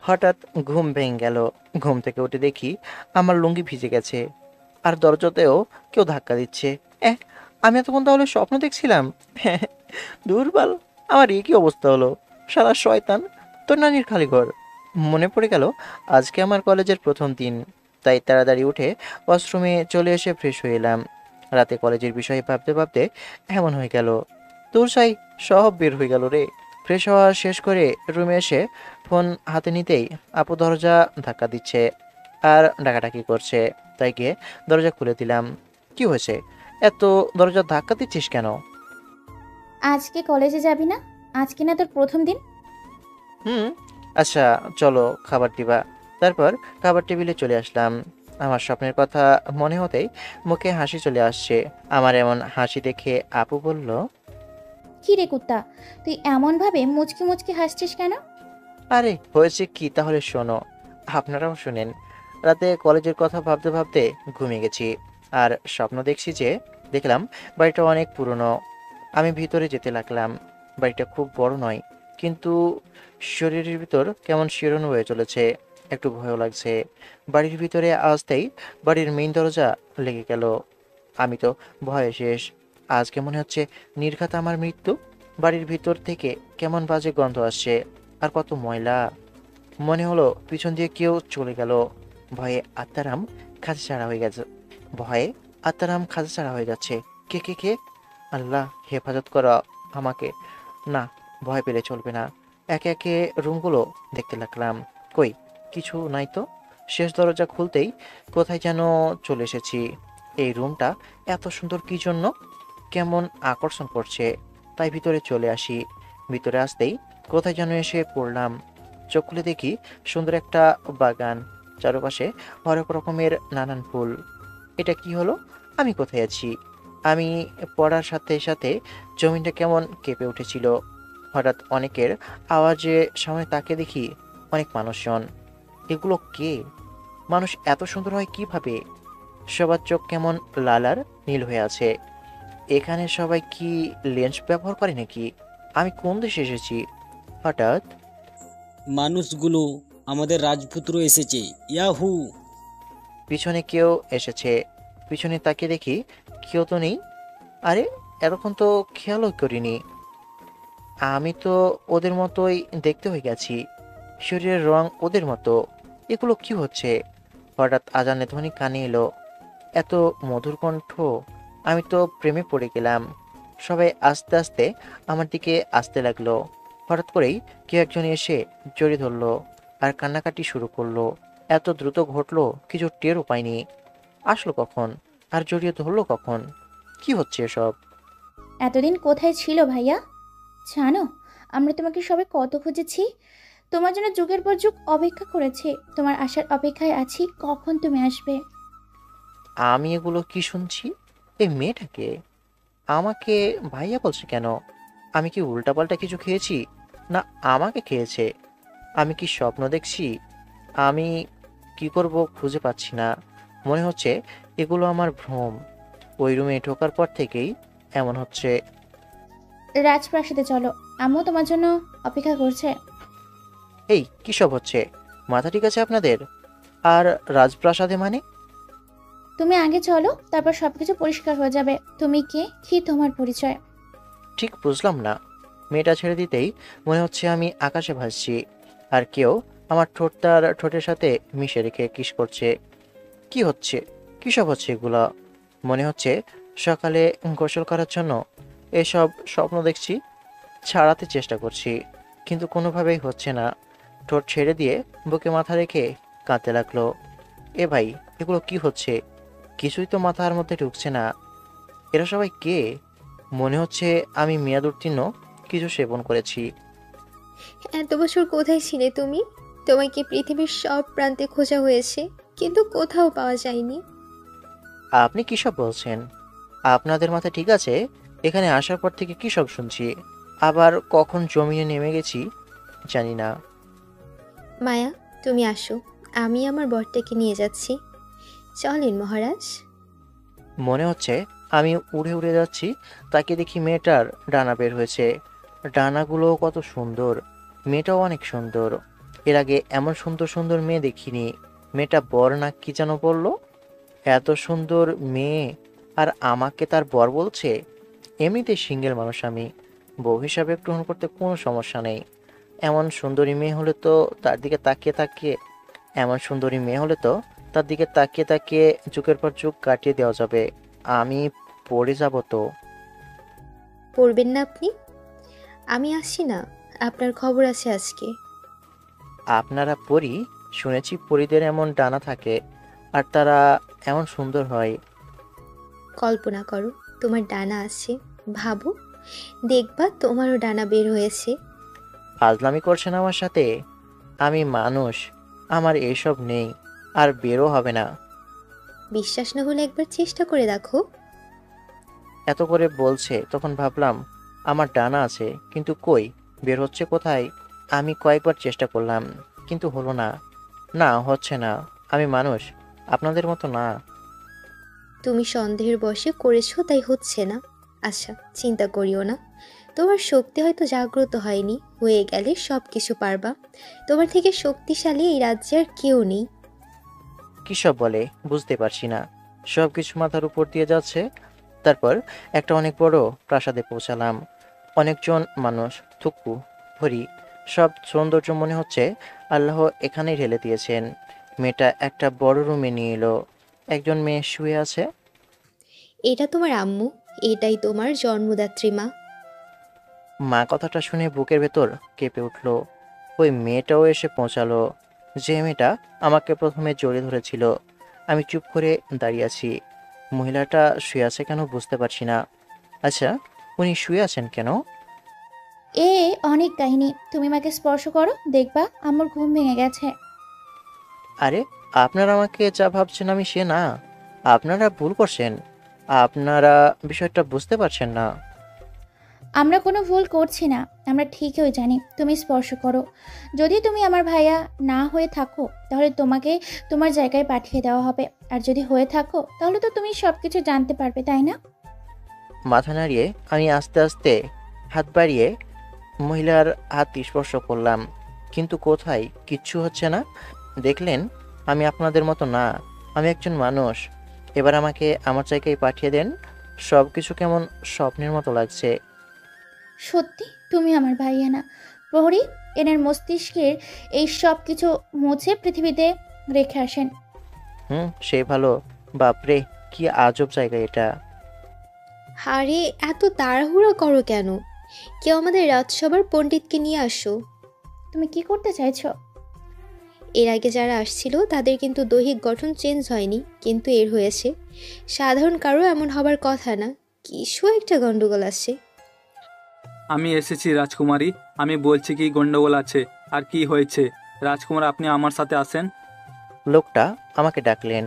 হঠাৎ ঘুম ভেঙে গেল। ঘুম থেকে উঠে দেখি আমার লুঙ্গি ভিজে গেছে, আর দরজাতেও কেউ ধাক্কা দিচ্ছে। এহ, আমি এতক্ষণ তাহলে স্বপ্ন দেখছিলাম? দুর্বল, আমার এই কি অবস্থা হলো! শালা শয়তান, তোর নানির খালি ঘর। মনে পড়ে গেল আজকে আমার কলেজের প্রথম দিন, তাই তাড়াতাড়ি উঠে ওয়াশরুমে চলে এসে ফ্রেশ হয়ে এলাম। রাতে কলেজের বিষয়ে ভাবতে ভাবতে এমন হয়ে গেল, তোর সাই সব বের হয়ে গেল রে। ফ্রেশ হওয়া শেষ করে রুমে এসে ফোন হাতে নিতেই আপু দরজা ধাক্কা দিচ্ছে আর ডাকাডাকি করছে, তাই গিয়ে দরজা খুলে দিলাম। কি হয়েছে, এত দরজা ধাক্কা দিচ্ছিস কেন? আজকে কলেজে যাবি না? আজকে না তোর প্রথম দিন। হুম, আচ্ছা, চলো খাবার দিবা। তারপর খাবার টেবিলে চলে আসলাম। আমার স্বপ্নের কথা মনে হতেই মুখে হাসি চলে আসছে। আমার এমন হাসি দেখে আপু বলল, কি রে কুত্তা, তুই এমন ভাবে মুচকি মুচকি হাসছিস কেন? আরে হয়েছে কি তাহলে শোনো, আপনারাও শুনেন। রাতে কলেজের কথা ভাবতে ভাবতে ঘুমিয়ে গেছি, আর স্বপ্ন দেখছি যে দেখলাম বাড়িটা অনেক পুরনো। আমি ভিতরে যেতে লাগলাম। বাড়িটা খুব বড় নয়, কিন্তু শরীরের ভিতর কেমন শিহরণ হয়ে চলেছে। একটু ভয়ও লাগছে। বাড়ির ভিতরে আসতেই বাড়ির মেইন দরজা লেগে গেল। আমি তো ভয়ে শেষ। আজকে মনে হচ্ছে নির্ঘাত আমার মৃত্যু। বাড়ির ভিতর থেকে কেমন বাজে গন্ধ আসছে, আর কত ময়লা। মনে হলো পিছন দিয়ে কেউ চলে গেল। ভয়ে আত্মারাম খাঁচা ছাড়া হয়ে গেছে। ভয়ে আত্মারাম খাঁচা ছাড়া হয়ে যাচ্ছে। কে কে কে? আল্লাহ হেফাজত করো আমাকে। না, ভয় পেলে চলবে না। একে একে রুমগুলো দেখতে লাগলাম। কই, কিছু নাই তো। শেষ দরজা খুলতেই কোথায় যেন চলে এসেছি। এই রুমটা এত সুন্দর কি জন্য, কেমন আকর্ষণ করছে। তাই ভিতরে চলে আসি। ভিতরে আসতেই কোথায় যেন এসে পড়লাম। চোখ খুলে দেখি সুন্দর একটা বাগান, চারপাশে হরেক রকমের নানান ফুল। এটা কি হলো? আমি কোথায় আছি? আমি পড়ার সাথে সাথে জমিনটা কেমন কেঁপে উঠেছিল। হঠাৎ অনেকের আওয়াজে সামনে তাকিয়ে দেখি অনেক মানুষজন। এগুলো কে? মানুষ এত সুন্দর হয় কিভাবে? সবার চোখ কেমন লাল আর নীল হয়ে আছে। এখানে সবাই কি লেন্স ব্যবহার করে নাকি? আমি কোন দেশে এসেছি হঠাৎ? মানুষগুলো, আমাদের রাজপুত্র এসেছে। ইয়াহু! পিছনে কেউ এসেছে। পিছনে তাকিয়ে দেখি কেউ তো নেই। আরে, এতক্ষণ তো খেয়ালও করিনি। আমি তো ওদের মতোই দেখতে হয়ে গেছি। শরীরের রং ওদের মতো। এগুলো কি হচ্ছে? হঠাৎ আজানের ধ্বনি কানে এলো। এত মধুর কণ্ঠ! আমি তো প্রেমে পড়ে গেলাম। সবাই আস্তে আস্তে আমার দিকে আসতে লাগলো। হঠাৎ করেই কেউ একজন এসে জড়িয়ে ধরলো আর কান্নাকাটি শুরু করলো। এত দ্রুত ঘটলো, কিছু টেরও পাইনি। আসলো কখন? আর জড়িয়ে ধরলো কখন? কি হচ্ছে এসব? এতদিন কোথায় ছিল ভাইয়া? জানো, আমরা তোমাকে সবাই কত খুঁজেছি। তোমার জন্য যুগের পর যুগ অপেক্ষা করেছি। তোমার আসার অপেক্ষায় আছি, কখন তুমি আসবে। আমি এগুলো কি শুনছি? এই মেয়েটাকে আমাকে ভাইয়া বলছে কেন? আমি কি উল্টাপাল্টা কিছু খেয়েছি? না, আমাকে খেয়েছে? আমি কি স্বপ্ন দেখছি? আমি কি করব খুঁজে পাচ্ছি না। মনে হচ্ছে এগুলো আমার ভ্রম। ওই রুমে ঢোকার পর থেকেই এমন হচ্ছে। রাজপ্রাসাদে চলো, আম্মু তোমার জন্য অপেক্ষা করছে। এই কি সব হচ্ছে? মাথা ঠিক আছে আপনাদের? আর রাজপ্রাসাদে মানে? তুমি আগে চলো, তারপর সবকিছু পরিষ্কার হয়ে যাবে। তুমি কে, কি তোমার পরিচয়? ঠিক বুঝলাম না। মেয়েটা ছেড়ে দিতেই মনে হচ্ছে আমি আকাশে ভাসছি, আর কেউ আমার ঠোঁটটার ঠোঁটের সাথে মিশে রেখে কিস করছে। কি হচ্ছে? কি সব হচ্ছে এগুলা? মনে হচ্ছে সকালে গোসল করার জন্য এসব স্বপ্ন দেখছি। ছাড়াতে চেষ্টা করছি, কিন্তু কোনোভাবেই হচ্ছে না। ঠোঁট ছেড়ে দিয়ে বুকে মাথা রেখে কাঁদতে লাগলো। এ ভাই, এগুলো কি হচ্ছে? কিছুই তো মাথার মধ্যে ঢুকছে না। এরা সবাই কে? মনে হচ্ছে আমি মেয়াদ উত্তীর্ণ কিছু সেবন করেছি। এত বছর কোথায় ছিলে তুমি? তোমাকে পৃথিবীর সব প্রান্তে খোঁজা হয়েছে, কিন্তু কোথাও পাওয়া যায়নি। আপনি কি সব বলছেন? আপনাদের মাথা ঠিক আছে? এখানে আসার পর থেকে কি সব শুনছি। আবার কখন জমিনে নেমে গেছি জানি না। মায়া, তুমি আসো, আমি আমার বরটাকে নিয়ে যাচ্ছি। চলেন মহারাজ। মনে হচ্ছে আমি উড়ে উড়ে যাচ্ছি। তাকে দেখি মেয়েটার ডানা বের হয়েছে। ডানাগুলো কত সুন্দর! মেয়েটাও অনেক সুন্দর। এর আগে এমন সুন্দর সুন্দর মেয়ে দেখিনি। মেয়েটা বর না কি যেন বললো? এত সুন্দর মেয়ে আর আমাকে তার বর বলছে। এমনিতে সিঙ্গেল মানুষ আমি, বউ হিসাবে গ্রহণ করতে কোনো সমস্যা নেই। এমন সুন্দরী মেয়ে হলে তো তার দিকে তাকিয়ে তাকিয়ে এমন সুন্দরী মেয়ে হলে তো তার দিকে তাকিয়ে তাকিয়ে যুগের পর যুগ কাটিয়ে দেওয়া যাবে। আমি পড়ে যাব তো। পড়বেন না আপনি? আমি আসছি না, আপনার খবর আছে আজকে। আপনারা পরী? শুনেছি পরীদের এমন ডানা থাকে আর তারা এমন সুন্দর হয়। কল্পনা করো তোমার ডানা আছে, ভাবো, দেখবা তোমারও ডানা বের হয়েছে। ফাজলামি করছেন আমার সাথে? আমি মানুষ, আমার এসব নেই, আর বেরও হবে না। বিশ্বাস না হলে একবার চেষ্টা করে দেখো। এত করে বলছে তখন ভাবলাম আমার ডানা আছে, কিন্তু কই, বের হচ্ছে কোথায়? আমি কয়েকবার চেষ্টা করলাম, কিন্তু হলো না। না, হচ্ছে না। আমি মানুষ, আপনাদের মতো না। তুমি সন্দেহের বশে করেছো তাই হচ্ছে না। আচ্ছা, চিন্তা করিও না, তোমার শক্তি হয়তো জাগ্রত হয়নি, হয়ে গেলে সব কিছু পারবা। তোমার থেকে শক্তিশালী এই রাজ্যে আর কেউ নেই। কী সব বলে বুঝতে পারছি না। সব কিছু মাথার উপর দিয়ে যাচ্ছে। তারপর একটা অনেক বড় প্রাসাদে পৌঁছালাম। অনেকজন মানুষ, থুকু, ভরি, সব সৌন্দর্য মনে হচ্ছে আল্লাহ এখানেই ঢেলে দিয়েছেন। মেয়েটা একটা বড় রুমে নিয়ে এলো। একজন মেয়ে শুয়ে আছে। এটা তোমার আম্মু, এটাই তোমার জন্মদাত্রী মা। মা কথাটা শুনে বুকের ভেতর কেঁপে উঠল। ওই মেয়েটাও এসে পৌঁছালো, যে মেয়েটা আমাকে প্রথমে জড়িয়ে ধরেছিল। আমি চুপ করে দাঁড়িয়ে আছি। মহিলাটা শুয়ে আছে কেন বুঝতে পারছি না। আচ্ছা, উনি শুয়ে আছেন কেন? এ অনেক কাহিনী, তুমি মাকে স্পর্শ করো, দেখবা আমার ঘুম ভেঙে গেছে। আরে, আপনারা আমাকে যা ভাবছেন আমি সে না। আপনারা ভুল করছেন। আপনারা বিষয়টা বুঝতে পারছেন না। আমরা কোনো ভুল করছি না, আমরা ঠিকই জানি। তুমি স্পর্শ করো। যদি তুমি আমার ভাইয়া না হয়ে থাকো তাহলে তোমাকে তোমার জায়গায় পাঠিয়ে দেওয়া হবে, আর যদি হয়ে থাকো তাহলে তো তুমি সব কিছু জানতে পারবে, তাই না? মাথা নাড়িয়ে আমি আস্তে আস্তে হাত বাড়িয়ে মহিলার হাত স্পর্শ করলাম, কিন্তু কোথায়, কিচ্ছু হচ্ছে না। দেখলেন, আমি আপনাদের মতো না, আমি একজন মানুষ। এবার আমাকে আমার জায়গায় পাঠিয়ে দেন। সব কিছু কেমন স্বপ্নের মতো লাগছে। সত্যি তুমি আমার ভাইয়া না? প্রহরী, এনার মস্তিষ্কের এই সব কিছু মুছে পৃথিবীতে রেখে আসেন। সে ভালো। বাপরে, কি আজব জায়গা এটা। আরে এত তাড়াহুড়ো করো কেন? কেউ আমাদের রাজসভার পণ্ডিতকে নিয়ে আসো। তুমি কি করতে চাইছো? এর আগে যারা আসছিল তাদের কিন্তু দৈহিক গঠন চেঞ্জ হয়নি, কিন্তু এর হয়েছে। সাধারণ কারো এমন হবার কথা না, কিছু একটা গন্ডগোল আছে। আমি এসেছি রাজকুমারী, আমি বলছি কি গন্ডগোল আছে আর কি হয়েছে। রাজকুমার, আপনি আমার সাথে আসেন। লোকটা আমাকে ডাকলেন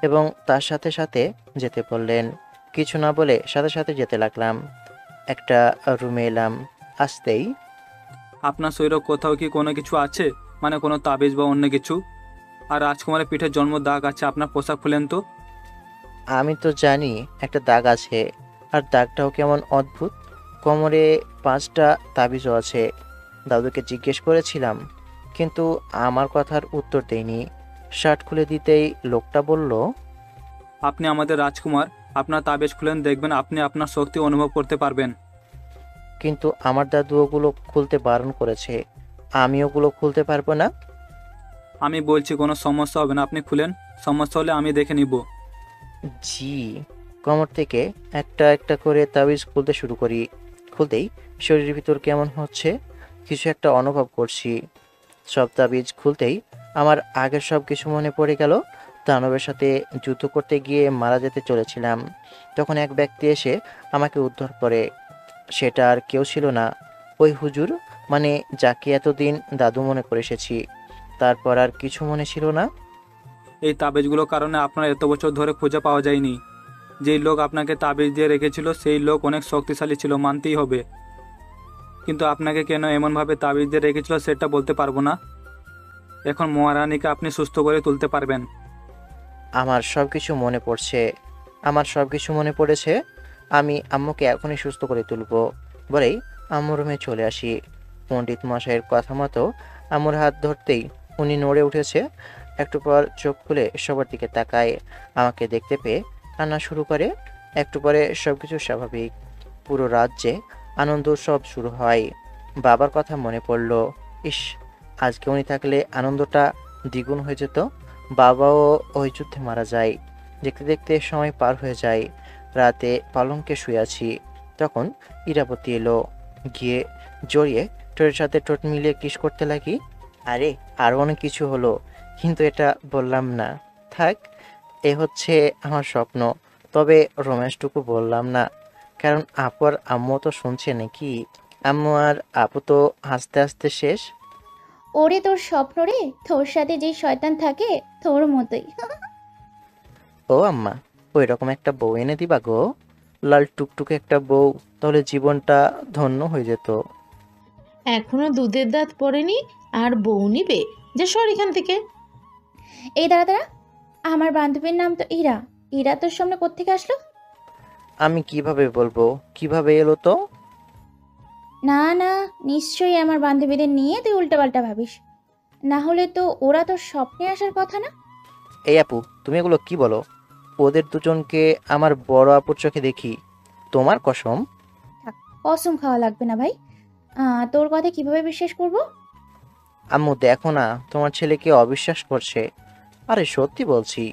এবং তার সাথে সাথে যেতে বললেন। কিছু না বলে সাথে সাথে যেতে লাগলাম। একটা রুমে এলাম। আসতেই আপনার শরীরে কোথাও কি কোনো কিছু আছে, মানে কোনো তাবিজ বা অন্য কিছু? আর রাজকুমারের পিঠে জন্ম দাগ আছে, আপনার পোশাক খুলেন তো। আমি তো জানি একটা দাগ আছে, আর দাগটাও কেমন অদ্ভুত। কোমরে 5টা তাবিজও আছে। দাদুকে জিজ্ঞেস করেছিলাম, কিন্তু আমার কথার উত্তর দেয়নি। শার্ট খুলে দিতেই লোকটা বলল, আপনি আমাদের রাজকুমার, আপনার তাবিজ খুলেন, দেখবেন আপনি আপনার শক্তি অনুভব করতে পারবেন। কিন্তু আমার দাদু ওগুলো খুলতে বারণ করেছে। আমি ওগুলো খুলতে পারবো না। আমি বলছি কোনো সমস্যা হবে না, আপনি খুলেন, সমস্যা হলে আমি দেখে নিব। জি। কোমর থেকে একটা একটা করে তাবিজ খুলতে শুরু করি। খুলতেই শরীরের ভিতর কেমন হচ্ছে, কিছু একটা অনুভব করছি। সব তাবিজ খুলতেই আমার আগের সব কিছু মনে পড়ে গেল। দানবের সাথে যুদ্ধ করতে গিয়ে মারা যেতে চলেছিলাম, তখন এক ব্যক্তি এসে আমাকে উদ্ধার করে। সেটা আর কেউ ছিল না, ওই হুজুর, মানে যাকে এতদিন দাদু মনে করে এসেছি। তারপর আর কিছু মনে ছিল না। এই তাবিজগুলোর কারণে আপনার এত বছর ধরে খুঁজে পাওয়া যায়নি। যেই লোক আপনাকে তাবিজ দিয়ে রেখেছিল সেই লোক অনেক শক্তিশালী ছিল, মানতেই হবে। কিন্তু আপনাকে কেন এমনভাবে তাবিজ দিয়ে রেখেছিল সেটা বলতে পারবো না। এখন মহারানীকে আপনি সুস্থ করে তুলতে পারবেন। আমার সব কিছু মনে পড়ছে। আমার সব কিছু মনে পড়েছে। আমি আম্মুকে এখনই সুস্থ করে তুলবো বলেই আম্মুর রুমে চলে আসি। পণ্ডিত মশাইয়ের কথা মতো আম্মুর হাত ধরতেই উনি নড়ে উঠেছে। একটু পর চোখ খুলে সবার দিকে তাকায়, আমাকে দেখতে পেয়ে কান্না শুরু করে। একটু পরে সবকিছু স্বাভাবিক। পুরো রাজ্যে আনন্দ উৎসব শুরু হয়। বাবার কথা মনে পড়ল। ইস, আজকে উনি থাকলে আনন্দটা দ্বিগুণ হয়ে যেত। বাবাও ওই যুদ্ধে মারা যায়। দেখতে দেখতে সময় পার হয়ে যায়। রাতে পালঙ্কে শুয়ে আছি, তখন ইরাবতী এলো। গিয়ে জড়িয়ে ঠোঁটের সাথে ঠোঁট মিলিয়ে কিস করতে লাগি। আরে আরও অনেক কিছু হলো, কিন্তু এটা বললাম না। থাক, এ হচ্ছে আমার স্বপ্ন। তবে রোম্যান্সটুকু বললাম না, কারণ আপু আর আম্মু তো শুনছে নাকি। আম্মু আর আপু তো হাসতে হাসতে শেষ। ওরে তোর স্বপ্ন রে, তোর সাথে যেই শয়তান থাকে তোর মতোই। ও আম্মা, ওই রকম একটা বউ এনে দিবা গো। লাল টুকটুকে একটা বউ, তাহলে জীবনটা ধন্য হয়ে যেত। এখনো দুধের দাঁত পড়েনি আর বউ নিবে? যা সর এখান থেকে। এই দাঁড়া দাঁড়া, আমার বান্ধবীর নাম তো ইরা। ইরা তোর সামনে কোত্থেকে আসলো? আমি কিভাবে বলবো কিভাবে এলো তো? না না, নিশ্চয়ই আমার বান্ধবীদের নিয়ে তুই উল্টাপাল্টা ভাবিস। না হলে তো ওরা তোর স্বপ্নে আসার কথা না। এই আপু, তুমি এগুলো কি বলো? ওদের দুজনকে আমার বড় আপুর চোখে দেখি, তোমার কসম। থাক, কসম খাওয়া লাগবে না ভাই। তোর কথা কিভাবে বিশ্বাস করব? আম্মু দেখো না, তোমার ছেলেকে অবিশ্বাস করছে। আরে সত্যি বলছি,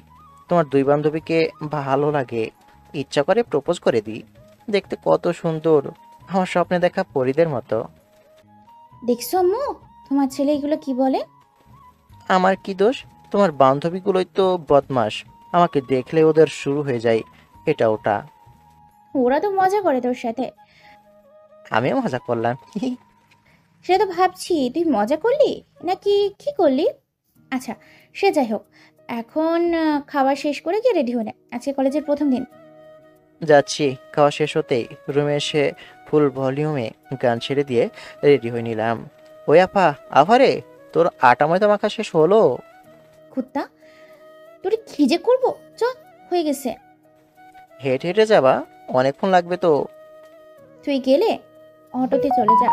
তোমার দুই বান্ধবীকে ভালো লাগে। ইচ্ছা করে প্রপোজ করে দিই। দেখতে কত সুন্দর, আমার স্বপ্নে দেখা পরীদের মতো। দেখছো আম্মু, তোমার ছেলে এগুলো কি বলে? আমার কি দোষ? তোমার বান্ধবীগুলোই তো বদমাস। আমাকে দেখলে ওদের শুরু হয়ে যায় এটা ওটা। ওরা তো মজা করে তোর সাথে। আমিও মজা করলাম। সেটা তো ভাবছি তুই মজা করলি নাকি কি করলি। আচ্ছা, সে যাই হোক, এখন খাবার শেষ করে গিয়ে রেডি হয়ে নে, আজকে কলেজের প্রথম দিন। যাচ্ছি। খাওয়া শেষ হতেই রুমে এসে ফুল ভলিউমে গান ছেড়ে দিয়ে রেডি হয়ে নিলাম। ওই আপা, আভারে, তোর আটা ময়দা মাখা শেষ হলো? কুত্তা, তোর কি যে করবো, চ, হয়ে গেছে। হেঁটে হেঁটে যাবা? অনেকক্ষণ লাগবে তো। তুই গেলে অটোতে চলে যা,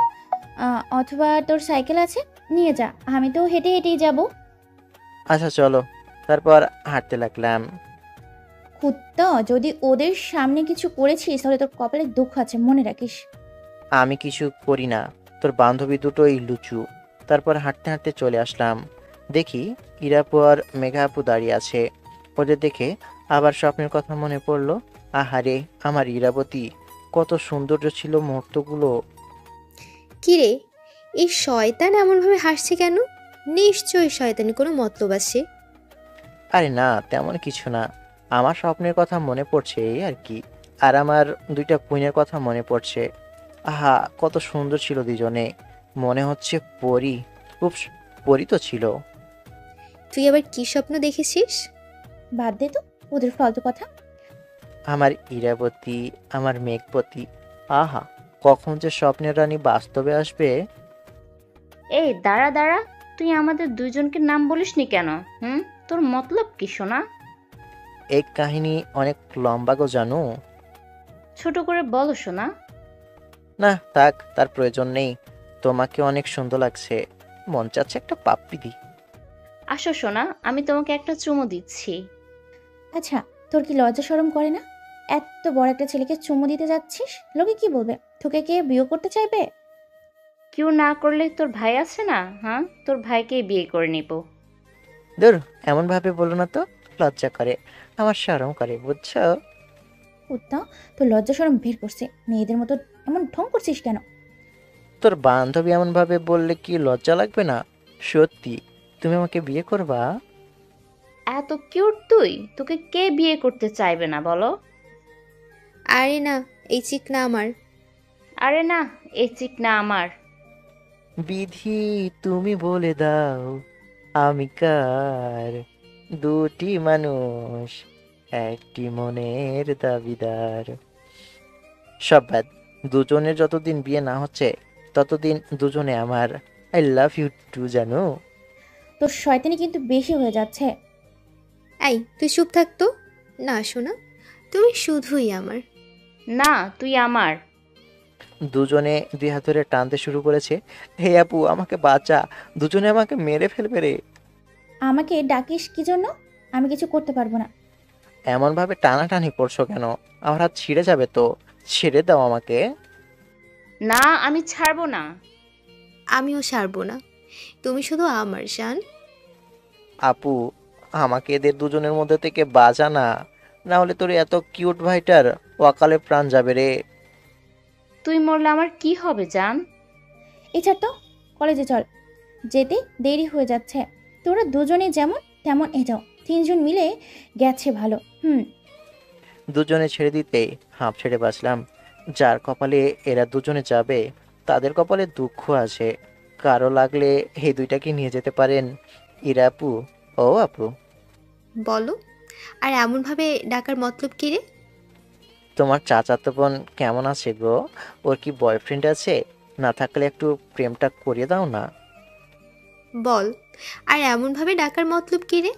অথবা তোর সাইকেল আছে নিয়ে যা, আমি তো হেঁটে হেঁটেই যাব। আচ্ছা চলো। তারপর হাঁটতে লাগলাম। কুত্তা, যদি ওদের সামনে কিছু করেছিস তাহলে তোর কপালে দুঃখ আছে, মনে রাখিস। আমি কিছু করি না, তোর বান্ধবী দুটোই লুচু। তারপর হাঁটতে হাঁটতে চলে আসলাম। দেখি ইরাপু আর মেঘা আপু দাঁড়িয়ে আছে। ওদের দেখে আবার স্বপ্নের কথা মনে পড়লো। আহারে, আমার ইরাবতী, কত সৌন্দর্য ছিল মুহূর্তগুলো। কিরে, এই শয়তান এমনভাবে হাসছে কেন? নিশ্চয়ই শয়তানি কোনো মতলব আছে। আরে না, তেমন কিছু না। আমার স্বপ্নের কথা মনে পড়ছে এই আর কি। আর আমার দুইটা কুইনের কথা মনে পড়ছে। আহা, কত সুন্দর ছিল দুজনে। মনে হচ্ছে পরী। উপস, পরী তো ছিল। তুই আবার কি স্বপ্ন দেখেছিস? বাদ দে তো ওদের ফালতু কথা। আমার ইরাবতী, আমার মেঘপতি, আহা, কখন যে স্বপ্নের রানী বাস্তবে আসবে। এই দাঁড়া দাঁড়া, তুই আমাদের দুইজনকে নাম বলিসনি কেন? তোর মতলব কি শোনা? এই কাহিনী অনেক লম্বা গো, জানো। ছোট করে বলো শোনা। না থাক, তার প্রয়োজন নেই। তোমাকে অনেক সুন্দর লাগছে, মন চাচ্ছে একটা পাপ্পি দি। আসো শোনা, আমি তোমাকে একটা চুমু দিচ্ছি। আচ্ছা, তোর কি লজ্জা শরম করে না? এত বড় একটা ছেলেকে চুমু দিতে যাচ্ছিস, লোকে কি বলবে? তোকে কে বিয়ে করতে চাইবে? কেউ না করলে তোর ভাই আছে না, তোর ভাইকেই বিয়ে করে নিব। দূর, এমন ভাবে বলো না তো, লজ্জা করে, আমার শরম করে, বুঝছো। কুত্তা, তোর লজ্জা শরম বের করছে, মেয়েদের মতো এমন ঢং করছিস কেন? তোর বান্ধবী এমন ভাবে বললে কি লজ্জা লাগবে না? সত্যি তুমি আমাকে বিয়ে করবা? এত কিউট তুই, তোকে কে বিয়ে করতে চাইবে না বলো? আরে না, এই চিকনা আমার। আরে না, এই চিকনা আমার। বিধি, তুমি বলে দাও আমি কার। দুটি মানুষ, একটি মনের দাবিদার। সব বাদ, দুজনের যতদিন বিয়ে না হচ্ছে ততদিন দুজনে আমার। আই লাভ ইউ টু, জানো। তোর শয়তানি কিন্তু বেশি হয়ে যাচ্ছে। এই তুই চুপ থাকতো। না শোনা, তুমি শুধুই আমার। না, তুই আমার। দুজনে দুই হাত ধরে টানতে শুরু করেছে। হে আপু, আমাকে বাঁচা, দুজনে আমাকে মেরে ফেলবে রে। আমাকে ডাকিস কি জন্য? আমি কিছু করতে পারবো না। এমনভাবে টানাটানি করছো কেন? আমার হাত ছিঁড়ে যাবে তো, ছেড়ে দাও আমাকে। না, আমি ছাড়বো না। আমিও ছাড়বো না, তুমি শুধু আমার শান। আপু, আমাকে এদের দুজনের মধ্যে থেকে বাঁচা না, না হলে তোর এত কিউট ভাইটার অকালে প্রাণ যাবে রে। তুই মরলে আমার কি হবে জান? এই ছাড় তো, কলেজে চল, যেতে দেরি হয়ে যাচ্ছে। তোরা দুজনে যেমন তেমন এটাও, তিনজন মিলে গেছে ভালো। দুজনে ছেড়ে দিতেই হাঁপ ছেড়ে বাঁচলাম। যার কপালে এরা দুজনে যাবে তাদের কপালে দুঃখ আছে। কারো লাগলে এই দুইটাকে নিয়ে যেতে পারেন। ইরা আপু, ও আপু, বলো, আর এমনভাবে ডাকার মতলব কি রে? তোমার চাচাতো বোন কেমন আছে গো? ওর কি বয়ফ্রেন্ড আছে? না থাকলে একটু প্রেমটা করিয়ে দাও না। বল, আর এমনভাবে ডাকার মতলব কি রে?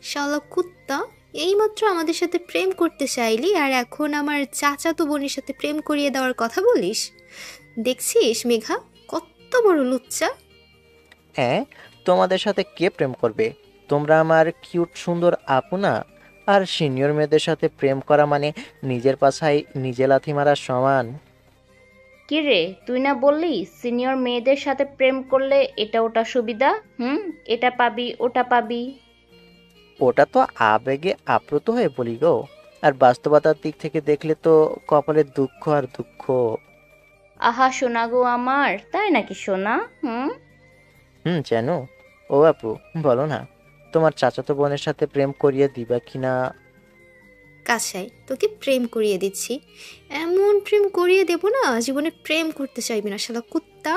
শালা কুত্তা, এইমাত্র আমাদের সাথে প্রেম করতে চাইলি আর এখন আমার চাচাতো বোনের সাথে প্রেম করিয়ে দেওয়ার কথা বলিস? দেখছিস মেঘা, কত বড় লুচ্চা। হ্যাঁ, তোমাদের সাথে কে প্রেম করবে? তোমরা আমার কিউট সুন্দর আপু না? আর সিনিয়র মেয়েদের সাথে প্রেম করা মানে নিজের পাছায় নিজে লাথি মারার সমান। কি রে, তুই না বললি সিনিয়র মেয়েদের সাথে প্রেম করলে এটা ওটা সুবিধা? এটা পাবি ওটা পাবি। ওটা তো আবেগে আপ্লুত হয়ে বলি গো, আর বাস্তবতার দিক থেকে দেখলে তো কপালে দুঃখ আর দুঃখ। আহা সোনা গো আমার, তাই নাকি সোনা? জানো, ও আপু, বলো না, তোমার চাচাতো বোনের সাথে প্রেম করিয়ে দিবা কিনা? কাছাই তোকে প্রেম করিয়ে দিচ্ছি, এমন প্রেম করিয়ে দেব না জীবনে প্রেম করতে চাইবি না শালা কুত্তা।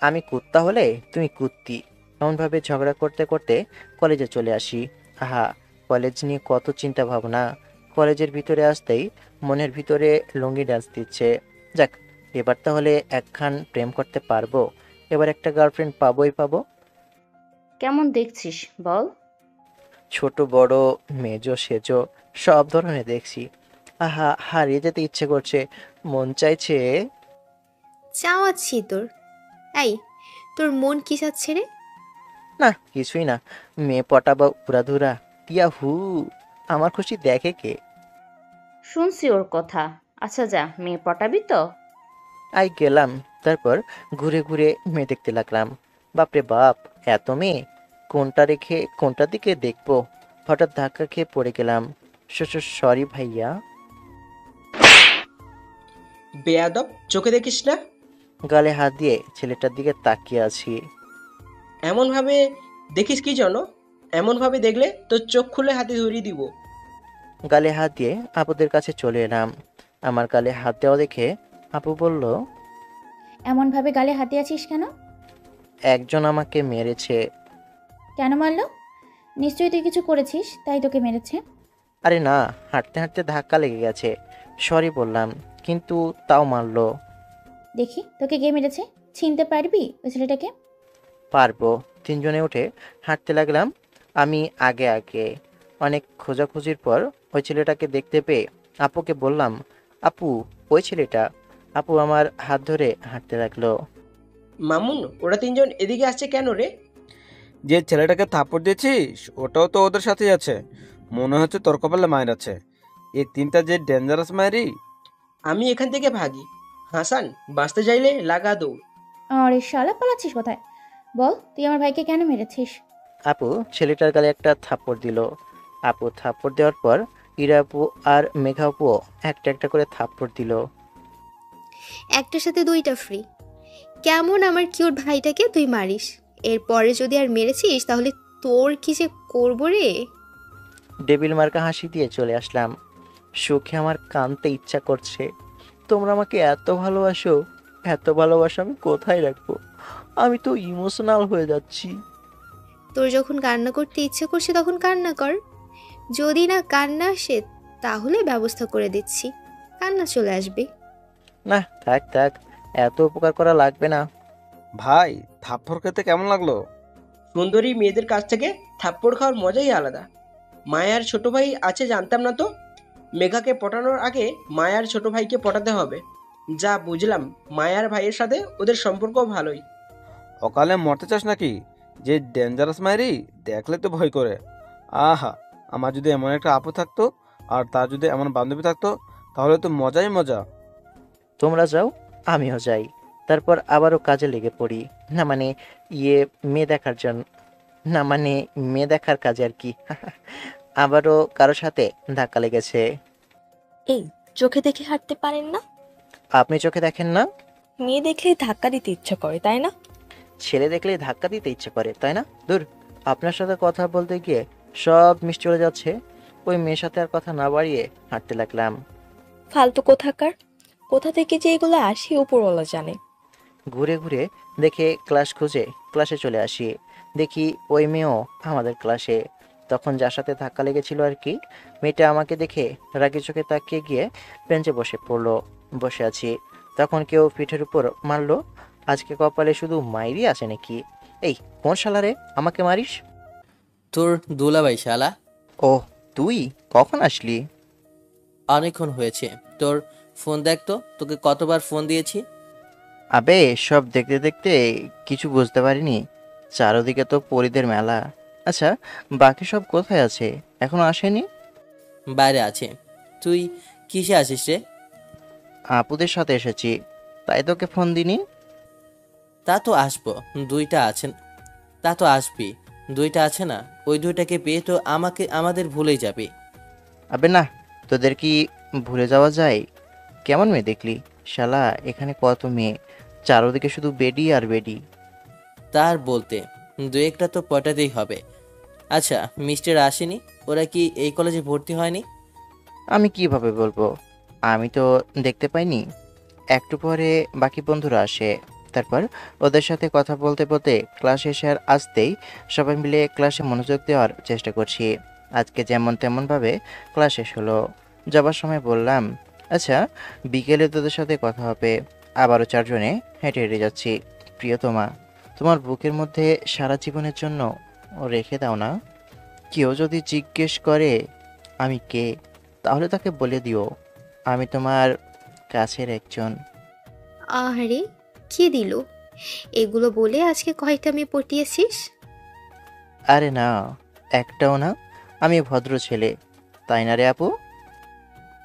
আমি কুত্তা হলে তুমি কুত্তি। এমনভাবে ঝগড়া করতে করতে কলেজে চলে আসি। আহা, কলেজ নিয়ে কত চিন্তা ভাবনা। কলেজের ভিতরে আসতেই মনের ভিতরে লুঙ্গি ডান্স দিচ্ছে। যাক, এবার তাহলে একখান প্রেম করতে পারবো। এবার একটা গার্লফ্রেন্ড পাবোই পাবো। কেমন দেখছিস বল? ছোট বড়, মেজো সেজো, সব ধরনের দেখছি। আহা, হারিয়ে যেতে ইচ্ছে করছে, মন চাইছে। চাওয়াচ্ছি তোর। এই, তোর মন কি চাচ্ছে রে? না, কিছুই না, মেয়ে পটাবা উড়াধুরা। ইয়াহু, আমার খুশি দেখে কে? শুনছি ওর কথা। আচ্ছা যা, মেয়ে পটাবি তো? আই গেলাম। তারপর ঘুরে ঘুরে মেয়ে দেখতে লাগলাম। বাপরে বাপ, এত মেয়ে! কোনটা রেখে কোনটা দিকে দেখবো? হঠাৎ ধাক্কা খেয়ে পড়ে গেলাম। সরি ভাইয়া। বেয়াদব, চোখে দেখিস না? গালে হাত দিয়ে ছেলেটার দিকে তাকিয়ে আছি। এমনভাবে দেখিস কি জন্য? এমনভাবে দেখলে তোর চোখ খুলে হাতে ধরিয়ে দিব। গালে হাত দিয়ে আপুদের কাছে চলে এলাম। আমার গালে হাত দেওয়া দেখে আপু বলল, এমনভাবে গালে হাতে আছিস কেন? একজন আমাকে মেরেছে। কেন মারলো? নিশ্চয়ই তুই কিছু করেছিস, তাই তোকে মেরেছে। আরে না, হাঁটতে হাঁটতে ধাক্কা লেগে গেছে। সরি বললাম, কিন্তু তাও মারলো। দেখি তোকে কে মেরেছে, চিনতে পারবি ওই ছেলেটাকে? পারবো। তিনজনে উঠে হাঁটতে লাগলাম। আমি আগে আগে। অনেক খোঁজাখুঁজির পর ওই ছেলেটাকে দেখতে পেয়ে আপুকে বললাম, আপু, ওই ছেলেটা। আপু আমার হাত ধরে হাঁটতে লাগলো। মামুন, ওরা তিনজন এদিকে আসছে কেন রে? যে ছেলেটাকে থাপ্পড় দিয়েছিস ওটাও তো ওদের সাথেই আছে। মনে হচ্ছে তোর কপালে মায়ের আছে। এই তিনটা যে ডেঞ্জারাস মায়েরই। আমি এখান থেকে ভাগি। হাসান, বাঁচতে চাইলে লাগা দৌড়। আরে শালা, পালাচ্ছিস কোথায়? বল, তুই আমার ভাইকে কেন মেরেছিস? আপু ছেলেটার গালে একটা থাপ্পড় দিল। আপু থাপ্পড় দেওয়ার পর ইরা আপু আর মেঘা আপুও একটা একটা করে থাপ্পড় দিল। একটার সাথে দুইটা ফ্রি। কেমন আমার কিউট ভাইটাকে তুই মারিস? এরপরে যদি আর মেরেছিস তাহলে তোর কি যে করবো রে। ডেবিল মার্কা হাসি দিয়ে চলে আসলাম। সুখে আমার কানতে ইচ্ছা করছে। তোমরা আমাকে এত ভালোবাসো, এত ভালোবাসা আমি কোথায় রাখবো? আমি তো ইমোশনাল হয়ে যাচ্ছি। তোর যখন কান্না করতে ইচ্ছে করছে তখন কান্না কর। যদি না কান্না আসে তাহলে ব্যবস্থা করে দিচ্ছি, কান্না চলে আসবে। না, থাক থাক, এত উপকার করা লাগবে না। ভাই, থাপ্পড় খেতে কেমন লাগলো? সুন্দরী মেয়েদের কাছ থেকে থাপ্পড় খাওয়ার মজাই আলাদা। মায়ার ছোট ভাই আছে জানতাম না তো। মেঘাকে পটানোর আগে মায়ার ছোট ভাইকে পটাতে হবে। যা বুঝলাম মায়ার ভাইয়ের সাথে ওদের সম্পর্ক ভালোই। অকালে মরতে চাস নাকি? যে ডেঞ্জারাস মায়েরি দেখলে তো ভয় করে। আহা, আমার যদি এমন একটা আপু থাকতো আর তার যদি এমন বান্ধবী থাকতো, তাহলে তো মজাই মজা। তোমরা যাও, আমিও যাই। তারপর আবারও কাজে লেগে পড়ি। না মানে ইয়ে মেয়ে দেখার জন্য, না মানে মেয়ে দেখার কাজে আর কি। আবারও কারোর সাথে ধাক্কা লেগেছে। এই, চোখে দেখে হাঁটতে পারেন না? আপনি চোখে দেখেন না? মেয়ে দেখলেই ধাক্কা দিতে ইচ্ছা করে, তাই না? ছেলে দেখলেই ধাক্কা দিতে ইচ্ছে করে, তাই না? দূর, আপনার সাথে কথা বলতে গিয়ে সব মিস চলে যাচ্ছে। ওই মেয়ের সাথে আর কথা না বাড়িয়ে হাঁটতে লাগলাম। ফালতু কোথাকার। কোথা থেকে যে এগুলো আসে উপরওয়ালা জানে। ঘুরে ঘুরে দেখে ক্লাস খুঁজে ক্লাসে চলে আসি। দেখি ওই মেয়েও আমাদের ক্লাসে। তখন যার সাথে ধাক্কা লেগেছিল আর কি, মেয়েটা আমাকে দেখে রাগি চোখে তাকিয়ে গিয়ে বেঞ্চে বসে পড়লো। বসে আছি, তখন কেউ পিঠের উপর মারলো। আজকে কপালে শুধু মাইরই আছে নাকি? এই কোন শালারে আমাকে মারিস? তোর দুলাভাই শালা। ও, তুই কখন আসলি? অনেকক্ষণ হয়েছে। তোর ফোন দেখ তো, তোকে কতবার ফোন দিয়েছি। আবে সব দেখতে দেখতে কিছু বুঝতে পারিনি। চারদিকে তো পরিদের মেলা। আচ্ছা, বাকি সব কোথায় আছে? এখনো আসেনি? বাইরে আছে। তুই কিসে আসিস রে? আপুদের সাথে এসেছি, তাই তোকে ফোন দিনি। তা তো আসবো, দুইটা আছেন। তা তো আসবি, দুইটা আছে না? ওই দুইটাকে পেয়ে তো আমাদের ভুলেই যাবি। আবে না, তোদের কি ভুলে যাওয়া যায়? কেমন মেয়ে দেখলি শালা? এখানে কত মেয়ে, চারদিকে শুধু বেডি আর বেডি। তার বলতে দু একটা তো পটাতেই হবে। আচ্ছা, মিস্টার আসেনি? ওরা কি এই কলেজে ভর্তি হয়নি? আমি কিভাবে বলবো, আমি তো দেখতে পাইনি। একটু পরে বাকি বন্ধুরা আসে। তারপর ওদের সাথে কথা বলতে বলতে ক্লাস শেষে আর আসতেই সবাই মিলে ক্লাসে মনোযোগ দেওয়ার চেষ্টা করছি। আজকে যেমন তেমনভাবে ক্লাস শেষ হলো। যাবার সময় বললাম, আচ্ছা বিকেলে তোদের সাথে কথা হবে। আবারও চারজনে হেঁটে হেঁটে যাচ্ছি। প্রিয়তমা, তোমার বুকের মধ্যে সারা জীবনের জন্য রেখে দাও না। কেউ যদি জিজ্ঞেস করে আমি কে, তাহলে তাকে বলে দিও আমি তোমার কাছের একজন। আহারে, কে দিল এগুলো বলে? আজকে কয়টা মেয়ে পটিয়েছিস? আরে না, একটাও না। আমি ভদ্র ছেলে, তাই না রে আপু?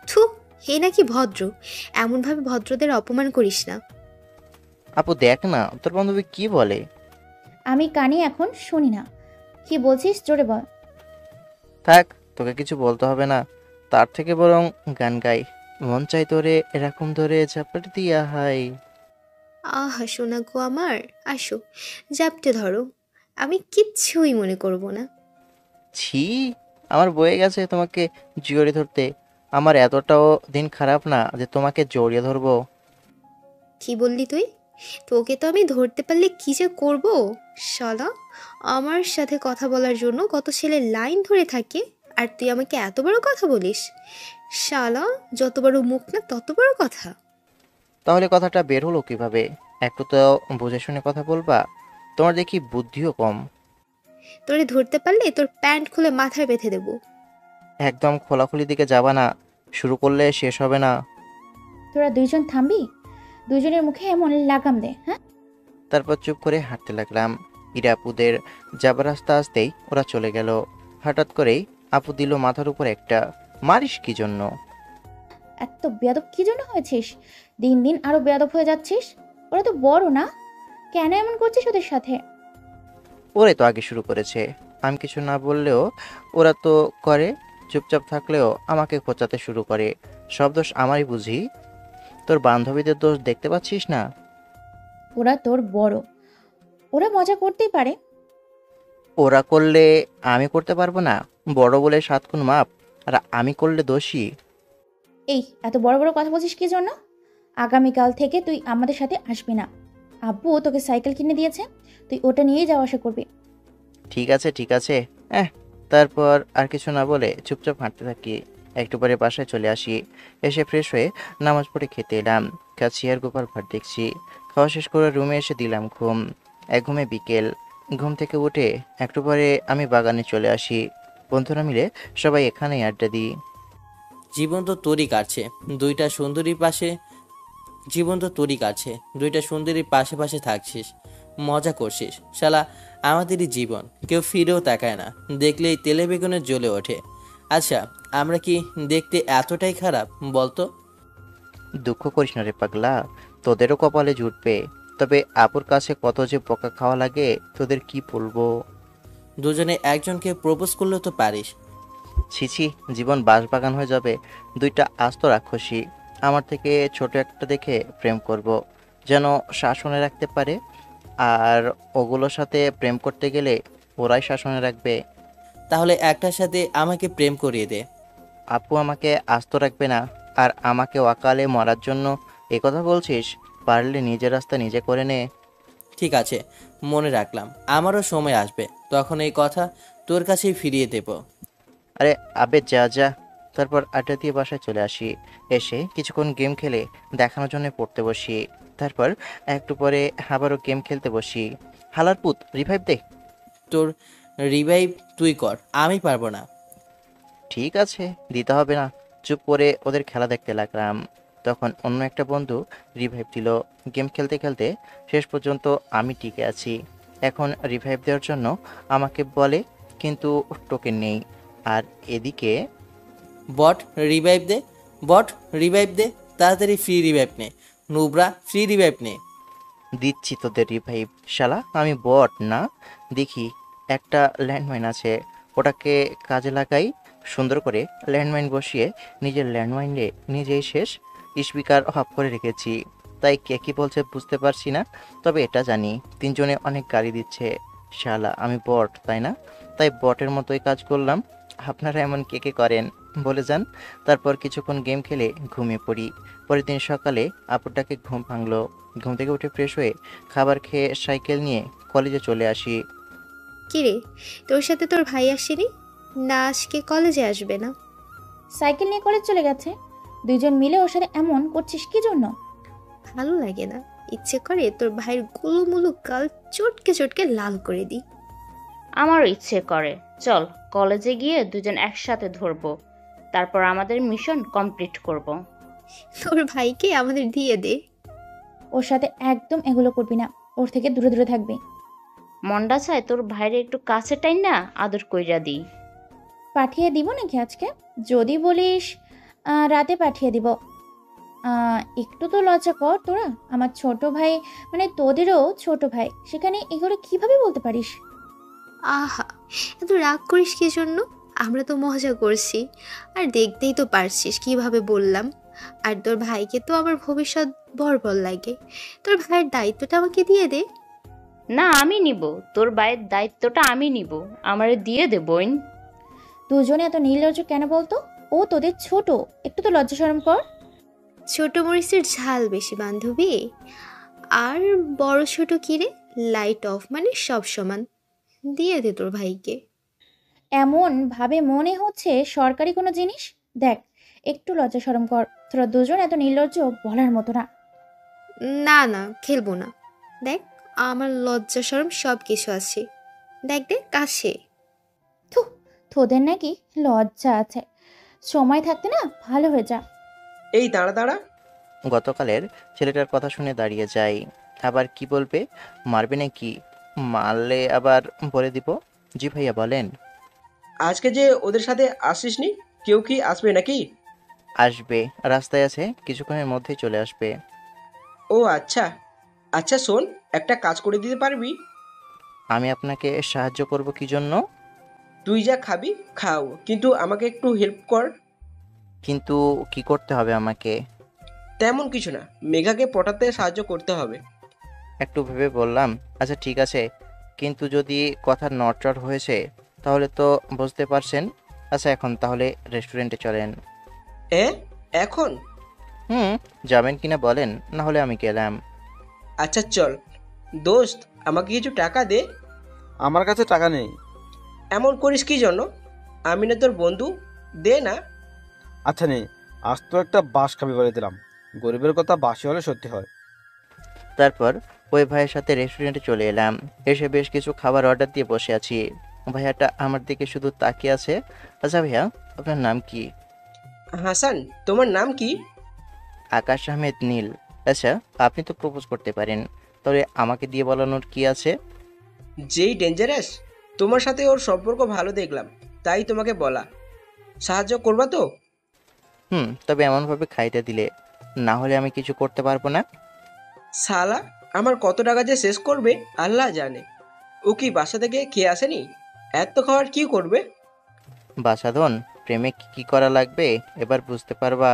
থু, হে নাকি ভদ্র? এমনভাবে ভদ্রদের অপমান করিস না। আপু দেখ না, তোর বান্ধবী কি বলে। আমি কানে এখন শুনি না। কি বলছিস জোরে বল। থাক, তোকে কিছু বলতে হবে না। তার থেকে বরং গান গাই। মন চাই তোরে এরকম ধরে ঝাপট দিয়া হাই। আহা শোনা গো আমার, আসো জাপটে ধরো, আমি কিচ্ছুই মনে করব না। ছি, আমার বয়ে গেছে তোমাকে জড়িয়ে ধরতে। আমার এতটাও দিন খারাপ না যে তোমাকে জড়িয়ে ধরবো। কি বললি তুই? তোকে তো আমি ধরতে পারলে কি যে করব। শালা, আমার সাথে কথা বলার জন্য কত ছেলে লাইন ধরে থাকে, আর তুই আমাকে এত বড় কথা বলিস? শালা, যত বড় মুখ না তত বড় কথা। তাহলে কথাটা বের হলো কিভাবে? একটু তো বুঝে শুনে কথা বলবা। তোমার দেখি বুদ্ধিও কম। তোরে ধরতে পারলে তোর প্যান্ট খুলে মাথায় বেঁধে দেবো। একদম খোলাখুলি দিকে যাবা না, শুরু করলে শেষ হবে না। তোরা দুইজন থামবি? দুইজনের মুখে এমন লাগাম দে, হ্যাঁ? তারপর চুপ করে হাঁটতে লাগলাম। ইরা আপুদের যাবার রাস্তা আসতেই ওরা চলে গেল। হঠাৎ করেই আপু দিল মাথার উপর একটা। মারিস কি জন্য? এত বেয়াদব কি জন্য হয়েছিস? দিন দিন আরো বেয়াদব হয়ে যাচ্ছিস। ওরা তো বড় না, কেন এমন করছিস ওদের সাথে? ওরে তো আগে শুরু করেছে, আমি কিছু না বললেও ওরা তো করে। চুপচাপ থাকলেও আমাকে খোঁচাতে শুরু করে। সব দোষ আমারই বুঝি। তোর বান্ধবীদের দোষ দেখতে পাচ্ছিস না? ওরা তোর বড়, ওরা মজা করতেই পারে। ওরা করলে আমি করতে পারবো না? বড় বলে 7 খুন মাপ, আর আমি করলে দোষী? এই এত বড় বড় কথা বলছিস কি জন্য? আগামীকাল থেকে তুই আমাদের সাথে আসবি না। আব্বু তোকে সাইকেল কিনে দিয়েছে, তুই ওটা নিয়েই যাওয়া আসা করবি। ঠিক আছে ঠিক আছে। তারপর আর কিছু না বলে চুপচাপ হাঁটতে থাকি। একটু পরে বাসায় চলে আসি। এসে ফ্রেশ হয়ে নামাজ পড়ে খেতে এলাম। কাছি আর গোপাল ভাট দেখছি। খাওয়া শেষ করে রুমে এসে দিলাম ঘুম। এক ঘুমে বিকেল। ঘুম থেকে উঠে একটু পরে আমি বাগানে চলে আসি। বন্ধুরা মিলে সবাই এখানেই আড্ডা দিই। জীবন তো তোরই কাটছে। দুইটা সুন্দরীর পাশে জীবন তো তোরই কাছে, দুইটা সুন্দরীর পাশে পাশে থাকছিস, মজা করছিস। শালা আমাদেরই জীবন, কেউ ফিরেও তাকায় না, দেখলেই তেলে বেগুনে জ্বলে ওঠে। আচ্ছা, আমরা কি দেখতে এতটাই খারাপ বলতো? দুঃখ করিস না রে পাগলা, তোদেরও কপালে জুটবে। তবে আপুর কাছে কত যে বকা খাওয়া লাগে তোদের কি বলবো। দুজনে একজনকে প্রপোজ করলেও তো পারিস। ছিছি, জীবন বাঁশবাগান হয়ে যাবে। দুইটা আস্ত রাক্ষসী আমার থেকে ছোট একটা দেখে প্রেম করব, যেন শাসনে রাখতে পারে। আর ওগুলোর সাথে প্রেম করতে গেলে ওরাই শাসনে রাখবে। তাহলে একটার সাথে আমাকে প্রেম করিয়ে দে। আপু আমাকে আস্ত রাখবে না, আর আমাকে অকালে মরার জন্য কথা বলছিস? পারলে নিজের রাস্তা নিজে করে নে। ঠিক আছে, মনে রাখলাম। আমারও সময় আসবে, তখন এই কথা তোর কাছেই ফিরিয়ে দেব। আরে আবে যা যা। তারপর আড্ডা দিয়ে বাসায় চলে আসি। এসে কিছুক্ষণ গেম খেলে দেখানোর জন্য পড়তে বসি। তারপর একটু পরে আবারও গেম খেলতে বসি। হালার পুত, রিভাইভ দে। তোর রিভাইভ তুই কর, আমি পারবো না। ঠিক আছে, দিতে হবে না। চুপ করে ওদের খেলা দেখতে লাগলাম। তখন অন্য একটা বন্ধু রিভাইভ দিল। গেম খেলতে খেলতে শেষ পর্যন্ত আমি টিকে আছি। এখন রিভাইভ দেওয়ার জন্য আমাকে বলে, কিন্তু টোকেন নেই। আর এদিকে বট রিভাইভ দে, বট রিভাইভ দে, তাড়াতাড়ি ফ্রি রিভাইভ নে, নুবরা ফ্রি রিভাইভ নে। দিচ্ছি তোদের রিভাইভ। শালা আমি বট না। দেখি একটা ল্যান্ডমাইন আছে, ওটাকে কাজে লাগাই। সুন্দর করে ল্যান্ডমাইন বসিয়ে নিজের ল্যান্ডমাইনে নিজেই শেষ। স্পিকার অফ করে রেখেছি, তাই কে কী বলছে বুঝতে পারছি না। তবে এটা জানি তিনজনে অনেক গালি দিচ্ছে। শালা আমি বট, তাই না? তাই বটের মতোই কাজ করলাম। আপনারা এমন কে কে করেন বলে যান। তারপর কিছুক্ষণ গেম খেলে ঘুমিয়ে পড়ি। পরের দিন সকালে আপুরটাকে ঘুম ভাঙলো। ঘুম থেকে উঠে ফ্রেশ হয়ে খাবার খেয়ে সাইকেল নিয়ে কলেজে চলে আসি। কিরে, তোর সাথে তোর ভাই আসেনি? না আজকে কলেজে আসবে না? সাইকেল নিয়ে কলেজ চলে গেছে। দুইজন মিলে ওর সাথে এমন করছিস কি জন্য? ভালো লাগে না, ইচ্ছে করে তোর ভাইয়ের গুলুমুলু গাল চটকে চটকে লাল করে দিই। আমারও ইচ্ছে করে। চল কলেজে গিয়ে দুজন একসাথে ধরবো, তারপর আমাদের মিশন কমপ্লিট করব। তোর ভাইকে আমাদের দিয়ে দে। ওর সাথে একদম এগুলো করবি না, ওর থেকে দূরে দূরে থাকবি। মন্ডা চায় তোর ভাইরে একটু কাছে টাই না আদর কইরা দিই। পাঠিয়ে দিব নাকি আজকে? যদি বলিস রাতে পাঠিয়ে দিব। একটু তো লজ্জা কর তোরা। আমার ছোট ভাই, মানে তোদেরও ছোট ভাই, সেখানে এগুলো কিভাবে বলতে পারিস? আহা, এত রাগ করিস কি জন্য? আমরা তো মজা করছি, আর দেখতেই তো পারছিস কিভাবে বললাম। আর তোর ভাইকে তো আমার ভবিষ্যৎ বর্বর লাগে। তোর ভাইয়ের দায়িত্বটা আমাকে দিয়ে দে। না, আমি নিব। তোর ভাইয়ের দায়িত্বটা আমি নিব। আমারে দিয়ে দে বোন। দুজনে এত নির্লজ্জ কেন বলতো? ও তোদের ছোট, একটু তো লজ্জা শরম কর। ছোট মরিচের ঝাল বেশি বান্ধবী। আর বড় ছোট কিরে, লাইট অফ মানে সব সমান। দিয়ে দে তোর ভাইকে। এমন ভাবে মনে হচ্ছে সরকারি কোনো জিনিস। দেখ, একটু লজ্জা শরম কর। তোরা দুজন এত নির্লজ্জ বলার মতো না। না না, খেলবো না। দেখ, আমার লজ্জা শরম সব কিছু আছে। দেখ দেখ কাছে। থু, তোদের নাকি লজ্জা আছে। সময় থাকতে না ভালো হয়ে যা। এই দাঁড়া দাঁড়া। গতকালের ছেলেটার কথা শুনে দাঁড়িয়ে যাই। আবার কি বলবে? মারবে নাকি? মারলে আবার বলে দিব। জি ভাইয়া বলেন। আজকে যে ওদের সাথে আসিসনি, কেউ কি আসবে নাকি? আসবে, রাস্তায় আছে, কিছুক্ষণের মধ্যেই চলে আসবে। ও আচ্ছা। আচ্ছা শোন, একটা কাজ করে দিতে পারবি? আমি আপনাকে সাহায্য করব কি জন্য? তুই যা খাবি খাও, কিন্তু আমাকে একটু হেল্প কর। কিন্তু কি করতে হবে আমাকে? তেমন কিছু না, মেঘাকে পটাতে সাহায্য করতে হবে। একটু ভেবে বললাম, আচ্ছা ঠিক আছে, কিন্তু যদি কথা নড়চড় হয়েছে তাহলে তো বুঝতে পারছেন। আচ্ছা এখন তাহলে রেস্টুরেন্টে চলেন। এখন? যাবেন কিনা বলেন, না হলে আমি গেলাম। আচ্ছা চল। দোস্ত, আমাকে কিছু টাকা দে। আমার কাছে টাকা নেই। এমন করিস কি জন্য? আমি না তোর বন্ধু, দে না। আচ্ছা নেই, আজ তো একটা বাস খাবি বলে দিলাম। গরিবের কথা বাসি হলে সত্যি হয়। তারপর ওই ভাইয়ের সাথে রেস্টুরেন্টে চলে এলাম। এসে বেশ কিছু খাবার অর্ডার দিয়ে বসে আছি। ভাইয়াটা আমার দিকে শুধু তাকিয়ে আছে। আচ্ছা ভাইয়া, আপনার নাম কি? হাসান। তোমার নাম কি? আকাশ আহমেদ নীল। আচ্ছা, আপনি তো প্রপোজ করতে পারেন, তাহলে আমাকে দিয়ে বলানোর কি আছে? যেই ডেঞ্জারাস, তোমার সাথে ওর সম্পর্ক ভালো দেখলাম, তাই তোমাকে বলা। সাহায্য করবা তো? তবে এমনভাবে খাইতে দিলে, না হলে আমি কিছু করতে পারবো না। শালা, আমার কত টাকা যে শেষ করবে আল্লাহ জানে। ও কি বাসা থেকে খেয়ে আসেনি? এত খাবার কি করবে? বাসাধন, প্রেমে কি কি করা লাগবে এবার বুঝতে পারবা।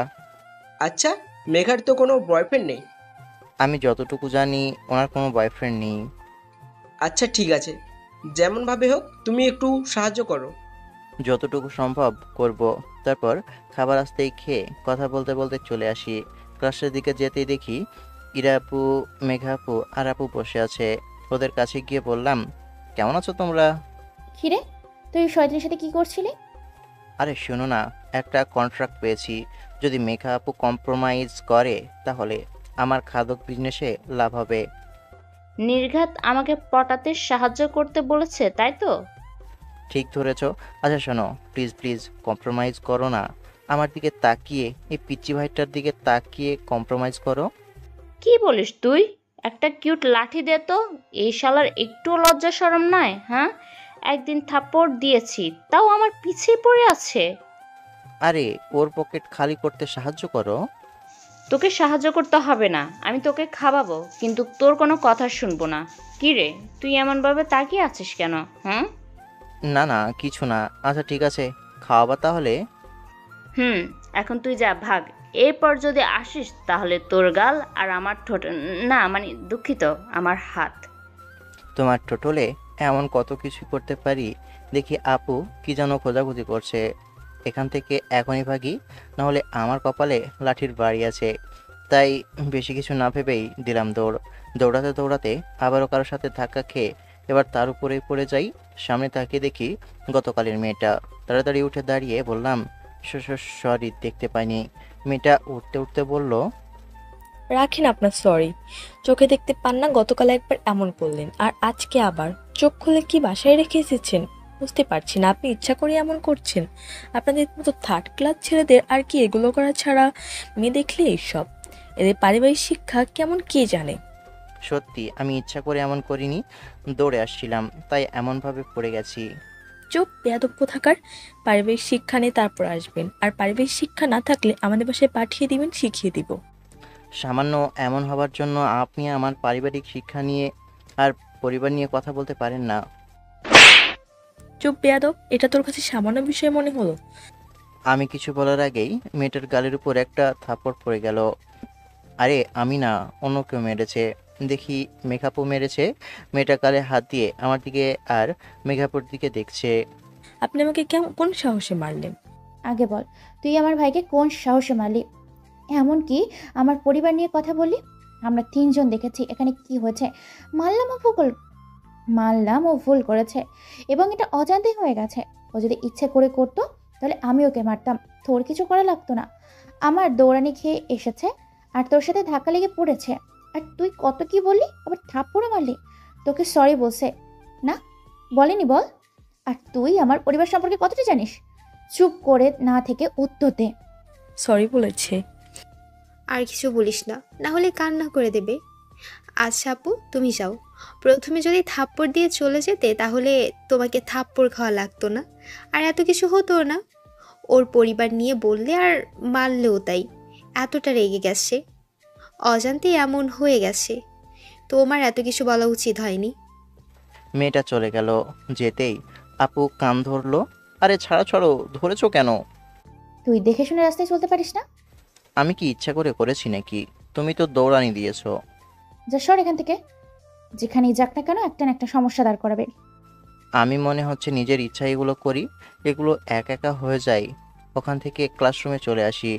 আচ্ছা, মেঘার তো কোনো বয়ফ্রেন্ড নেই? আমি যতটুকু জানি ওনার কোনো বয়ফ্রেন্ড নেই। আচ্ছা ঠিক আছে, যেমনভাবে হোক তুমি একটু সাহায্য করো। যতটুকু সম্ভব করব। তারপর খাবার আসতেই খেয়ে কথা বলতে বলতে চলে আসি। ক্লাসের দিকে যেতেই দেখি ইরা আপু, মেঘা আপু আর আপু বসে আছে। ওদের কাছে গিয়ে বললাম, কেমন আছো তোমরা? কিরে, তুই শয়তানের সাথে কি করছিলি? আরে শোনো না, একটা কন্ট্রাক্ট পেয়েছি। যদি মেঘা আপু কম্প্রোমাইজ করে তাহলে আমার খাদক বিজনেসে লাভ হবে। নির্ঘাত আমাকে পটাতে সাহায্য করতে বলেছে, তাই তো? ঠিক ধরেছ। আচ্ছা শোনো, প্লিজ প্লিজ কম্প্রোমাইজ করো না। আমার দিকে তাকিয়ে, এই পিচ্চি ভাইটার দিকে তাকিয়ে কম্প্রোমাইজ করো। কি বলিস তুই? একটা কিউট লাঠি দে তো। এই শালার একটুও লজ্জা শরম নাই, হ্যাঁ? একদিন থাপ্পড় দিয়েছি, তাও আমার পিছিয়ে পড়ে আছে। আরে ওর পকেট খালি করতে সাহায্য করো। তোকে সাহায্য করতে হবে না, আমি তোকে খাওয়াবো, কিন্তু তোর কোনো কথা শুনবো না। কি রে, তুই এমনভাবে তাকিয়ে আছিস কেন? হ্যাঁ? না না, কিছু না। আচ্ছা ঠিক আছে, খাওয়াবা তাহলে। এখন তুই যা, ভাগ। এরপর যদি আসিস তাহলে তোর গাল আর আমার ঠোঁট, না মানে দুঃখিত, আমার হাত। তোমার টোটলে এমন কত কিছু করতে পারি। দেখি আপু কি যেন খোঁজাখুঁজি করছে। এখান থেকে এখনই ভাগি, নাহলে আমার কপালে লাঠির বাড়ি আছে। তাই বেশি কিছু না ভেবেই দিলাম দৌড়। দৌড়াতে দৌড়াতে আবারও কারোর সাথে ধাক্কা খেয়ে এবার তার উপরেই পড়ে যাই। সামনে তাকিয়ে দেখি গতকালের মেয়েটা। তাড়াতাড়ি উঠে দাঁড়িয়ে বললাম, সরি, দেখতে পাইনি। মেয়েটা উঠতে উঠতে বলল, রাখেন আপনার সরি, চোখে দেখতে পান না? গতকাল একবার এমন করলেন, আর আজকে আবার। চোখ খুলে কি বাসায় রেখে এসেছেন? বুঝতে পারছি না, আপনি ইচ্ছা করে এমন করছেন। আপনাদের মতো থার্ড ক্লাস ছেলেদের আর কি এগুলো করা ছাড়া? মেয়ে দেখলে এইসব, এদের পারিবারিক শিক্ষা কেমন কে জানে। সত্যি আমি ইচ্ছা করে এমন করিনি, দৌড়ে আসছিলাম তাই এমনভাবে পড়ে গেছি। চুপ, বেয়াদব কোথাকার। পারিবারিক শিক্ষা নিয়ে তারপর আসবেন, আর পারিবারিক শিক্ষা না থাকলে আমাদের বাসায় পাঠিয়ে দিবেন, শিখিয়ে দিব। সামান্য এমন হবার জন্য আপনি আমার পারিবারিক শিক্ষা নিয়ে আর পরিবার নিয়ে কথা বলতে পারেন না। চুপ বেয়াদব, এটা তোর কাছে সামান্য বিষয় মনে হলো? আমি কিছু বলার আগেই মেয়েটার গালের উপর একটা থাপ্পড় পড়ে গেল। আরে আমি না, অন্য কেউ মেরেছে। দেখি মেঘাপু মেরেছে। মেয়েটা গালে হাত দিয়ে আমার দিকে আর মেঘাপুর দিকে দেখছে। আপনি আমাকে কোন সাহসে মারলেন? আগে বল, তুই আমার ভাইকে কোন সাহসে মারলি? এমনকি আমার পরিবার নিয়ে কথা বললি? আমরা তিনজন দেখেছি এখানে কি হয়েছে। মারলাম ও ভুল করেছে, এবং এটা অজান্তেই হয়ে গেছে। ও যদি ইচ্ছে করে করতো তাহলে আমি ওকে মারতাম, তোর কিছু করা লাগতো না। আমার দৌড়ানি খেয়ে এসেছে আর তোর সাথে ধাক্কা লেগে পড়েছে, আর তুই কত কি বললি, আবার থাপ্পড়ও মারলি। তোকে সরি বলছে না? বলেনি বল। আর তুই আমার পরিবার সম্পর্কে কতটা জানিস? চুপ করে না থেকে উত্তর দে। সরি বলেছে। আর কিছু বলিস না, না হলে কান্না করে দেবে। আচ্ছা আপু, তুমি যাও। প্রথমে যদি থাপ্পড় দিয়ে চলে যেতে তাহলে তোমাকে থাপ্পড় খাওয়া লাগতো না, আর এত কিছু হতো না। ওর পরিবার নিয়ে বললে আর মারলেও তাই, এতটা রেগে গেছে, অজান্তে এমন হয়ে গেছে। তোমার এত কিছু বলা উচিত হয়নি। মেয়েটা চলে গেল। যেতেই আপু কান ধরলো। আরে ছাড়ো, ধরেছো কেন? তুই দেখে শুনে রাস্তায় চলতে পারিস না? আমি কি ইচ্ছা করে করেছি নাকি? তুমি তো দৌড়ানি দিয়েছো। যা সর এখান থেকে। যেখানেই যাক না কেন একটা না একটা সমস্যা দাঁড় করাবে। আমি মনে হচ্ছে নিজের ইচ্ছা এগুলো করি, এগুলো একা হয়ে যায়। ওখান থেকে ক্লাসরুমে চলে আসি,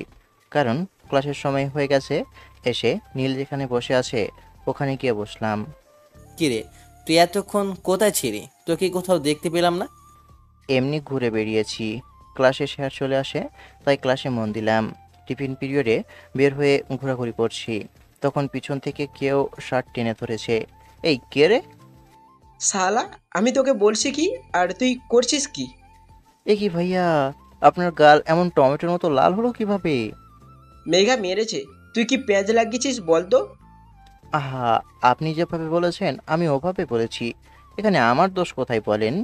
কারণ ক্লাসের সময় হয়ে গেছে। এসে নীল যেখানে বসে আছে ওখানে গিয়ে বসলাম। কিরে, তুই এতক্ষণ কোথায় ছিলি? তোকে কোথাও দেখতে পেলাম না। এমনি ঘুরে বেরিয়েছি। ক্লাসে স্যার চলে আসে, তাই ক্লাসে মন দিলাম। টিফিন পিরিয়ডে বের হয়ে ঘোরাঘুরি করছি, তখন পিছন থেকে কেউ শার্ট টেনে ধরেছে। এই কে রে? শালা, আমি তোকে বলছি কি আর তুই করছিস কি? এ কি ভাইয়া, আপনার গাল এমন টমেটোর মতো লাল হলো কিভাবে? মেঘা মেরেছে, তুই কি পেঁয়াজ লাগিয়েছিস বলতো? আহা, আপনি যেভাবে বলেছেন আমি ওভাবে বলেছি। এখানে আমার দোষ কোথায় বলেন?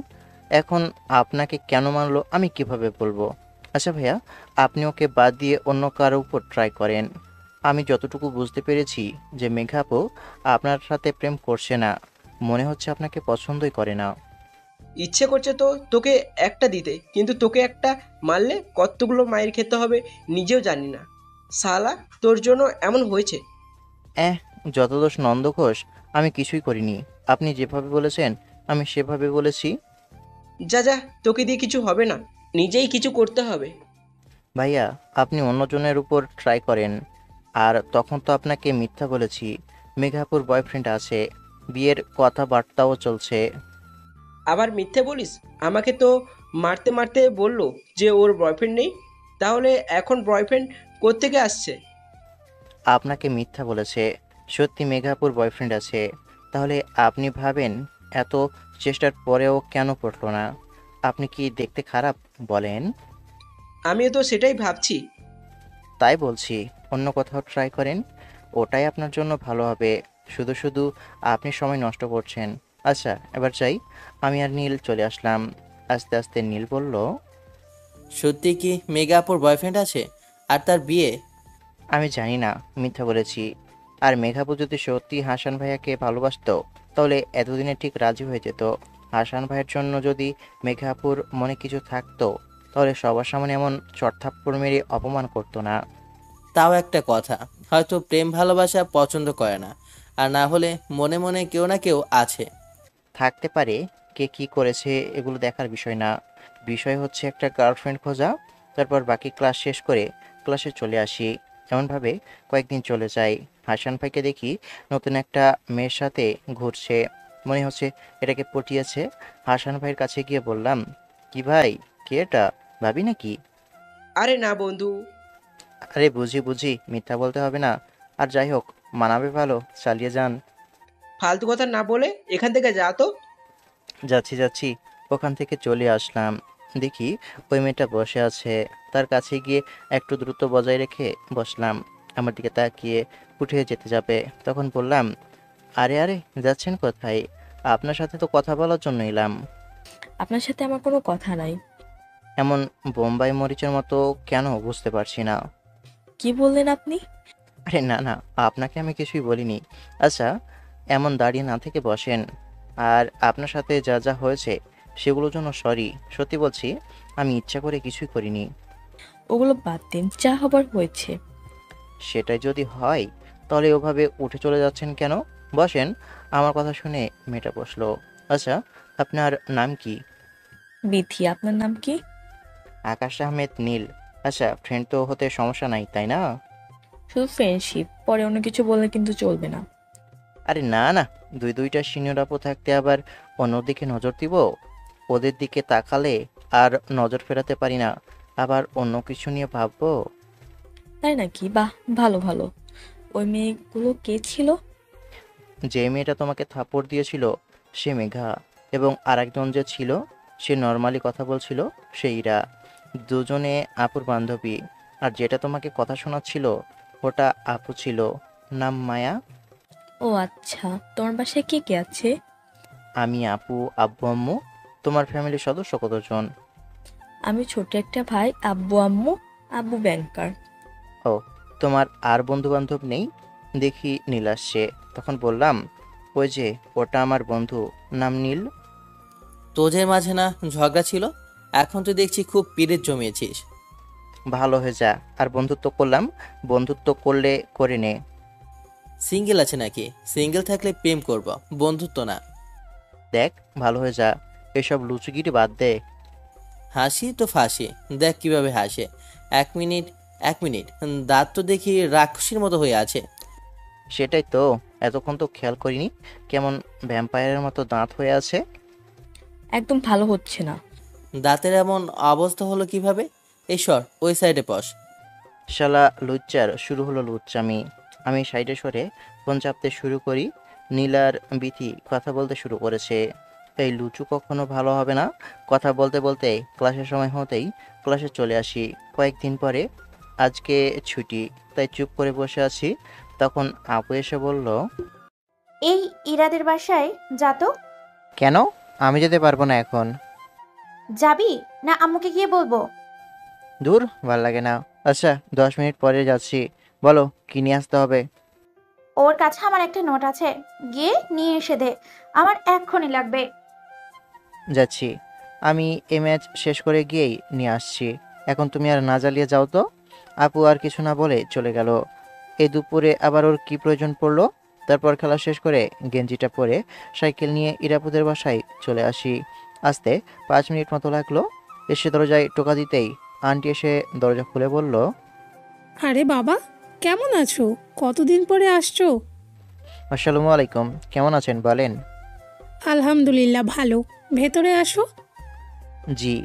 এখন আপনাকে কেন মানলো আমি কিভাবে বলবো? আচ্ছা ভাইয়া, আপনি ওকে বাদ দিয়ে অন্য কারো উপর ট্রাই করেন। আমি যতটুকু বুঝতে পেরেছি যে মেঘা আপু আপনার সাথে প্রেম করছে না, মনে হচ্ছে আপনাকে পছন্দই করে না। ইচ্ছে করছে তো তোকে একটা দিতে, কিন্তু তোকে একটা মারলে কতগুলো মায়ের খেতে হবে নিজেও জানি না। শালা, তোর জন্য এমন হয়েছে। এহ, যত দোষ নন্দ ঘোষ, আমি কিছুই করিনি। আপনি যেভাবে বলেছেন আমি সেভাবে বলেছি। যা যা, তোকে দিয়ে কিছু হবে না, নিজেই কিছু করতে হবে। ভাইয়া, আপনি অন্যজনের উপর ট্রাই করেন। আর তখন তো আপনাকে মিথ্যা বলেছি। মেঘাপুর বয়ফ্রেন্ড আছে, বিয়ের কথাবার্তাও চলছে। আবার মিথ্যে বলিস? আমাকে তো মারতে মারতে বললো যে ওর বয়ফ্রেন্ড নেই। তাহলে এখন বয়ফ্রেন্ড কোত্থেকে আসছে? আপনাকে মিথ্যা বলেছে। সত্যি মেঘাপুর বয়ফ্রেন্ড আছে। তাহলে আপনি ভাবেন এত চেষ্টার পরেও কেন পড়লো না? আপনি কি দেখতে খারাপ বলেন? আমিও তো সেটাই ভাবছি। তাই বলছি, অন্য কোথাও ট্রাই করেন। ওটাই আপনার জন্য ভালো হবে। শুধু শুধু আপনি সময় নষ্ট করছেন। আচ্ছা, এবার চাই। আমি আর নীল চলে আসলাম। আস্তে আস্তে নীল বলল, সত্যি কি মেঘাপুর বয়ফ্রেন্ড আছে আর তার বিয়ে? আমি জানি না, মিথ্যা বলেছি। আর মেঘাপু যদি সত্যি হাসান ভাইয়াকে ভালোবাসতো তাহলে এতদিনে ঠিক রাজি হয়ে যেত। হাসান ভাইয়ের জন্য যদি মেঘাপুর মনে কিছু থাকতো তাহলে সবার সামনে এমন চড়থাপ্পড় মেরে অপমান করতো না। তাও একটা কথা, হয়তো প্রেম ভালোবাসা পছন্দ করে না, আর না হলে মনে মনে কেউ না কেউ আছে। থাকতে পারে, কে কি করেছে এগুলো দেখার বিষয় না। বিষয় হচ্ছে একটা গার্লফ্রেন্ড খোঁজা। তারপর বাকি ক্লাস শেষ করে ক্লাসে চলে আসি। এমনভাবে কয়েকদিন চলে যায়। হাসান ভাইকে দেখি নতুন একটা মেয়ের সাথে ঘুরছে। মনে হচ্ছে এটাকে পটিয়েছে। হাসান ভাইয়ের কাছে গিয়ে বললাম, কি ভাই, কে এটা, ভাবি নাকি? আরে না বন্ধু। আরে বুঝি বুঝি, মিথ্যা বলতে হবে না। আর যাই হোক, মানাবে ভালো, চালিয়ে যান। ফালতু কথা না বলে এখান থেকে যা তো। যাচ্ছি যাচ্ছি। ওখান থেকে চলে আসলাম। দেখি ওই মেয়েটা বসে আছে। তার কাছে গিয়ে একটু দ্রুত বজায় রেখে বসলাম। আমার দিকে তাকিয়ে উঠে যেতে যাবে, তখন বললাম, আরে আরে, যাচ্ছেন কোথায়? আপনার সাথে তো কথা বলার জন্য এলাম। আপনার সাথে আমার কোনো কথা নাই। এমন বোম্বাই মরিচের মতো কেন বুঝতে পারছি না। কি বললেন আপনি? আরে না না, আপনাকে আমি কিছুই বলিনি। আচ্ছা, এমন দাঁড়িয়ে না থেকে বসেন। আর আপনার সাথে যা যা হয়েছে সেগুলোর জন্য সরি। সত্যি বলছি, আমি ইচ্ছা করে কিছুই করিনি। ওগুলো বাদ দিন, যা হবার হয়েছে। সেটাই যদি হয় তাহলে ওভাবে উঠে চলে যাচ্ছেন কেন? বসেন। আমার কথা শুনে মেয়েটা বসলো। আচ্ছা, আপনার নাম কি? বিথি। আপনার নাম কি? আকাশ আহমেদ নীল। আচ্ছা, ফ্রেন্ড তো হতে সমস্যা নাই, তাই না? শুধু ফ্রেন্ডশিপ, পরে অন্য কিছু বললে কিন্তু চলবে না। আরে না না, দুইটা সিনিয়র আপু থাকতে আবার অন্যদিকে নজর দিব? ওদের দিকে তাকালে আর নজর ফেরাতে পারি না, আবার অন্য কিছু নিয়ে ভাববো। তাই নাকি? বাহ, ভালো ভালো। ওই মেয়েগুলো কে ছিল? যে মেয়েটা তোমাকে থাপ্পড় দিয়েছিল সে মেঘা, এবং আরেকজন যে ছিল সে নর্মালি কথা বলছিল সে ইরা। দুজনে আপুর বান্ধবী। আর যেটা তোমাকে কথা শোনাচ্ছিল ওটা আপু ছিল, নাম মায়া। ও আচ্ছা, তোমার বাসায় কে কে আছে? আমি, আপু, আব্বু আম্মু। তোমার ফ্যামিলির সদস্য কতজন? আমি ছোট একটা ভাই, আব্বু আম্মু। আব্বু ব্যাংকার। ও, তোমার আর বন্ধু বান্ধব নেই? দেখি নীল আসছে, তখন বললাম, ওই যে ওটা আমার বন্ধু, নাম নীল। তোদের মাঝে না ঝগড়া ছিল, এখন তো দেখছি খুব পিরিত জমিয়েছিস। ভালো হয়ে যা। আর বন্ধুত্ব করলাম, বন্ধুত্ব করলে করে নে। সিঙ্গেল আছে নাকি? সিঙ্গেল থাকলে প্রেম করব, বন্ধুত্ব না। দেখ, ভালো হয়ে যা, এসব লুচুগিরি বাদ দে। হাসি তো ফাঁসি, দেখ কিভাবে হাসে। এক মিনিট, এক মিনিট, দাঁত তো দেখি রাক্ষসীর মতো হয়ে আছে। সেটাই তো, এতক্ষণ তো খেয়াল করিনি, কেমন ভ্যাম্পায়ারের মতো দাঁত হয়ে আছে। একদম ভালো হচ্ছে না। দাঁতের এমন অবস্থা হলো কিভাবে? এই সর, ওই সাইডে বস। শালা লুচ্চার শুরু হলো লুচ্চামি। আমি সাইডে সরে ফোন চাপতে শুরু করি। নীলার বিথি কথা বলতে শুরু করেছে। এই লুচু কখনো ভালো হবে না। কথা বলতে বলতে ক্লাসের সময় হতেই ক্লাসে চলে আসি। কয়েকদিন পরে আজকে ছুটি, তাই চুপ করে বসে আছি। তখন আপু এসে বলল, এই ইরাদের বাসায় যা তো। কেন? আমি যেতে পারবো না এখন। যাবি না আম্মুকে গিয়ে বলবো? দূর, ভাল লাগে না। আচ্ছা, 10 মিনিট পরে যাচ্ছি। বলো কি নিয়ে আসতে হবে? ওর কাছে আমার একটা নোট আছে, গিয়ে নিয়ে এসে দে, আমার এক্ষুনি লাগবে। যাচ্ছি। আমি এই ম্যাচ শেষ করে গিয়েই নিয়ে আসছি। এখন তুমি আর না জ্বালিয়ে যাও তো। আপু আর কিছু না বলে চলে গেল। এই দুপুরে আবার ওর কি প্রয়োজন পড়লো? তারপর খেলা শেষ করে গেঞ্জিটা পরে সাইকেল নিয়ে ইরাপুদের বাসায় চলে আসি। আসতে 5 মিনিট মতো লাগলো। এসে দরজায় টোকা দিতেই আন্টি এসে দরজা খুলে বলল, আরে বাবা, কেমন আছো? কতদিন পরে আসছো? আসসালামু আলাইকুম, কেমন আছেন বলেন? আলহামদুলিল্লাহ ভালো, ভেতরে আসো। জি।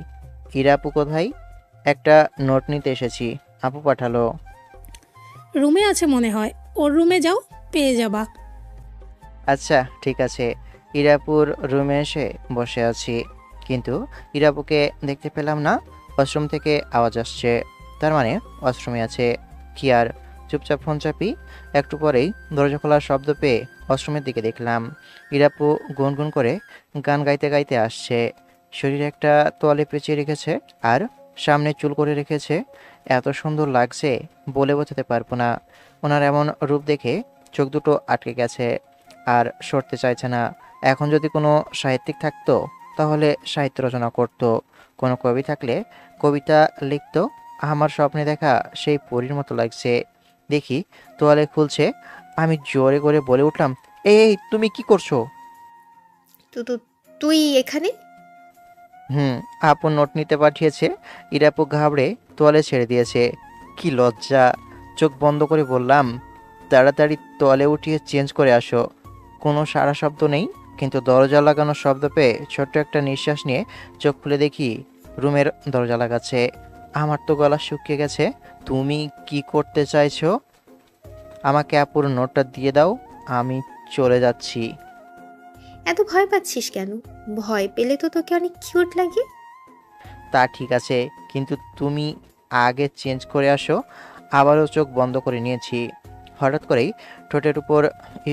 ইরা আপু কোথায়? একটা নোট নিতে এসেছি, আপু পাঠালো। রুমে আছে মনে হয়, ওর রুমে যাও, পেয়ে যাবা। আচ্ছা ঠিক আছে। ইরাপুর রুমে এসে বসে আছি, কিন্তু ইরাপুকে দেখতে পেলাম না। ওয়াশরুম থেকে আওয়াজ আসছে, তার মানে ওয়াশরুমে আছে। কি আর, চুপচাপ ফোন চাপি। একটু পরেই দরজা খোলার শব্দ পেয়ে ওয়াশরুমের দিকে দেখলাম ইরাপু গুনগুন করে গান গাইতে গাইতে আসছে। শরীরে একটা তোয়ালে পেঁচিয়ে রেখেছে আর সামনে চুল করে রেখেছে। এত সুন্দর লাগছে বলে বোঝাতে পারবো না। ওনার এমন রূপ দেখে চোখ দুটো আটকে গেছে আর সরতে চাইছে না। এখন যদি কোনো সাহিত্যিক থাকতো তাহলে সাহিত্য রচনা করত, কোনো কবি থাকলে কবিতা লিখতো। আমার স্বপ্নে দেখা সেই পরীর মতো লাগছে। দেখি তোয়ালে খুলছে, আমি জোরে করে বলে উঠলাম, এই এই, তুমি কি করছো? তো তো তুই এখানে? আপু নোট নিতে পাঠিয়েছে। ইরাপু ঘাবড়ে তোয়ালে ছেড়ে দিয়েছে। কি লজ্জা! চোখ বন্ধ করে বললাম, তাড়াতাড়ি তোয়ালে উঠিয়ে চেঞ্জ করে আসো। কোনো সাড়া শব্দ নেই, কিন্তু দরজা লাগানোর শব্দ পেয়ে ছোট্ট একটা নিঃশ্বাস নিয়ে চোখ খুলে দেখি রুমের দরজা লাগাচ্ছে। আমার তো গলা শুকিয়ে গেছে। তুমি কি করতে চাইছো? আমাকে আপুর নোটটা দিয়ে দাও, আমি চলে যাচ্ছি। এত ভয় পাচ্ছিস কেন? ভয় পেলে তো তোকে অনেক কিউট লাগে। তা ঠিক আছে, কিন্তু তুমি আগে চেঞ্জ করে আসো। আবারও চোখ বন্ধ করে নিয়েছি। হঠাৎ করেই ঠোঁটের উপর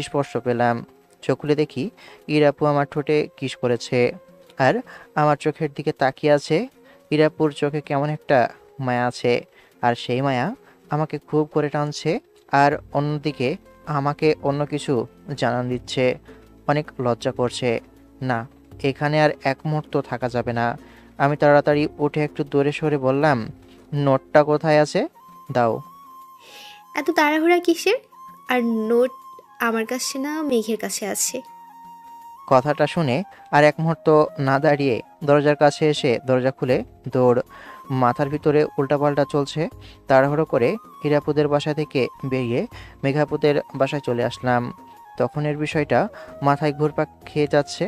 স্পর্শ পেলাম। চোখ খুলে দেখি ইরাপু আমার ঠোঁটে কিস করেছে আর আমার চোখের দিকে তাকিয়ে আছে। ইরাপুর চোখে কেমন একটা মায়া আছে, আর সেই মায়া আমাকে খুব করে টানছে। আর অন্যদিকে আমাকে অন্য কিছু জানান দিচ্ছে। অনেক লজ্জা করছে। না, এখানে আর এক মুহূর্ত থাকা যাবে না। আমি তাড়াতাড়ি উঠে একটু দূরে সরে বললাম, নোটটা কোথায় আছে? দাও। এত তাড়াহুড়া কিসের? আর নোট আমার কাছে না, মেঘের কাছে আছে। কথাটা শুনে আর এক মুহূর্ত না দাঁড়িয়ে দরজার কাছে এসে দরজা খুলে দৌড়। মাথার ভিতরে উল্টাপাল্টা চলছে। তাড়াহুড়ো করে হীরাপুদের বাসা থেকে বেরিয়ে মেঘাপুদের বাসায় চলে আসলাম। তখনের বিষয়টা মাথায় ঘুরপাক খেয়ে যাচ্ছে।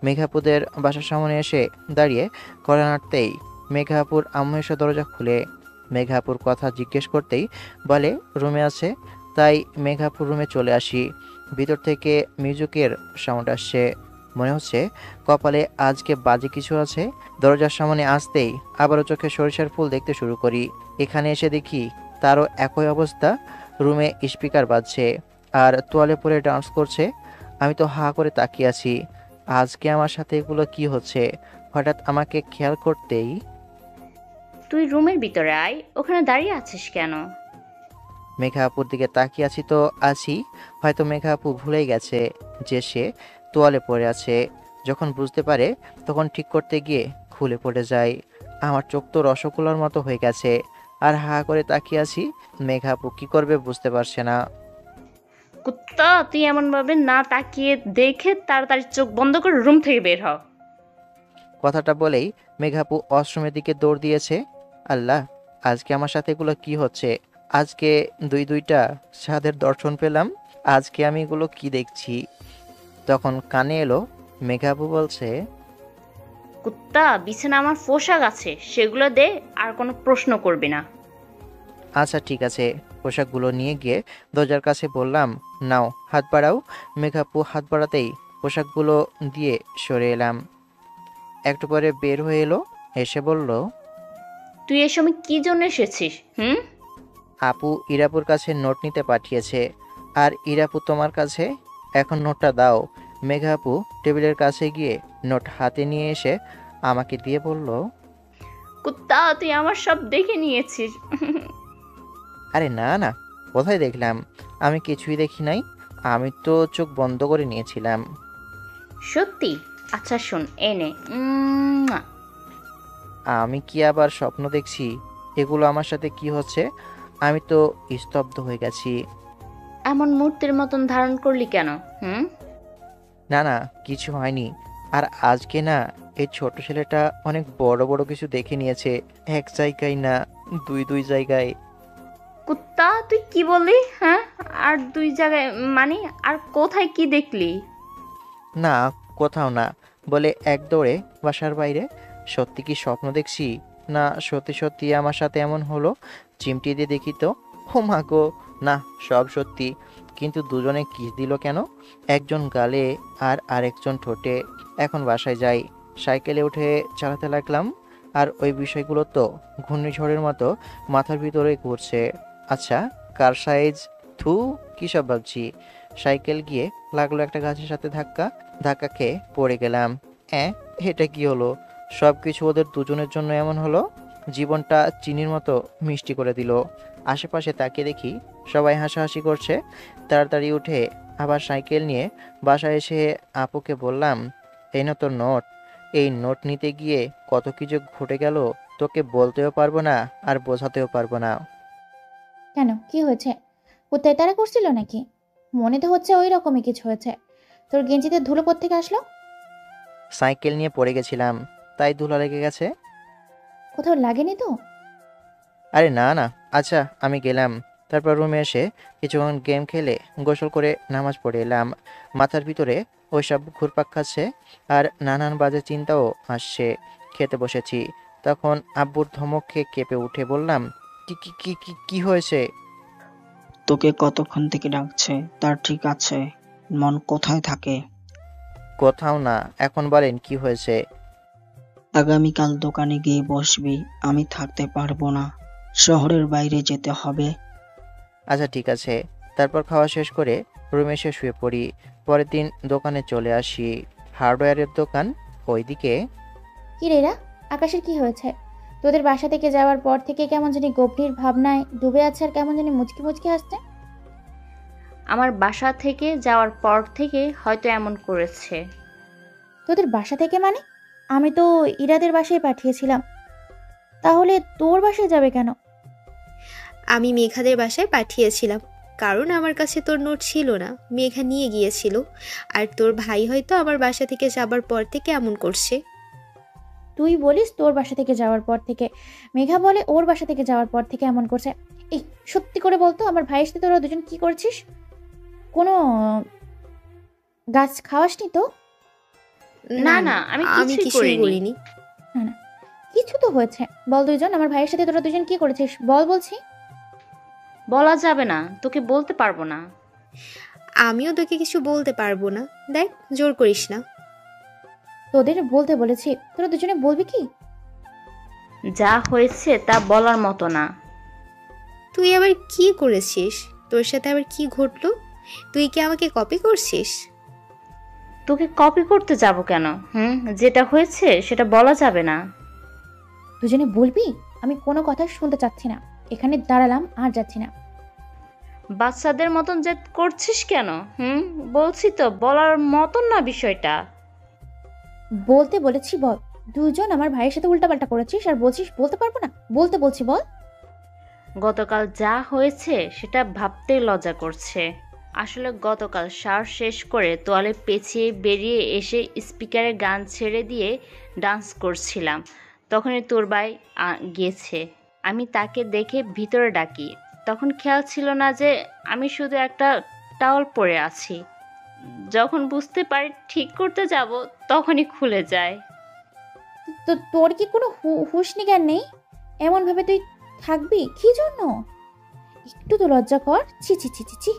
মেঘাপুদের বাসার সামনে এসে দাঁড়িয়ে কড়া নাড়তেই মেঘাপুর আম্মু এসে দরজা খুলে। মেঘাপুর কথা জিজ্ঞেস করতেই বলে রুমে আছে। তাই মেঘাপুর রুমে চলে আসি। ভিতর থেকে মিউজিকের সাউন্ড আসছে। মনে হচ্ছে কপালে আজকে বাজে কিছু আছে। দরজার সামনে আসতেই আবারও চোখে সরিষার ফুল দেখতে শুরু করি। এখানে এসে দেখি তারও একই অবস্থা। রুমে স্পিকার বাজছে আর তোয়ালে পরে ডান্স করছে। আমি তো হা করে তাকিয়ে আছি। আজকে আমার সাথে এগুলো কি হচ্ছে? হঠাৎ আমাকে খেয়াল করতেই, তুই রুমের ভিতরে আয়, ওখানে দাঁড়িয়ে আছিস কেন? মেঘা আপুর দিকে তাকিয়ে আছি তো আছি। হয়তো মেঘা আপু ভুলেই গেছে যে সে তোয়ালে পড়ে আছে। যখন বুঝতে পারে তখন ঠিক করতে গিয়ে খুলে পড়ে যায়। আমার চোখ তো রসগোল্লার মতো হয়ে গেছে আর হা করে তাকিয়ে আছি। মেঘা আপু কি করবে বুঝতে পারছে না। কুত্তা, তুই এমন ভাবে না তাকিয়ে দেখে তাড়াতাড়ি চোখ বন্ধ করে রুম থেকে বের হ। কথাটা বলেই মেঘা আপু ওয়াশরুমের দিকে দৌড় দিয়েছে। আল্লাহ, আজকে আমার সাথে এগুলো কি হচ্ছে? আজকে দুইটা সাধের দর্শন পেলাম। আজকে আমি এগুলো কি দেখছি? তখন কানে এলো মেঘা আপু বলছে, কুত্তা, বিছানা আমার পোশাক আছে, সেগুলো দে, আর কোনো প্রশ্ন করবি না। আচ্ছা ঠিক আছে। পোশাকগুলো নিয়ে গিয়ে দরজার কাছে বললাম, নাও হাত বাড়াও। মেঘাপু হাত বাড়াতেই পোশাকগুলো দিয়ে সরে এলাম। একটু পরে বের হয়ে এলো, এসে বলল, তুই এ সময় কি জন্য এসেছিস? আপু ইরাপুর কাছে নোট নিতে পাঠিয়েছে, আর ইরাপু তোমার কাছে। এখন নোটটা দাও। মেঘা আপু টেবিলের কাছে গিয়ে নোট হাতে নিয়ে এসে আমাকে দিয়ে বলল, কুত্তা, তুই আমার সব দেখে নিয়েছিস। আরে না না, কোথায় দেখলাম? আমি কিছুই দেখি নাই, আমি তো চোখ বন্ধ করে নিয়েছিলাম। সত্যি? আচ্ছা শোন, এনে। আমি কি আবার স্বপ্ন দেখছি? এগুলো আমার সাথে কি হচ্ছে? আমি তো স্তব্ধ হয়ে গেছি। এমন মূর্তির মতন ধারণ করলি কেন? না না, কিছু হয়নি। আর আজকে না, এই ছোট ছেলেটা অনেক বড় বড় কিছু দেখে নিয়েছে। এক জায়গায় না, দুই জায়গায়। কুত্তা, তুই কি বললি? হ্যাঁ, আর 2 জায়গায় মানে? আর কোথায় কি দেখলি? না, কোথাও না বলে এক দৌড়ে বাসার বাইরে। সত্যি কি স্বপ্ন দেখছি, না সত্যি সত্যি আমার সাথে এমন হলো? চিমটি দিয়ে দেখি তো। ও মা গো, না সব সত্যি। কিন্তু দুজনে কিস দিল কেন? একজন গালে আর আরেকজন ঠোঁটে। এখন বাসায় যাই, সাইকেলে উঠে চালাতে লাগলাম। আর ওই বিষয়গুলো তো ঘূর্ণিঝড়ের মতো মাথার ভিতরে ঘুরছে। আচ্ছা, কার সাইজ? থু, কী সব ভাবছি। সাইকেল গিয়ে লাগলো একটা গাছের সাথে ধাক্কা। ধাক্কা খেয়ে পড়ে গেলাম। এটা কি হলো? সব কিছু ওদের দুজনের জন্য এমন হলো। জীবনটা চিনির মতো মিষ্টি করে দিল। আশেপাশে তাকিয়ে দেখি সবাই হাসাহাসি করছে। তাড়াতাড়ি উঠে আবার সাইকেল নিয়ে বাসায় এসে আপুকে বললাম, এই না তোর নোট। এই নোট নিতে গিয়ে কত কিছু ঘটে গেল, তোকে বলতেও পারবো না আর বোঝাতেও পারবো না। কেন, কি হয়েছে? কোথায় তারা করছিল নাকি? মনে তো হচ্ছে ওই রকমই কিছু হয়েছে। তোর গেঞ্জিতে ধুলো কোত্থেকে আসলো? সাইকেল নিয়ে পড়ে গেছিলাম, তাই ধুলা লেগে গেছে। কোথাও লাগেনি তো? আরে না না, আচ্ছা আমি গেলাম। তারপর রুমে এসে কিছুক্ষণ গেম খেলে গোসল করে নামাজ পড়ে এলাম। মাথার ভিতরে ওইসব ঘুরপাক খাচ্ছে আর নানান বাজে চিন্তাও আসছে। খেতে বসেছি, তখন আব্বুর ধমক খেয়ে কেঁপে উঠে বললাম, কি কি কি কি কি হয়েছে? তোকে কতক্ষণ থেকে ডাকছে? তার ঠিক আছে, মন কোথায় থাকে? কোথাও না, এখন বলেন কি হয়েছে? আগামীকাল দোকানে গিয়ে বসবি, আমি থাকতে পারবো না, শহরের বাইরে যেতে হবে। আচ্ছা ঠিক আছে। তারপর খাওয়া শেষ করে রুমে এসে শুয়ে পড়ি। পরের দিন দোকানে চলে আসি। হার্ডওয়্যারের দোকান ওইদিকে। কি রে এরা, আকাশের কি হয়েছে? তোদের বাসা থেকে যাওয়ার পর থেকে কেমন জানি গভীর ভাবনায় ডুবে আছে আর কেমন জানি মুচকি মুচকি আসছে। আমার বাসা থেকে যাওয়ার পর থেকে হয়তো এমন করেছে। তোদের বাসা থেকে মানে? আমি তো ইরাদের বাসায় পাঠিয়েছিলাম, তাহলে তোর বাসায় যাবে কেন? আমি মেঘাদের বাসায় পাঠিয়েছিলাম, কারণ আমার কাছে তোর নোট ছিল না, মেঘা নিয়ে গিয়েছিল। আর তোর ভাই হয়তো আমার বাসা থেকে যাবার পর থেকে এমন করছে। তুই বলিস তোর বাসা থেকে যাওয়ার পর থেকে, মেঘা বলে ওর বাসা থেকে যাওয়ার পর থেকে এমন করছে। এই সত্যি করে বলতো, আমার ভাইয়ের সাথে তোরা দুজন কি করছিস? কোনো গাছ খাওয়াসনি তো? না না, আমি কিছুই করিনি। না না, কিছু তো হয়েছে। বল দুইজন, আমার ভাইয়ের সাথে তোরা দুজন কি করেছিস বল। বলছি। বলা যাবে না, তোকে বলতে পারবো না। আমিও তোকে কিছু বলতে পারবো না, দেখ জোর করিস না। তোদের বলতে বলেছি, তোরা দুজনে বলবি কি? যা হয়েছে তা বলার মতো না। তুই আবার কি করেছিস? তোর সাথে আবার কি ঘটলো? তুই কি আমাকে কপি করছিস? তোকে কপি করতে যাব কেন? যেটা হয়েছে সেটা বলা যাবে না। দুজনে বলবি? আমি কোনো কথা শুনতে চাচ্ছি না, এখানে দাঁড়ালাম আর যাচ্ছি না। বাচ্চাদের মতন যে করছিস কেন? বলছি তো বলার মতন না বিষয়টা। বলতে বলেছি বল। দুজন আমার ভাইয়ের সাথে উল্টাপাল্টা করেছিস আর বলছিস বলতে পারবো না? বলতে বলছি বল। গতকাল যা হয়েছে সেটা ভাবতেই লজ্জা করছে। আসলে গতকাল শাওয়ার শেষ করে তোয়ালে পেঁচিয়ে বেরিয়ে এসে স্পিকারে গান ছেড়ে দিয়ে ডান্স করছিলাম, তখনই তোর ভাই গেছে। আমি তাকে দেখে ভিতরে ডাকি, তখন খেয়াল ছিল না যে আমি শুধু একটা টাওয়াল পরে আছি। যখন বুঝতে পারি ঠিক করতে যাব, তখনই খুলে যায়। তো তোর কি কোনো হুঁশ জ্ঞান নেই? এমন ভাবে তুই থাকবি কি জন্য? একটু তো লজ্জা কর। ছি ছি ছি ছি ছি।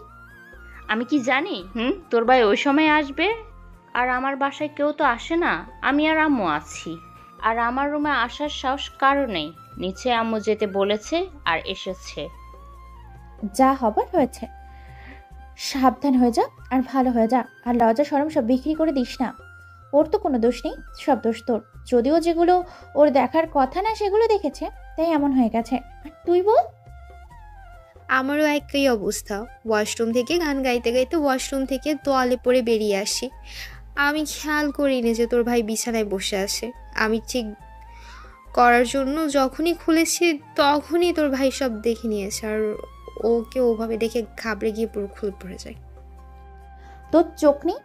আমি কি জানি তোর ভাই ওই সময় আসবে? আর আমার বাসায় কেউ তো আসে না, আমি আর আম্মু আছি। আর আমার রুমে আসার সাহস কারো নেই। নিচে আম্মু যেতে বলেছে আর এসেছে। যা হবার হয়েছে। সাবধান হয়ে যা আর ভালো হয়ে যা। আর লজ্জা শরম সব বিক্রি করে দিস না। ওর তো কোনো দোষ নেই, সব দোষ তোর। যদিও যেগুলো ওর দেখার কথা না সেগুলো দেখেছে, তাই এমন হয়ে গেছে। আর তুই বল। আমারও একই অবস্থা। ওয়াশরুম থেকে গান গাইতে গাইতে ওয়াশরুম থেকে তোয়ালে পরে বেরিয়ে আসি। আমি খেয়াল করিনি যে তোর ভাই বিছানায় বসে আছে। আমি ঠিক করার জন্য যখনই খুলেছি তখনই তোর ভাই সব দেখে নিয়েছে, আর ওকে ওভাবে দেখে ঘাবড়ে গিয়ে পুরো খুলে পড়ে যায়। তোর চোখ নেই?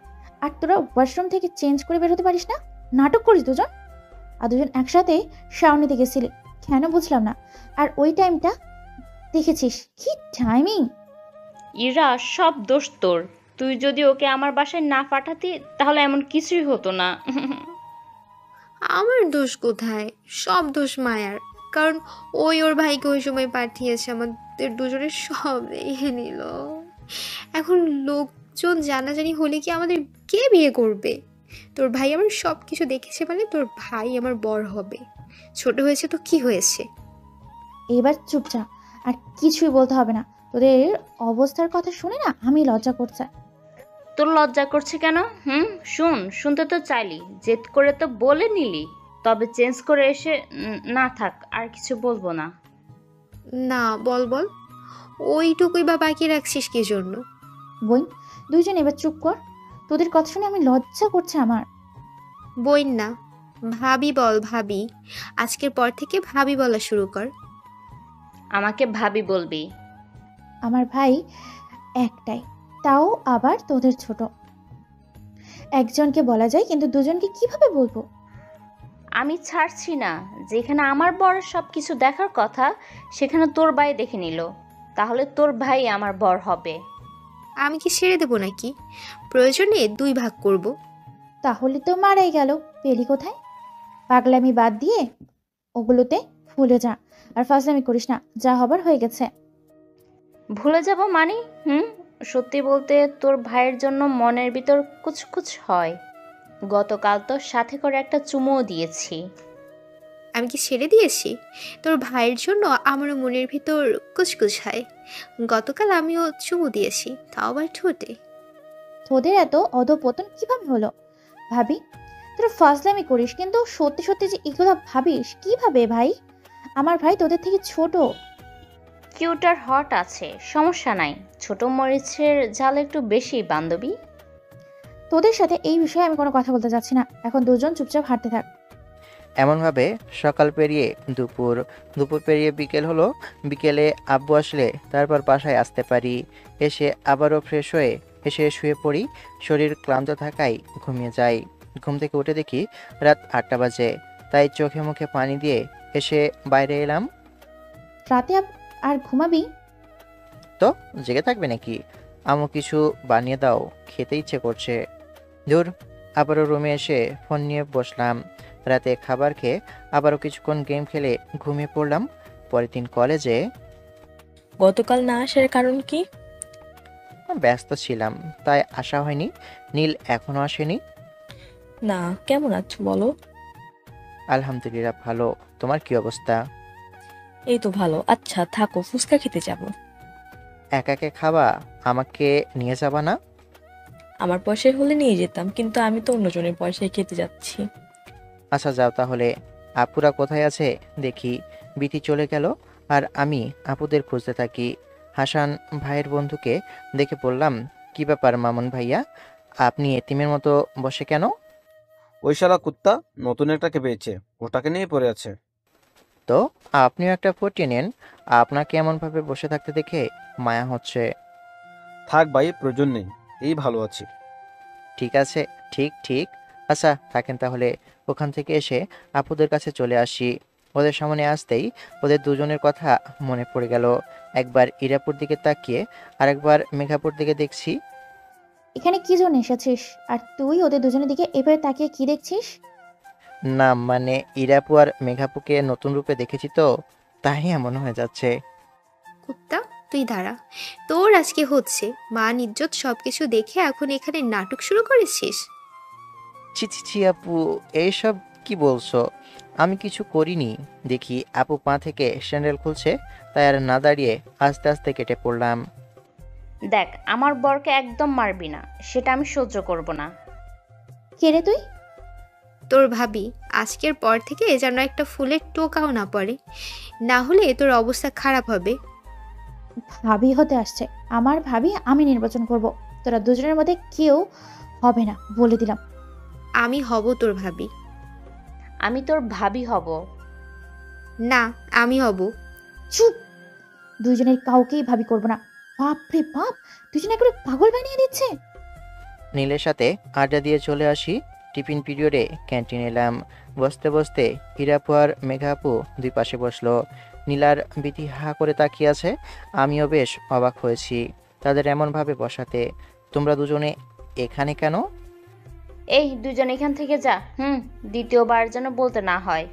আর তোরা ওয়াশরুম থেকে চেঞ্জ করে বেরোতে পারিস না? নাটক করিস দুজন। আর দুজন একসাথে শাওয়ার নিতে গেছিলি, কেন বুঝলাম না। আর ওই টাইমটা দেখেছিস, কি টাইমিং। ইরা, সব দোষ তোর। তুই যদি ওকে আমার বাসায় না পাঠাতি তাহলে এমন কিছুই হতো না। আমার দোষ কোথায়? সব দোষ মায়ার। কারণ ওই ওর ভাইকে ওই সময় পাঠিয়েছে, আমাদের দুজনের সব দেখে নিল। এখন লোকজন জানাজানি হলে কি আমাদের কে বিয়ে করবে? তোর ভাই আমার সব কিছু দেখেছে মানে তোর ভাই আমার বর হবে। ছোট হয়েছে তো কি হয়েছে? এবার চুপ যা, আর কিছুই বলতে হবে না। তোদের অবস্থার কথা শুনে না আমি লজ্জা করছে। তোর লজ্জা করছে কেন? শুনতে তো চাইলি, জেদ করে তো বলে নিলি। তবে চেঞ্জ করে এসে না থাক, আর কিছু বলবো না। না, বল বল, ওইটুকুই বা বাকি রাখছিস কি জন্য? বই, দুইজন এবার চুপ কর। তোদের কথা শুনে আমি লজ্জা করছে আমার। বই না, ভাবি বল। ভাবি, আজকের পর থেকে ভাবি বলা শুরু কর। আমাকে ভাবি বলবি? আমার ভাই একটাই, তাও আবার তোদের ছোট। একজনকে বলা যায়, কিন্তু দুজনকে কিভাবে বলবো? আমি ছাড়ছি না। যেখানে আমার বর সব কিছু দেখার কথা সেখানে তোর ভাই দেখে নিল, তাহলে তোর ভাই আমার বর হবে। আমি কি ছেড়ে দেবো নাকি? প্রয়োজনে 2 ভাগ করব। তাহলে তো মারাই গেল। পেলি কোথায়? পাগলামি বাদ দিয়ে ওগুলোতে ভুলে যা, আর ফাজলামি করিস না। যা হবার হয়ে গেছে। ভুলে যাব মানে? সত্যি বলতে তোর ভাইয়ের জন্য মনের ভিতর কুচকুচ হয়। গতকাল তো সাথে করে একটা চুমুও দিয়েছি। আমি কি ছেড়ে দিয়েছি? তোর ভাইয়ের জন্য আমারও মনের ভিতর কুচকুচ হয়। গতকাল আমিও চুমু দিয়েছি, তাও আবার ঠোঁটে। তোদের এত অধপতন কিভাবে হলো? ভাবি, তোরা ফাজলামি করিস, কিন্তু সত্যি সত্যি যে এগুলো ভাবিস কিভাবে ভাই? আমার ভাই তোদের থেকে ছোট। কিউট আর হট আছে, সমস্যা নাই। ছোট মরিচের ঝাল একটু বেশি বান্ধবী। তোদের সাথে এই বিষয়ে আমি কোনো কথা বলতে যাচ্ছি না। এখন দুজন চুপচাপ হাঁটতে থাক। এমনভাবে সকাল পেরিয়ে দুপুর, দুপুর পেরিয়ে বিকেল হলো। বিকেলে আব্বু আসলে তারপর বাসায় আসতে পারি। এসে আবারও ফ্রেশ হয়ে এসে শুয়ে পড়ি। শরীর ক্লান্ত থাকায় ঘুমিয়ে যাই। ঘুম থেকে উঠে দেখি রাত 8টা বাজে। তাই চোখে মুখে পানি দিয়ে এসে বাইরে এলাম। রাতে আর ঘুমাবি? তো জেগে থাকবে নাকি? আমু কিছু বানিয়ে দাও, খেতে ইচ্ছে করছে। ধুর, আবারও রুমে এসে ফোন নিয়ে বসলাম। রাতে খাবার খেয়ে আবারও কিছুক্ষণ গেম খেলে ঘুমিয়ে পড়লাম। পরের দিন কলেজে। গতকাল না আসার কারণ কি? ব্যস্ত ছিলাম, তাই আসা হয়নি। নীল এখনো আসেনি। না, কেমন আছো বলো? আলহামদুলিল্লাহ ভালো। তোমার কি অবস্থা? এই তো ভালো। আচ্ছা থাকো, ফুচকা খেতে যাব। একা একা খাবা? আমাকে নিয়ে যাবা না? আমার পয়সায় হলে নিয়ে যেতাম, কিন্তু আমি তো অন্যজনের পয়সায় খেতে যাচ্ছি। আচ্ছা যাও তাহলে। আপুরা কোথায় আছে দেখি। বিথি চলে গেল আর আমি আপুদের খুঁজতে থাকি। হাসান ভাইয়ের বন্ধুকে দেখে বললাম, কি ব্যাপার মামুন ভাইয়া, আপনি এতিমের মতো বসে কেন? ওই শালা কুত্তা নতুন একটাকে পেয়েছে, ওটাকে নিয়ে পড়ে আছে। তো আপনিও একটা পটিয়ে নেন। আপনাকে এমনভাবে বসে থাকতে দেখে মায়া হচ্ছে। থাক ভাই, প্রয়োজন নেই, এই ভালো আছি। ঠিক আছে, ঠিক ঠিক। আচ্ছা থাকেন তাহলে। ওখান থেকে এসে আপুদের কাছে চলে আসি। ওদের সামনে আসতেই ওদের দুজনের কথা মনে পড়ে গেল। একবার ইরাপুর দিকে তাকিয়ে আরেকবার মেঘাপুর দিকে দেখছি। এখানে কি জন্য এসেছিস? আর তুই ওদের দুজনের দিকে এভাবে তাকিয়ে কি দেখছিস? না মানে ইরাপু আর মেঘাপুকে নতুন রূপে দেখেছি তো, তাই এমন হয়ে যাচ্ছে। কুত্তা, তুই দাঁড়া। তোর আজকে হচ্ছে মান ইজ্জত সবকিছু দেখে এখন এখানে নাটক শুরু করেছিস? ছি ছি ছি আপু, এইসব কি বলছো? আমি কিছু করিনি। দেখি আপু পা থেকে স্যান্ডেল খুলছে, তাই আর না দাঁড়িয়ে আস্তে আস্তে কেটে পড়লাম। দেখ, আমার বরকে একদম মারবি না, সেটা আমি সহ্য করব না। কে রে তুই? তোর ভাবি। আজকের পর থেকে যেন একটা ফুলের টোকাও না পড়ে, না হলে তোর অবস্থা খারাপ হবে। ভাবি হতে আসছে, আমার ভাবি আমি নির্বাচন করব। তোরা দুজনের মধ্যে কেউ হবে না, বলে দিলাম। আমি হব তোর ভাবি। আমি তোর ভাবি হব। না, আমি হব। চুপ! দুইজনের কাউকেই ভাবি করব না। বাপ রে বাপ, দুজনে একবারে পাগল বানিয়ে দিচ্ছে। নীলের সাথে আড্ডা দিয়ে চলে আসি। টিফিন পিরিয়ডে ক্যান্টিনে এলাম। বসতে বসতে হিরাপু আর মেঘাপু দুই পাশে বসলো। নীলার বিথি হা করে তাকিয়ে আছে। আমিও বেশ অবাক হয়েছি তাদের এমনভাবে বসাতে। তোমরা দুজনে এখানে কেন? এই দুজন এখান থেকে যা। দ্বিতীয়বার যেন বলতে না হয়।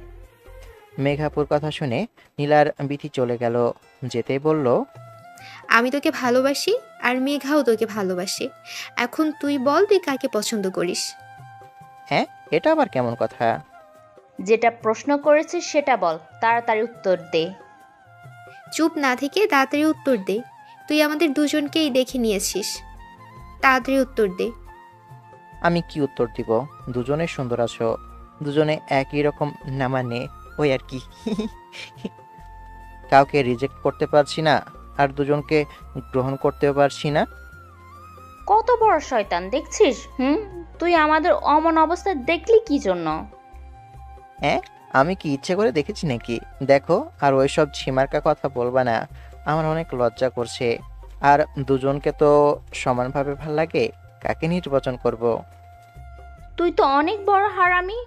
মেঘাপুর কথা শুনে নীলার বিথি চলে গেল। যেতেই বলল, আমি তোকে ভালোবাসি, আর মেঘাও তোকে ভালোবাসে। এখন তুই বল, তুই কাকে পছন্দ করিস? হ্যাঁ, এটা আবার কেমন কথা? যেটা প্রশ্ন করেছিস সেটা বল, তাড়াতাড়ি উত্তর দে। চুপ না থেকে তাড়াতাড়ি উত্তর দে। তুই আমাদের দুজনকেই দেখে নিয়েছিস, তাড়াতাড়ি উত্তর দে। আমি কি উত্তর দিব? দুজনে সুন্দর আছো, দুজনে একই রকম না, মানে ওই আর কি। কাউকে রিজেক্ট করতে পারছি না, আর দুজনকে গ্রহণ করতেও পারছি না। কত বড় শয়তান দেখছিস? তুই আমাদের অমন অবস্থায় দেখলি কি জন্য? হ্যাঁ, আমি কি ইচ্ছে করে দেখেছি নাকি? দেখো, আর ওইসব ঝিমার্কা কথা বলবা না, আমার অনেক লজ্জা করছে। আর দুজনকে তো সমানভাবে ভাল লাগে, কাকে নির্বাচন করব? তুই তো অনেক বড় হারামি।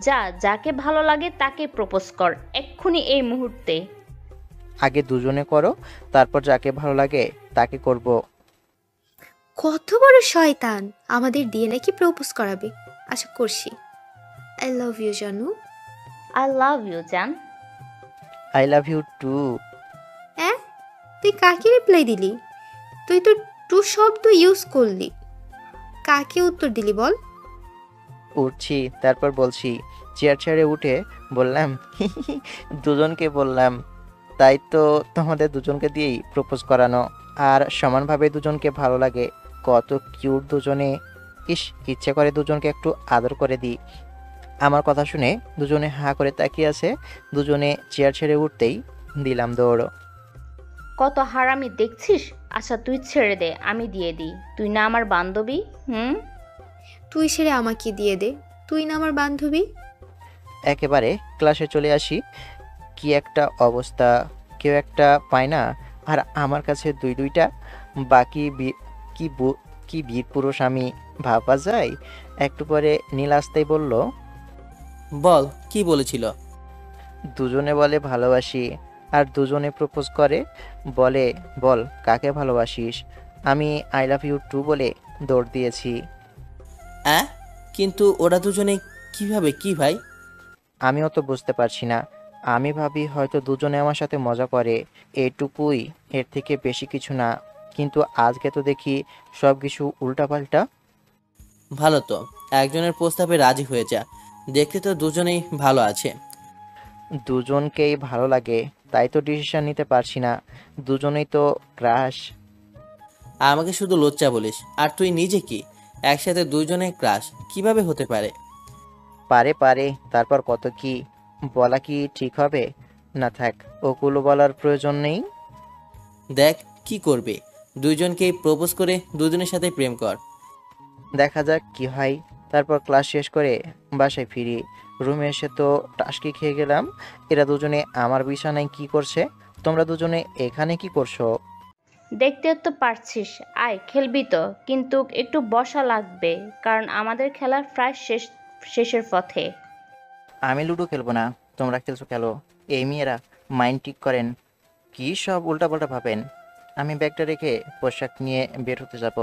যা, যাকে ভালো লাগে তাকে প্রপোজ কর এক্ষুনি, এই মুহূর্তে। আগে দুজনে করো, তারপর যাকে ভালো লাগে তাকে করব। কত বড় শয়তান, আমাদের দিয়ে নাকি প্রপোজ করাবে। আচ্ছা, করছি। আই লাভ ইউ জানু। আই লাভ ইউ জান। I love you too. হ্যাঁ, তুই কাকে রিপ্লাই দিলি? তুই তো টু শব্দ ইউজ করলি। কাকে উত্তর দিলি বল? উঠছি, তারপর বলছি। চেয়ার ছেড়ে উঠে বললাম, দুজনকে বললাম। তাই তো তোমাদের দুজনকে দিয়েই প্রপোজ করানো, আর সমানভাবে দুজনকে ভালো লাগে। কত কিউট দুজনে। ইস, ইচ্ছে করে দুজনকে একটু আদর করে দিই। আমার কথা শুনে দুজনে হাঁ করে তাকিয়ে আছে। দুজনে চেয়ার ছেড়ে উঠতেই দিলাম দৌড়। কত হারামি দেখছিস? আচ্ছা তুই ছেড়ে দে, আমি দিয়ে দিই। তুই না আমার বান্ধবী? তুই ছেড়ে আমাকে দিয়ে দে, তুই না আমার বান্ধবী। একেবারে ক্লাসে চলে আসি। কি একটা অবস্থা, কেউ একটা পায় না, আর আমার কাছে দুইটা। বাকি কি বীর পুরুষ আমি, ভাবা যায়। একটু পরে নীল আসতেই বলল, বল, কি বলেছিল? দুজনে বলে ভালোবাসি, আর দুজনে প্রপোজ করে। বলে, বল কাকে ভালোবাসিস? আমি আই লাভ ইউ টু বলে দৌড় দিয়েছি। কিন্তু ওরা দুজনে কিভাবে, কি ভাই? আমিও তো বুঝতে পারছি না। আমি ভাবি হয়তো দুজনে আমার সাথে মজা করে, এটুকুই, এর থেকে বেশি কিছু না। কিন্তু আজকে তো দেখি সব কিছু উল্টাপাল্টা। ভালো তো, একজনের প্রস্তাবে রাজি হয়ে যা। দেখতে তো দুজনেই ভালো আছে। দুজনকেই ভালো লাগে, তাই তো ডিসিশন নিতে পারছি না। দুজনেই তো ক্রাশ। আমাকে শুধু লজ্জা বলিস, আর তুই নিজে কি? একসাথে দুজনে ক্রাশ কিভাবে হতে পারে? পারে, তারপর কত কি বলা কি ঠিক হবে? না থাক, ওগুলো বলার প্রয়োজন নেই। দেখ কি করবে, দুইজনকেই প্রপোজ করে দুজনের সাথে প্রেম কর। দেখা যাক কি হয়। তারপর ক্লাস শেষ করে বাসায় ফিরি। রুমে এসে তো টাসকি খেয়ে গেলাম। এরা দুজনে আমার বিছানায় কি করছে? তোমরা দুজনে এখানে কি করছো? দেখতে তো পারছিস, আয় খেলবি তো, কিন্তু একটু বসা লাগবে, কারণ আমাদের খেলা প্রায় শেষের পথে। আমি লুডো খেলবো না, তোমরা খেলছো খেলো। এই মেয়েরা মাইন্ড ঠিক করেন, কি সব উল্টাপাল্টা ভাবেন। আমি ব্যাগটা রেখে পোশাক নিয়ে বের হতে যাব।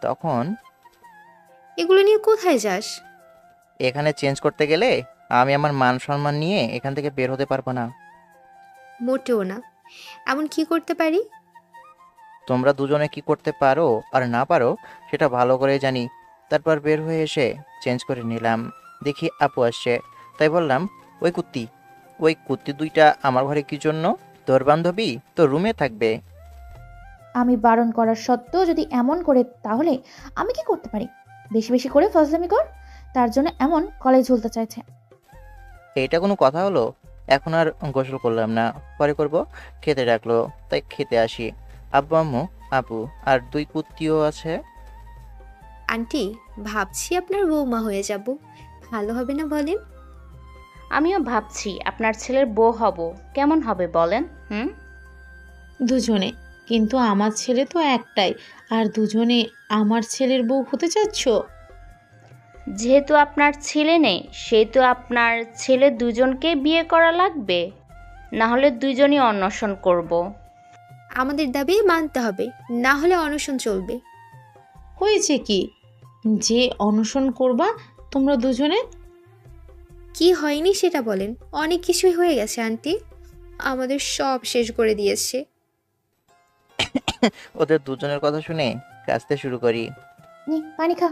তখন, এগুলো নিয়ে কোথায় যাস? এখানে চেঞ্জ করতে গেলে আমি আমার মান সম্মান নিয়ে এখান থেকে বের হতে পারবো না। মোটেও না। এমন কি করতে পারি? তোমরা দুজনে কি করতে পারো আর না পারো সেটা ভালো করে জানি। তারপর বের হয়ে এসে চেঞ্জ করে নিলাম। দেখি আপু আসছে। তাই বললাম, ওই কুত্তি দুইটা আমার ঘরে কি জন্য? তোর বান্ধবী তো রুমে থাকবে। আমি বারণ করার সত্ত্বেও যদি এমন করে তাহলে আমি কি করতে পারি? বেশি বেশি করে ফাজলামি কর, তার জন্য এমন কলেজ ঝুলতে চাইছে। এইটা কোনো কথা হলো? এখন আর গোসল করলাম না, পরে করব। খেতে ডাকলো, তাই খেতে আসি। আব্বু আম্মু আপু আর দুই কুত্তিও আছে। আন্টি, ভাবছি আপনার বৌমা হয়ে যাব, ভালো হবে না বলেন? আমিও ভাবছি আপনার ছেলের বউ হব, কেমন হবে বলেন? দুজনে, কিন্তু আমার ছেলে তো একটাই, আর দুজনে আমার ছেলের বউ হতে চাচ্ছ? যেহেতু আপনার ছেলে নেই, সেহেতু আপনার ছেলে দুজনকে বিয়ে করা লাগবে, না হলে দুজনই অন্বেষণ করব। আমাদের দাবি মানতে হবে, না হলে অনশন চলবে। হয়েছে কি যে অনশন করবা তোমরা দুজনে? কি হয়নি সেটা বলেন। অনেক কিছুই হয়ে গেছে আন্টি, আমাদের সব শেষ করে দিয়েছে। ওদের দুজনের কথা শুনে কাঁদতে শুরু করি। নি পানি খা।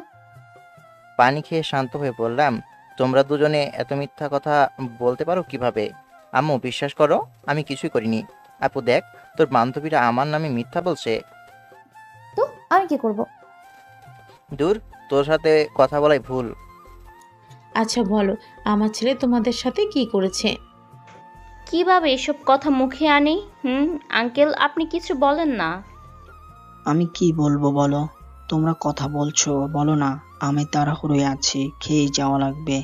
পানি খেয়ে শান্ত হয়ে বললাম, তোমরা দুজনে এত মিথ্যা কথা বলতে পারো কিভাবে? আম্মু বিশ্বাস করো, আমি কিছুই করিনি। আপু দেখ, তোর বান্ধবীরা আমার নামে মিথ্যা বলছে। তো আমি কি করব? দূর, তোর সাথে কথা বলাই ভুল। আচ্ছা বলো, আমার ছেলে তোমাদের সাথে কি করেছে? কিভাবে এসব কথা মুখে আনি? আঙ্কেল, আপনি কিছু বলেন না। আমি কি বলবো বলো? তোমরা কথা বলছো, বলো না। আমি তাড়াহুড়োয় আছি, খেয়ে যাওয়া লাগবে।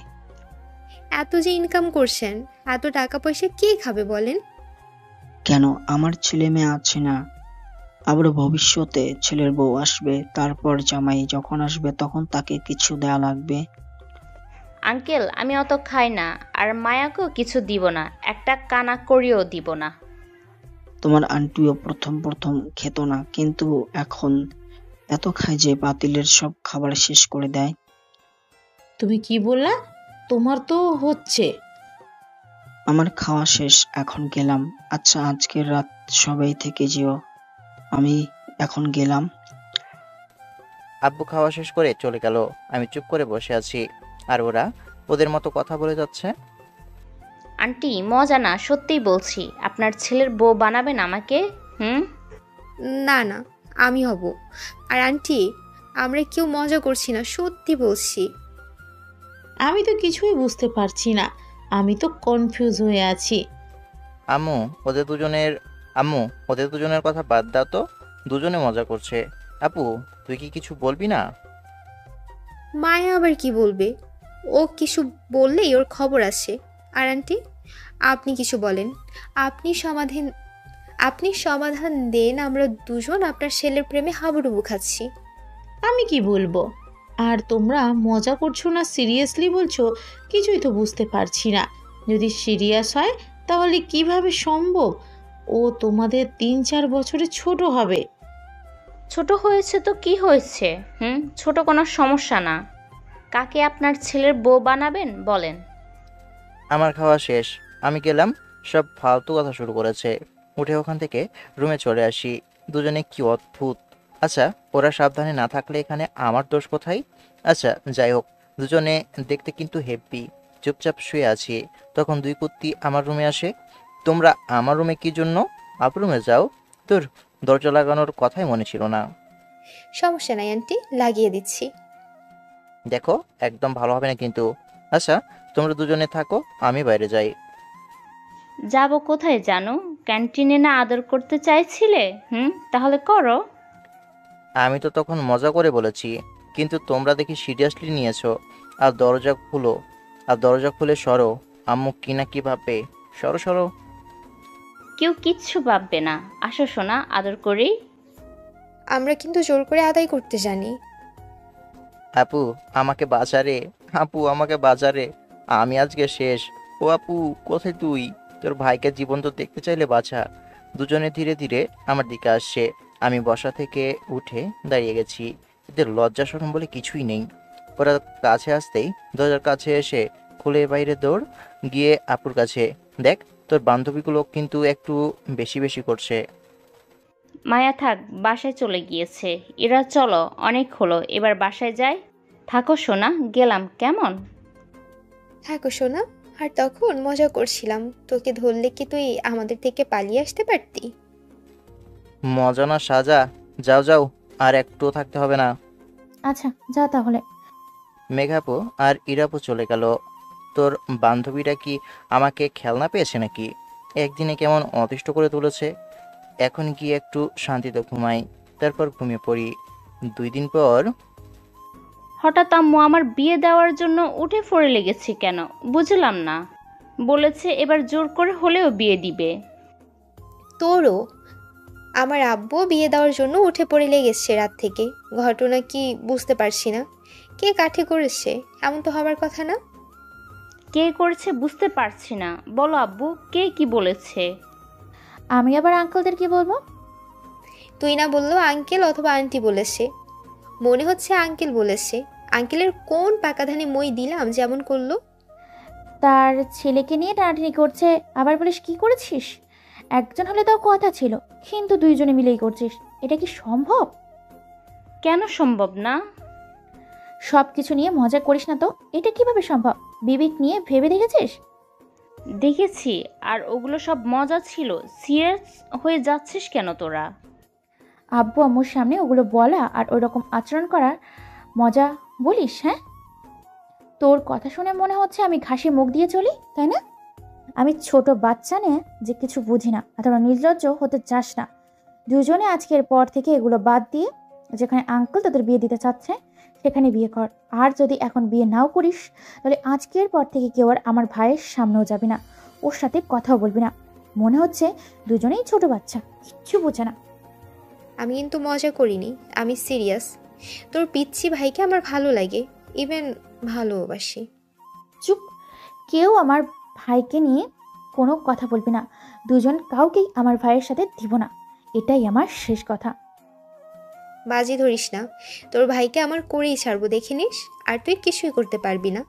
এত যে ইনকাম করছেন, এত টাকা পয়সা কে খাবে বলেন? কেন, আমার ছেলে মেয়ে আছে না? আবার ভবিষ্যতে ছেলের বউ আসবে, তারপর জামাই যখন আসবে তখন তাকে কিছু দেয়া লাগবে। আঙ্কেল, আমি অত খাই না, আর মায়াকেও কিছু দিব না, একটা কানা করিও দিব না। তোমার আন্টিও প্রথম প্রথম খেত না, কিন্তু এখন এত খায় যে পাতিলের সব খাবার শেষ করে দেয়। তুমি কি বললা? তোমার তো হচ্ছে। আমার খাওয়া শেষ, এখন গেলাম। আচ্ছা, আজকের রাত সবাই থেকে যেও, আমি এখন গেলাম। আব্বু খাওয়া শেষ করে চলে গেল। আমি চুপ করে বসে আছি, আর ওরা ওদের মতো কথা বলে যাচ্ছে। আন্টি, মজা না, সত্যিই বলছি, আপনার ছেলের বউ বানাবেন আমাকে? না না, আমি হব। আর আন্টি, আমরা কেউ মজা করছি না, সত্যি বলছি। আমি তো কিছুই বুঝতে পারছি না, আমি তো কনফিউজ হয়ে আছি। আম্মু ওদের দুজনের কথা বাদ দাও তো, দুজনে মজা করছে। আপু, তুই কি কিছু বলবি না? মায়া আবার কি বলবে? ও কিছু বললেই ওর খবর আসে। আর আন্টি, আপনি কিছু বলেন, আপনি সমাধান দেন। আমরা দুজন আপনার ছেলের প্রেমে হাবুডুবু খাচ্ছি। আমি কি বলবো? আর তোমরা মজা করছো না সিরিয়াসলি বলছো, কিছুই তো বুঝতে পারছি না। যদি সিরিয়াস হয় তাহলে কিভাবে সম্ভব? ও তোমাদের 3-4 বছরে ছোট হবে। ছোট হয়েছে তো কি হয়েছে? ছোট কোনো সমস্যা না। কাকে আপনার ছেলের বউ বানাবেন বলেন? আমার খাওয়া শেষ, আমি গেলাম। সব ফালতু কথা শুরু করেছে। উঠে ওখান থেকে রুমে চলে আসি। দুজনে কি অদ্ভুত। আচ্ছা, ওরা সাবধানে না থাকলে এখানে আমার দোষ কোথায়? আচ্ছা যাই হোক, দুজনে দেখতে কিন্তু হেব্বি। চুপচাপ শুয়ে আছি, তখন দুই কুত্তি আমার রুমে আসে। তোমরা আমার রুমে কি জন্য? আপ রুমে যাও। তোর দরজা লাগানোর কথাই মনে ছিল না। সমস্যা নাই আন্টি, লাগিয়ে দিচ্ছি। দেখো, একদম ভালো হবে না কিন্তু। আচ্ছা, তোমরা দুজনে থাকো, আমি বাইরে যাই। যাব কোথায় জানো? ক্যান্টিনে না আদর করতে চাইছিলে? তাহলে করো। আমি তো তখন মজা করে বলেছি, কিন্তু তোমরা দেখি সিরিয়াসলি নিয়েছো। আর দরজা খুলে সরো। আম্মু কি না কি ভাববে। সরো সরো। কেউ কিচ্ছু ভাববে না। আসো সোনা, আদর করি। আমরা কিন্তু জোর করে আদায় করতে জানি। আপু আমাকে বাঁচারে, আপু আমাকে বাঁচারে, আমি আজকে শেষ। ও আপু, কোথায় তুই? তোর ভাইকে জীবন্ত দেখতে চাইলে বাঁচা। দুজনে ধীরে ধীরে আমার দিকে আসছে। আমি বসা থেকে উঠে দাঁড়িয়ে গেছি। এদের লজ্জা শরম বলে কিছুই নেই। ওরা কাছে আসতেই দরজার কাছে এসে খুলে বাইরে দৌড় গিয়ে আপুর কাছে, দেখ তোর বান্ধবীগুলো কিন্তু একটু বেশি বেশি করছে। মায়া থাক, বাসায় চলে গিয়েছে। এরা চলো, অনেক হলো, এবার বাসায় যাই। থাকো সোনা, গেলাম কেমন? থাকো সোনা, আর তখন মজা করছিলাম, তোকে ধরলে কি তুই আমাদের থেকে পালিয়ে আসতে পারতি? মজা না সাজা। যাও যাও, আর একটু থাকতে হবে না। আচ্ছা যা তাহলে। মেঘাপু আর ইরাপু চলে গেল। তোর বান্ধবীরা কি আমাকে খেলনা পেয়েছে নাকি? একদিনে কেমন অতিষ্ঠ করে তুলেছে। এখন গিয়ে একটু শান্তিতে ঘুমাই, তারপর ঘুমিয়ে পড়ি। 2 দিন পর হঠাৎ আম্মু আমার বিয়ে দেওয়ার জন্য উঠে পড়ে লেগেছে কেন বুঝলাম না। বলেছে এবার জোর করে হলেও বিয়ে দিবে। তোরও? আমার আব্বু বিয়ে দেওয়ার জন্য উঠে পড়ে লেগেছে রাত থেকে। ঘটনা কি বুঝতে পারছি না। কে কাঠি করেছে? এমন তো হবার কথা না। কে করেছে বুঝতে পারছি না। বলো আব্বু, কে কি বলেছে? আমি আবার আঙ্কেলদের কি বলবো? তুই না বললো আঙ্কেল অথবা আন্টি বলেছে। মনে হচ্ছে আঙ্কেল বলেছে। আঙ্কেলের কোন পাকাধানে মই দিলাম যেমন করলো? তার ছেলেকে নিয়ে টানাটানি করছে, আবার বলিস কি করেছিস? একজন হলে তাও কথা ছিল, কিন্তু দুইজনে মিলেই করছিস। এটা কি সম্ভব? কেন সম্ভব না? সব কিছু নিয়ে মজা করিস না তো। এটা কিভাবে সম্ভব? বিবেক নিয়ে ভেবে দেখেছিস? দেখেছি, আর ওগুলো সব মজা ছিল। সিরিয়াস হয়ে যাচ্ছিস কেন তোরা? আব্বু আম্মুর সামনে ওগুলো বলা আর ওই রকম আচরণ করার মজা বলিস? হ্যাঁ, তোর কথা শুনে মনে হচ্ছে আমি ঘাসে মুখ দিয়ে চলি, তাই না? আমি ছোট বাচ্চা নে যে কিছু বুঝি না, অথবা নির্লজ্জ হতে চাস না। দুজনে আজকের পর থেকে এগুলো বাদ দিয়ে যেখানে আঙ্কেল তোদের বিয়ে দিতে চাচ্ছে সেখানে বিয়ে কর। আর যদি এখন বিয়ে নাও করিস তাহলে আজকের পর থেকে কেউ আর আমার ভাইয়ের সামনেও যাবি না, ওর সাথে কথাও বলবি না। মনে হচ্ছে দুজনেই ছোট বাচ্চা, কিচ্ছু বোঝে না। আমি কিন্তু মজা করিনি, আমি সিরিয়াস। তোর পিচ্ছি ভাইকে আমার ভালো লাগে, ইভেন ভালোবাসি। চুপ! কেউ আমার ভাইকে নিয়ে কোনো কথা বলবি না। দুজন কাউকেই আমার ভাইয়ের সাথে দিব না, এটাই আমার শেষ কথা। বাজি ধরিস না, তোর ভাইকে আমার করেই ছাড়বো, দেখে নিস। আর তুই কিছুই করতে পারবি না।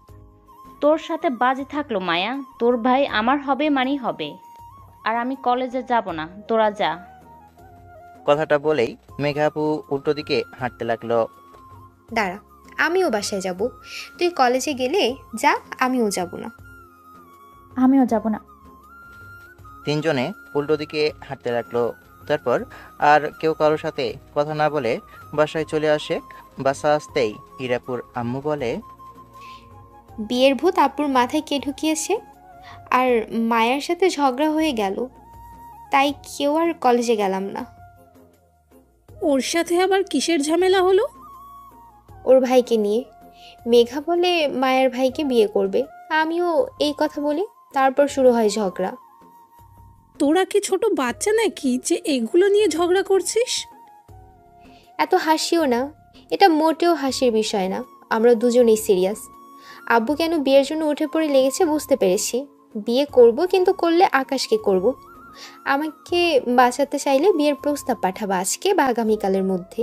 তোর সাথে বাজি থাকলো মায়া, তোর ভাই আমার হবে মানেই হবে। আর আমি কলেজে যাব না, তোরা যা। কথাটা বলেই মেঘাপু উল্টো দিকে হাঁটতে লাগলো। দাঁড়া, আমিও বাসায় যাব। তুই কলেজে গেলে যা, আমিও যাব না। আমিও যাব না। 3জনে উল্টো দিকে হাঁটতে লাগলো। তারপর আর কেউ কারোর সাথে কথা না বলে বাসায় চলে আসে। বাসা আসতেই ইরাপুর আম্মু বলে, বিয়ের ভূত আপুর মাথায় কে ঢুকিয়েছে? আর মায়ের সাথে ঝগড়া হয়ে গেল, তাই কেউ আর কলেজে গেলাম না। ওর সাথে আবার কিসের ঝামেলা হলো? ওর ভাইকে নিয়ে। মেঘা বলে মায়ের ভাইকে বিয়ে করবে, আমিও এই কথা বলি, তারপর শুরু হয় ঝগড়া। তোরা কি ছোট বাচ্চা নাকি যে এগুলো নিয়ে ঝগড়া করছিস? এত হাসিও না, এটা মোটেও হাসির বিষয় না। আমরা দুজনেই সিরিয়াস। আব্বু কেন বিয়ের জন্য উঠে পড়ে লেগেছে বুঝতে পেরেছি। বিয়ে করব, কিন্তু করলে আকাশকে করব। আমাকে বাঁচাতে চাইলে বিয়ের প্রস্তাব পাঠাবো আজকে বা আগামীকালের মধ্যে।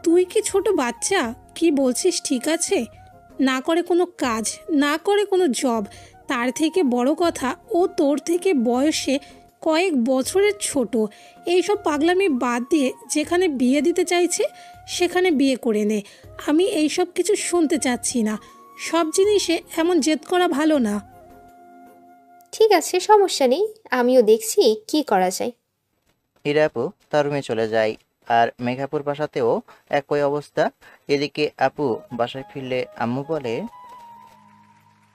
তুই কি ছোট বাচ্চা? কি বলছিস ঠিক আছে? না করে কোনো কাজ, না করে কোনো জব, তার থেকে বড় কথা ও তোর থেকে বয়সে কয়েক বছরের ছোট। এইসব পাগলামি বাদ দিয়ে যেখানে বিয়ে দিতে চাইছে সেখানে বিয়ে করে নে। আমি এইসব কিছু শুনতে চাচ্ছি না। সব জিনিসে এমন জেদ করা ভালো না। ঠিক আছে, সমস্যা নেই, আমিও দেখছি কি করা যায়। ইরাপু তার রুমে চলে যায়। আর মেঘাপুর বাসাতেও একই অবস্থা। এদিকে আপু বাসায় ফিরলে আম্মু বলে,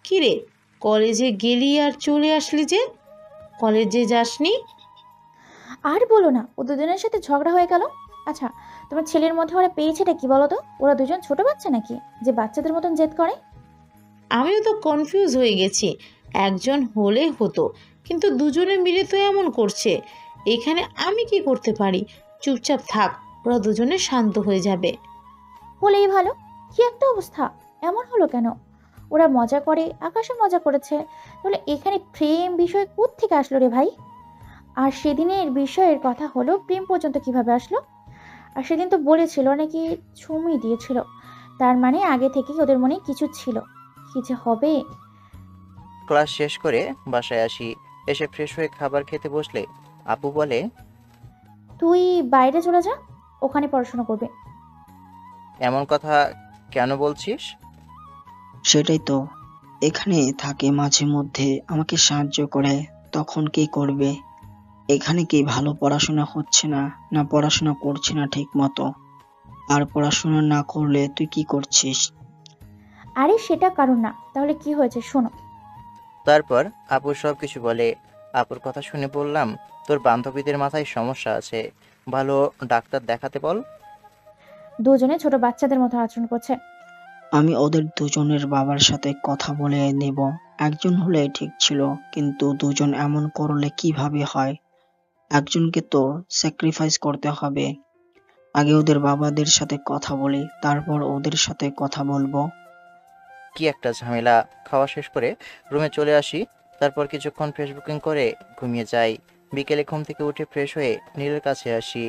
কিরে, কলেজে গেলি আর চলে আসলি যে? কলেজে যাসনি? আর বলো না, ও দুজনের সাথে ঝগড়া হয়ে গেল। আচ্ছা, তোমার ছেলের মধ্যে ওরা পেয়েছেটা কি বলো তো? ওরা দুজন ছোট বাচ্চা নাকি যে বাচ্চাদের মতন জেদ করে? আমিও তো কনফিউজ হয়ে গেছি। একজন হলে হতো, কিন্তু দুজনে মিলে তো এমন করছে। এখানে আমি কি করতে পারি? চুপচাপ থাক, ওরা দুজনে শান্ত হয়ে যাবে। হলেই ভালো। কি একটা অবস্থা! এমন হলো কেন? ওরা মজা করে, আকাশে মজা করেছে, তাহলে এখানে প্রেম বিষয় কোত্থেকে আসলো রে ভাই? আর সেদিনের বিষয়ের কথা হলো, প্রেম পর্যন্ত কিভাবে আসলো? আর সেদিন তো বলেছিল নাকি চুমুই দিয়েছিল, তার মানে আগে থেকেই ওদের মনে কিছু ছিল। কি যে হবে! ক্লাস শেষ করে বাসায় আসি। এসে ফ্রেশ হয়ে খাবার খেতে বসলে আপু বলে, তুই বাইরে চলে যা, ওখানে পড়াশোনা করবে। এমন কথা কেন বলছিস? সেটাই তো, এখানে থাকে মাঝে মধ্যে, আমাকে সাহায্য করে। তখন কি করবে? এখানে কি ভালো পড়াশোনা হচ্ছে না, না পড়াশোনা করছে না ঠিক মতো? আর পড়াশোনা না করলে তুই কি করছিস? আরে সেটা কারণ না, তাহলে কি হয়েছে শোনো। তারপর আপু সব কিছু বলে। আপুর কথা শুনে বললাম, তোর বান্ধবীদের মাথায় সমস্যা আছে, ভালো ডাক্তার দেখাতে বল। দুজনে ছোট বাচ্চাদের মতো আচরণ করছে। আমি ওদের দুজনের বাবার সাথে কথা বলে নেব। একজন হলে ঠিক ছিল, কিন্তু দুজন এমন করলে কিভাবে হয়? একজনকে তো স্যাক্রিফাইস করতে হবে। আগে ওদের বাবাদের সাথে কথা বলি, তারপর ওদের সাথে কথা বলবো। কি একটা ঝামেলা। খাওয়া শেষ করে রুমে চলে আসি। তারপর কিছুক্ষণ ফেসবুকিং করে ঘুমিয়ে যাই। বিকেলে ঘুম থেকে উঠে ফ্রেশ হয়ে নীলের কাছে আসি।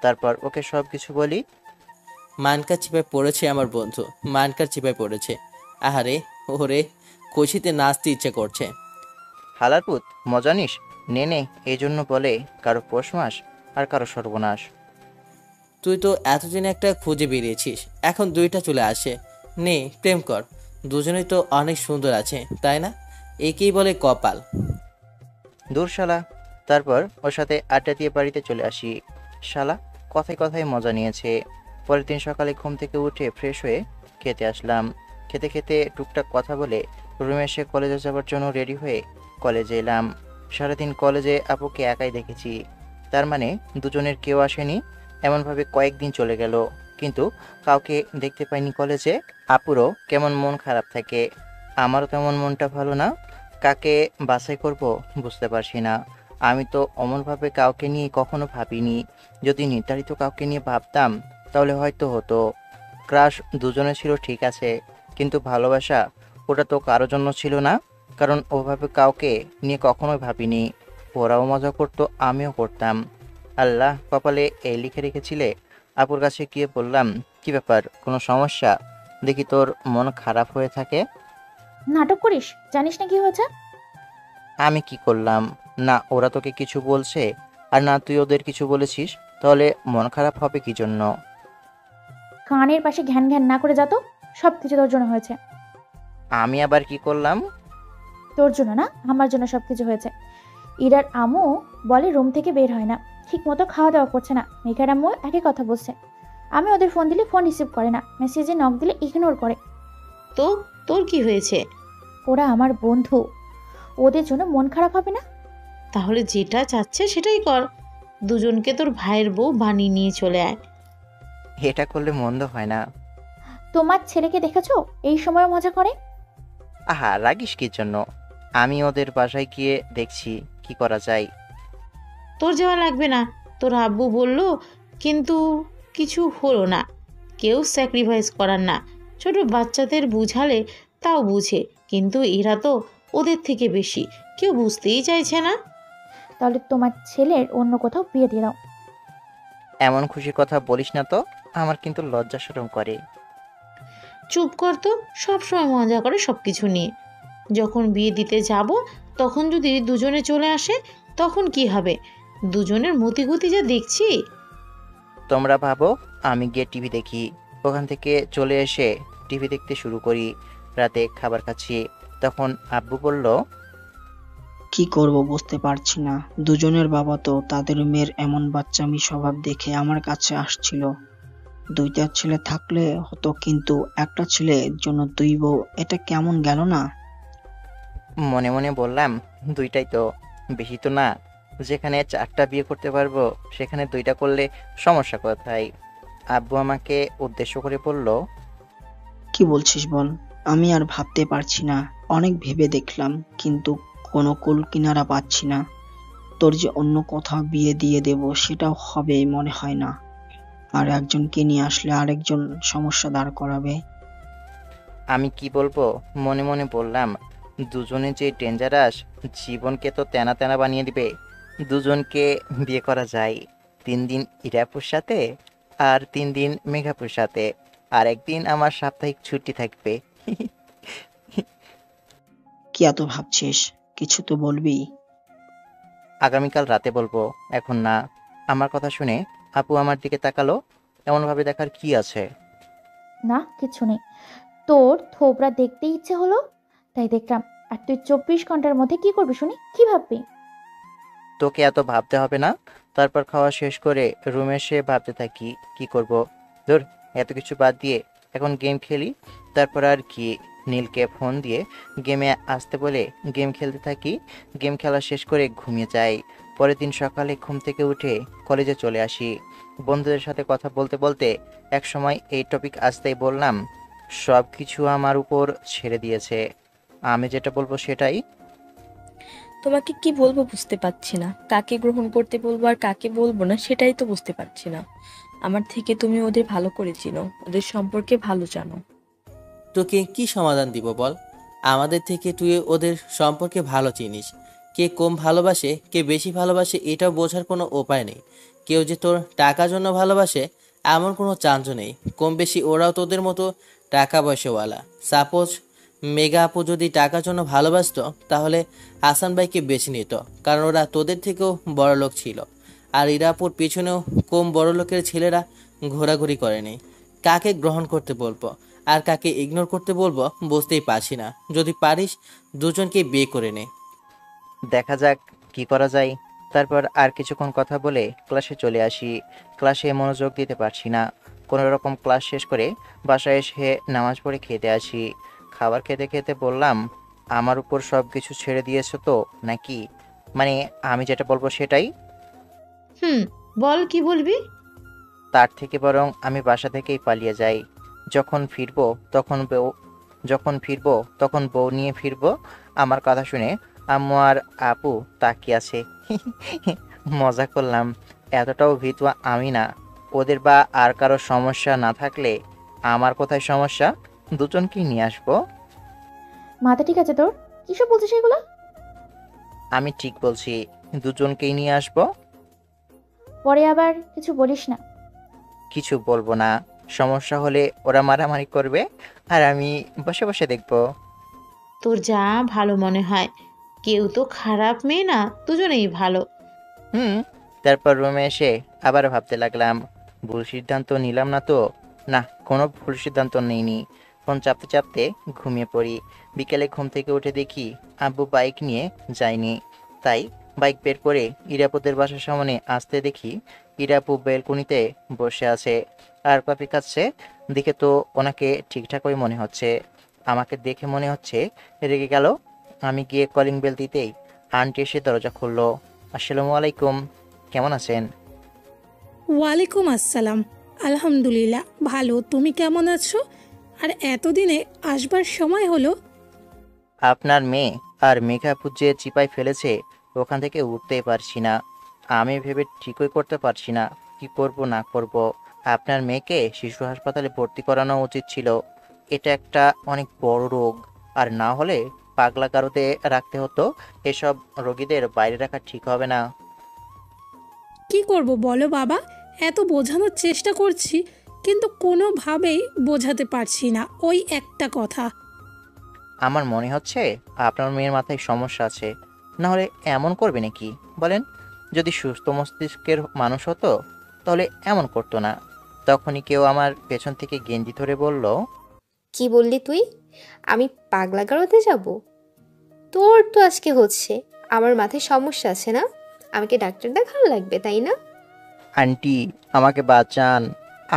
তারপর ওকে সব কিছু বলি। মানকার চিপায় পড়েছে আমার বন্ধু, মানকার চিপায় পড়েছে। আহারে ওরে, খুশিতে নাচতে ইচ্ছে করছে। হালার পুত, মজা নিস, নে নে। এই জন্য বলে কারো পৌষ মাস আর কারো সর্বনাশ। তুই তো এতদিন একটা খুঁজে বেরিয়েছিস, এখন দুইটা চলে আসে। নে প্রেম কর, দুজনেই তো অনেক সুন্দর আছে, তাই না? একেই বলে কপাল। দূর শালা। তারপর ওর সাথে আড্ডা দিয়ে বাড়িতে চলে আসি। শালা কথায় কথায় মজা নিয়েছে। পরের দিন সকালে ঘুম থেকে উঠে ফ্রেশ হয়ে খেতে আসলাম। খেতে খেতে টুকটাক কথা বলে রুমে এসে কলেজে যাওয়ার জন্য রেডি হয়ে কলেজে এলাম। সারাদিন কলেজে আপুকে একাই দেখেছি। তার মানে দুজনের কেউ আসেনি। এমনভাবে কয়েকদিন চলে গেল, কিন্তু কাউকে দেখতে পাইনি কলেজে। আপুরও কেমন মন খারাপ থাকে, আমারও তেমন মনটা ভালো না। কাকে বাছাই করব বুঝতে পারছি না। আমি তো অমনভাবে কাউকে নিয়ে কখনো ভাবিনি। যদি নির্ধারিত কাউকে নিয়ে ভাবতাম তাহলে হয়তো হতো। ক্রাশ দুজনে ছিল ঠিক আছে, কিন্তু ভালোবাসা ওটা তো কারোর জন্য ছিল না, কারণ ওভাবে কাউকে নিয়ে কখনোই ভাবিনি। ওরাও মজা করতো, আমিও করতাম। আল্লাহ কপালে এই লিখে রেখেছিলে। আপুর কাছে গিয়ে বললাম, কি ব্যাপার, কোনো সমস্যা? দেখি তোর মন খারাপ হয়ে থাকে। নাটক করিস, জানিস না কি হয়েছে? আমি কি করলাম? না ওরা তোকে কিছু বলছে, আর না তুই ওদের কিছু বলেছিস, তাহলে মন খারাপ হবে কি জন্য? কানের পাশে ঘ্যান ঘ্যান না করে যা তো। সব কিছু তোর জন্য হয়েছে। আমি আবার কি করলাম? তোর জন্য না, আমার জন্য সবকিছু হয়েছে। ইরার আম্মু বলে রুম থেকে বের হয় না, ঠিক মতো খাওয়া দাওয়া করছে না। মেঘার আম্মু একই কথা বলছে। আমি ওদের ফোন দিলে ফোন রিসিভ করে না, মেসেজে নক দিলে ইগনোর করে। তো তোর কি হয়েছে? ওরা আমার বন্ধু, ওদের জন্য মন খারাপ হবে না? তাহলে যেটা চাচ্ছে সেটাই কর, দুজনকে তোর ভাইয়ের বউ বানিয়ে নিয়ে চলে আয়। এটা করলে মন্দ হয় না। তোমার ছেলেকে দেখেছো এই সময় মজা করে? আহা, রাগিস কি জন্য? আমি ওদের বাসায় গিয়ে দেখছি কি করা যায়। তোর যাওয়া লাগবে না, তোর আব্বু বলল, কিন্তু কিছু হলো না। কেউ স্যাক্রিফাইস করার না। ছোট বাচ্চাদের বুঝালে তাও বুঝে, কিন্তু এরা তো ওদের থেকে বেশি, কেউ বুঝতেই চাইছে না। তাহলে তোমার ছেলের অন্য কোথাও বিয়ে দিয়ে দাও। এমন খুশির কথা বলিস না তো, আমার কিন্তু লজ্জা শরম করে। চুপ কর তো, সবসময় মজা করে সব কিছু নিয়ে। যখন বিয়ে দিতে যাব তখন যদি দুজনে চলে আসে তখন কি হবে? দুজনের মতিগতি যা দেখছি। তোমরা ভাবো আমি গিয়ে টিভি দেখি, ওখান থেকে চলে এসে টিভি দেখতে শুরু করি। রাতে খাবার খাচ্ছি, তখন আব্বু বলল, কি করব বুঝতে পারছি না। দুজনের বাবা তো তাদের মেয়ের এমন বাচ্চামি স্বভাব দেখে আমার কাছে আসছিল। দুইটা ছেলে থাকলে হতো, কিন্তু একটা ছেলের জন্য দুই বউ, এটা কেমন গেল না? মনে মনে বললাম, দুইটাই তো, বেশি তো না। যেখানে 4টা বিয়ে করতে পারবো সেখানে 2টা করলে সমস্যা কোথায়? আব্বু আমাকে উদ্দেশ্য করে বলল, কি বলছিস বল? আমি আর ভাবতে পারছি না। অনেক ভেবে দেখলাম, কিন্তু কোনো কুল কিনারা পাচ্ছি না। তোর যে অন্য কোথাও বিয়ে দিয়ে দেব সেটাও হবে মনে হয় না। আর একজনকে নিয়ে আসলে আরেকজন সমস্যা দাঁড় করাবে। আমি কি বলবো? মনে মনে বললাম, দুজনে যে ডেঞ্জারাস, জীবনকে তো তেনা তেনা বানিয়ে দিবে। দুজনকে বিয়ে করা যায়, 3 দিন ইরাপুর সাথে আর 3 দিন মেঘাপুর সাথে, আর একদিন আমার সাপ্তাহিক ছুটি থাকবে। কি এত ভাবছিস? কিছু তো বলবি। আগামীকাল রাতে বলবো, এখন না। আমার কথা শুনে আপু আমার দিকে তাকালো। এমনভাবে দেখার কি আছে? না কিছু নেই, তোর থোবরা দেখতে ইচ্ছে হলো তাই দেখলাম। আর তুই 24 ঘন্টার মধ্যে কি করবি শুনি? কি ভাববি? তোকে এত ভাবতে হবে না। তারপর খাওয়া শেষ করে রুমে এসে ভাবতে থাকি কি করব। ধুর, এত কিছু বাদ দিয়ে এখন গেম খেলি। তারপর আর কি, নীলকে ফোন দিয়ে গেমে আসতে বলে গেম খেলতে থাকি। গেম খেলা শেষ করে ঘুমিয়ে যাই। পরের দিন সকালে ঘুম থেকে উঠে কলেজে চলে আসি। বন্ধুদের সাথে কথা বলতে বলতে এক সময় এই টপিক আসতেই বললাম, সব কিছু আমার উপর ছেড়ে দিয়েছে, আমি যেটা বলবো সেটাই। তোমাকে কি বলবো বুঝতে পারছি না। কাকে গ্রহণ করতে বলবো আর কাকে বলবো না সেটাই তো বুঝতে পারছি না। আমার থেকে তুমি ওদের ভালো করে চিনো, ওদের সম্পর্কে ভালো জানো। তোকে কি সমাধান দিব বল? আমাদের থেকে তুই ওদের সম্পর্কে ভালো চিনিস। কে কম ভালোবাসে, কে বেশি ভালোবাসে এটাও বোঝার কোনো উপায় নেই। কেউ যে তোর টাকার জন্য ভালোবাসে এমন কোনো চান্সও নেই। কম বেশি ওরাও তোদের মতো টাকা পয়সাওয়ালা। সাপোজ মেগা আপু যদি টাকার জন্য ভালোবাসতো তাহলে হাসান ভাইকে বেছে নিত, কারণ ওরা তোদের থেকেও বড়লোক ছিল। আর ইরাপুর পিছনেও কম বড়লোকের ছেলেরা ঘোরাঘুরি করেনি। কাকে গ্রহণ করতে বলবো আর কাকে ইগনোর করতে বলবো বুঝতেই পারছি না। যদি পারিস দুজনকে বিয়ে করে নে। দেখা যাক কি করা যায়। তারপর আর কিছুক্ষণ কথা বলে ক্লাসে চলে আসি। ক্লাসে মনোযোগ দিতে পারছি না। কোনো রকম ক্লাস শেষ করে বাসায় এসে নামাজ পড়ে খেতে আসি। খাবার খেতে খেতে বললাম, আমার উপর সব কিছু ছেড়ে দিয়েছো তো নাকি? মানে আমি যেটা বলবো সেটাই। হুম, বল কি বলবি? তার থেকে বরং আমি বাসা থেকেই পালিয়ে যাই। যখন ফিরবো তখন বউ যখন বউ নিয়ে ফিরবো। আমার কথা শুনে আম্মু আর আপু তাকিয়ে আছে। মজা করলাম, এতটাও ভীতু আমি না। ওদের বা আর কারো সমস্যা না থাকলে আমার কোথায় সমস্যা? দুজনকেই নিয়ে আসবো। মাথা ঠিক আছে তোর? কিসব বলছিস এগুলো? আমি ঠিক বলছি, দুজনকেই নিয়ে আসবো। পরে আবার কিছু বলিস না। কিছু বলবো না। সমস্যা হলে ওরা মারামারি করবে আর আমি বসে বসে দেখবো। তোর যা ভালো মনে হয়। কেউ তো খারাপ মেয়ে না, দুজনেই ভালো। হুম। তারপর রুমে এসে আবার ভাবতে লাগলাম, ভুল সিদ্ধান্ত নিলাম না তো? না, কোনো ভুল সিদ্ধান্ত নেইনি। ফোন চাপতে চাপতে ঘুমিয়ে পড়ি। বিকেলে ঘুম থেকে উঠে দেখি আব্বু বাইক নিয়ে যায়নি। তাই বাইক বের করে ইরাপুদের বাসার সামনে আসতে দেখি ইরাপু বেলকনিতে বসে আছে আর কফি খাচ্ছে। দেখে তো ওনাকে ঠিকঠাকই মনে হচ্ছে। আমাকে দেখে মনে হচ্ছে রেগে গেল। আমি গিয়ে কলিং বেল দিতেই আন্টি এসে দরজা খুললো। আসসালামু আলাইকুম, কেমন আছেন? ওয়ালাইকুম আসসালাম। আলহামদুলিল্লাহ ভালো, তুমি কেমন আছো? আর এতদিনে আসবার সময় হলো। আপনার মেয়ে আর মেঘাপুর যে চিপায় ফেলেছে ওখান থেকে উঠতেই পারছি না। আমি ভেবে ঠিকই করতে পারছি না কি করব না করব। আপনার মেয়েকে শিশু হাসপাতালে ভর্তি করানো উচিত ছিল। এটা একটা অনেক বড় রোগ, আর না হলে পাগলা গারদে রাখতে হতো। এসব রোগীদের বাইরে রাখা ঠিক হবে না। কি করব বলো বাবা, এত বোঝানোর চেষ্টা করছি কিন্তু কোনোভাবেই বোঝাতে পারছি না ওই একটা কথা। আমার মনে হচ্ছে আপনার মেয়ের মাথায় সমস্যা আছে, না হলে এমন করবে নাকি বলেন? যদি সুস্থ মস্তিষ্কের মানুষ হতো তাহলে এমন করতো না। তখনই কেউ আমার পেছন থেকে গেঞ্জি ধরে বলল, কি বললি তুই? আমি পাগলা গারদে যাব? তোর তো আজকে হচ্ছে। আমার মাথায় সমস্যা আছে না? আমাকে ডাক্তার দেখানো লাগবে তাই না? আন্টি আমাকে বাঁচান,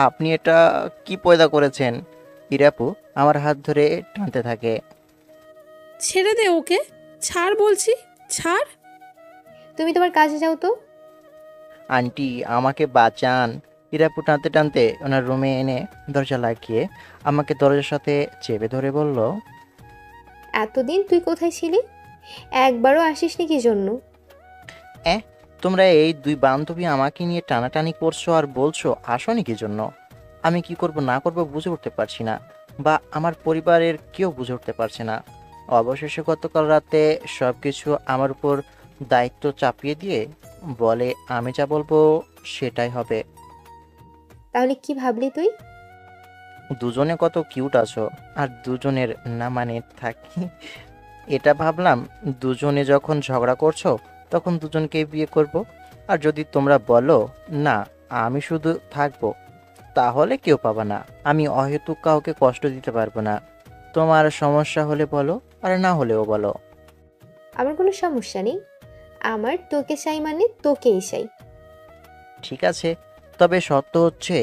আপনি এটা কি পয়দা করেছেন? ইরাপু আমার হাত ধরে টানতে থাকে। ছেড়ে দে ওকে, ছাড় বলছি, ছাড়। তুমি তোমার কাজে যাও তো। আন্টি আমাকে বাঁচান। ইরাপু টানতে টানতে ওনার রুমে এনে দরজা লাগিয়ে আমাকে দরজার সাথে চেপে ধরে বলল, এতদিন তুই কোথায় ছিলি? একবারও আসিসনি কি জন্য? তোমরা এই দুই বান্ধবী আমাকে নিয়ে টানাটানি করছো আর বলছো আসনি কি জন্য? আমি কি করব না করব বুঝে উঠতে পারছি না, বা আমার পরিবারের কেউ বুঝে উঠতে পারছে না। অবশেষে গতকাল রাতে সব কিছু আমার উপর দায়িত্ব চাপিয়ে দিয়ে বলে আমি যা বলবো সেটাই হবে। তাহলে কি ভাবলি তুই? দুজনে কত কিউট আছো, আর দুজনের না মানে থাকি। এটা ভাবলাম দুজনে যখন ঝগড়া করছো তখন দুজনকে বিয়ে করব। আর যদি তোমরা বলো না আমি শুধু থাকবো, তাহলে কেউ পাবা না। আমি অহেতুক কাউকে কষ্ট দিতে পারবো না। তোমার সমস্যা হলে বলো, আর না হলেও বলো। আমার কোনো সমস্যা নেই। আমার তোকে চাই মানে তোকেই চাই। ঠিক আছে, তবে শর্ত হচ্ছে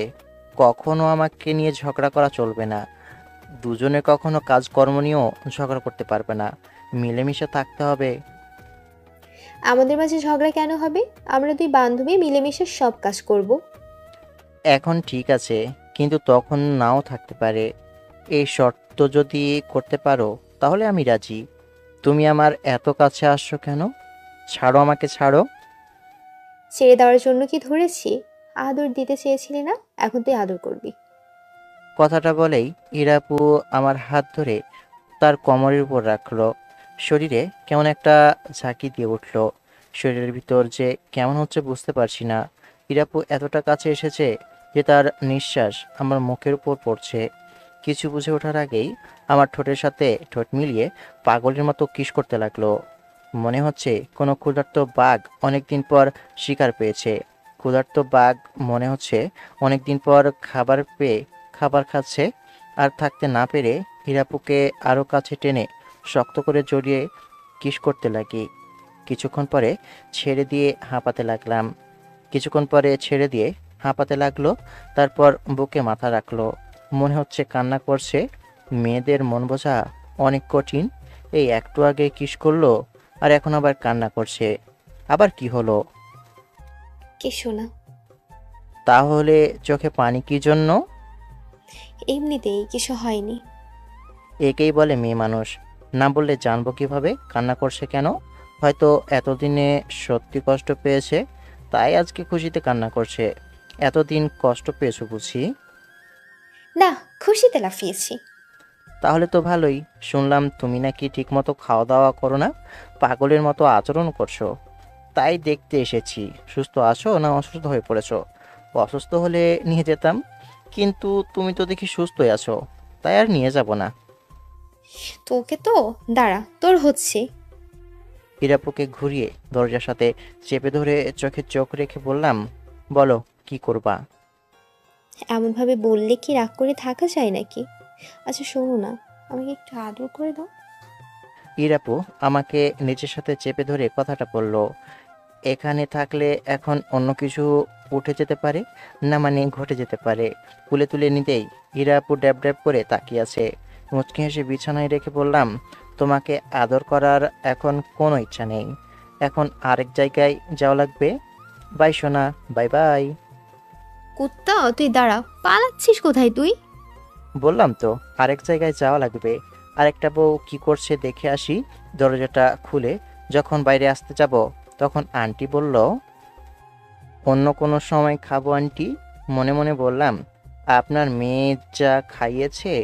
কখনো আমাকে নিয়ে ঝগড়া করা চলবে না। দুজনে কখনো কাজকর্ম নিয়েও ঝগড়া করতে পারবে না, মিলেমিশে থাকতে হবে। আমাদের মাঝে ঝগড়া কেন হবে? আমরা দুই বান্ধবী মিলেমিশে সব কাজ করব। এখন ঠিক আছে, কিন্তু তখন নাও থাকতে পারে। এই শর্ত যদি করতে পারো তাহলে আমি রাজি। তুমি আমার এত কাছে আসছো কেন? ছাড়ো, আমাকে ছাড়ো। ছেড়ে দেওয়ার জন্য কি ধরেছি? আদর দিতে চেয়েছিলি না, এখন তুই আদর করবি। কথাটা বলেই ইরাপু আমার হাত ধরে তার কোমরের উপর রাখলো। শরীরে কেমন একটা ঝাঁকি দিয়ে উঠলো। শরীরের ভিতর যে কেমন হচ্ছে বুঝতে পারছি না। ইরাপু এতটা কাছে এসেছে যে তার নিঃশ্বাস আমার মুখের উপর পড়ছে। কিছু বুঝে ওঠার আগেই আমার ঠোঁটের সাথে ঠোঁট মিলিয়ে পাগলের মতো কিস করতে লাগলো। মনে হচ্ছে কোনো ক্ষুধার্ত বাঘ অনেকদিন পর শিকার পেয়েছে। ক্ষুধার্ত বাঘ মনে হচ্ছে অনেকদিন পর খাবার পেয়ে খাবার খাচ্ছে। আর থাকতে না পেরে হীরাপুকে আরও কাছে টেনে শক্ত করে জড়িয়ে কিস করতে লাগি। কিছুক্ষণ পরে ছেড়ে দিয়ে হাঁপাতে লাগলাম। কিছুক্ষণ পরে ছেড়ে দিয়ে হাঁপাতে লাগলো। তারপর বুকে মাথা রাখলো। মনে হচ্ছে কান্না করছে। মেয়েদের মন বোঝা অনেক কঠিন। এই একটু আগে কিস করলো আর এখন আবার কান্না করছে। আবার কি হলো? কিছু না। তাহলে চোখে পানি কি জন্য? এমনিতেই, কিছু হয়নি। একেই বলে মেয়ে মানুষ। না বললে জানবো কিভাবে কান্না করছে কেন? হয়তো এতদিনে সত্যি কষ্ট পেয়েছে, তাই আজকে খুশিতে কান্না করছে। এতদিন কষ্ট পেয়েছো বুঝি? না, খুশিতে লাফিয়েছি। তাহলে তো ভালোই। শুনলাম তুমি নাকি ঠিকমতো খাওয়া দাওয়া করো না, পাগলের মতো আচরণ করছো। তাই দেখতে এসেছি সুস্থ আছো না অসুস্থ হয়ে পড়েছো। অসুস্থ হলে নিয়ে যেতাম, কিন্তু তুমি তো দেখি সুস্থই আছো, তাই আর নিয়ে যাব না। তোকে তো দাঁড়া, তোর হচ্ছে। হীরাপুকে ঘুরিয়ে দরজার সাথে চেপে ধরে চোখে চোখ রেখে বললাম, বলো কি করবা? এমনভাবে বললে কি রাগ করে থাকা যায় নাকি? আচ্ছা শোনো না, আমাকে একটু আদর করে দাও। হীরাপু আমাকে নিজের সাথে চেপে ধরে কথাটা বলল, এখানে থাকলে এখন অন্য কিছু উঠে যেতে পারে, না মানে ঘটে যেতে পারে। কুলে তুলে নিতেই হীরাপু ড্যাব ড্যাব করে তাকিয়ে আছে। মুচকি হেসে বিছানায় রেখে বললাম, তোমাকে আদর করার এখন কোনো ইচ্ছা নেই। এখন আরেক জায়গায় যাওয়া লাগবে। বাই সোনা, বাই বাই। কুত্তা তুই দাঁড়া, পালাচ্ছিস কোথায় তুই? বললাম তো আরেক জায়গায় যাওয়া লাগবে। আরেকটা বউ কি করছে দেখে আসি। দরজাটা খুলে যখন বাইরে আসতে যাব তখন আন্টি বলল, অন্য কোনো সময় খাবো আন্টি। মনে মনে বললাম, আপনার মেয়ে যা খাইয়েছে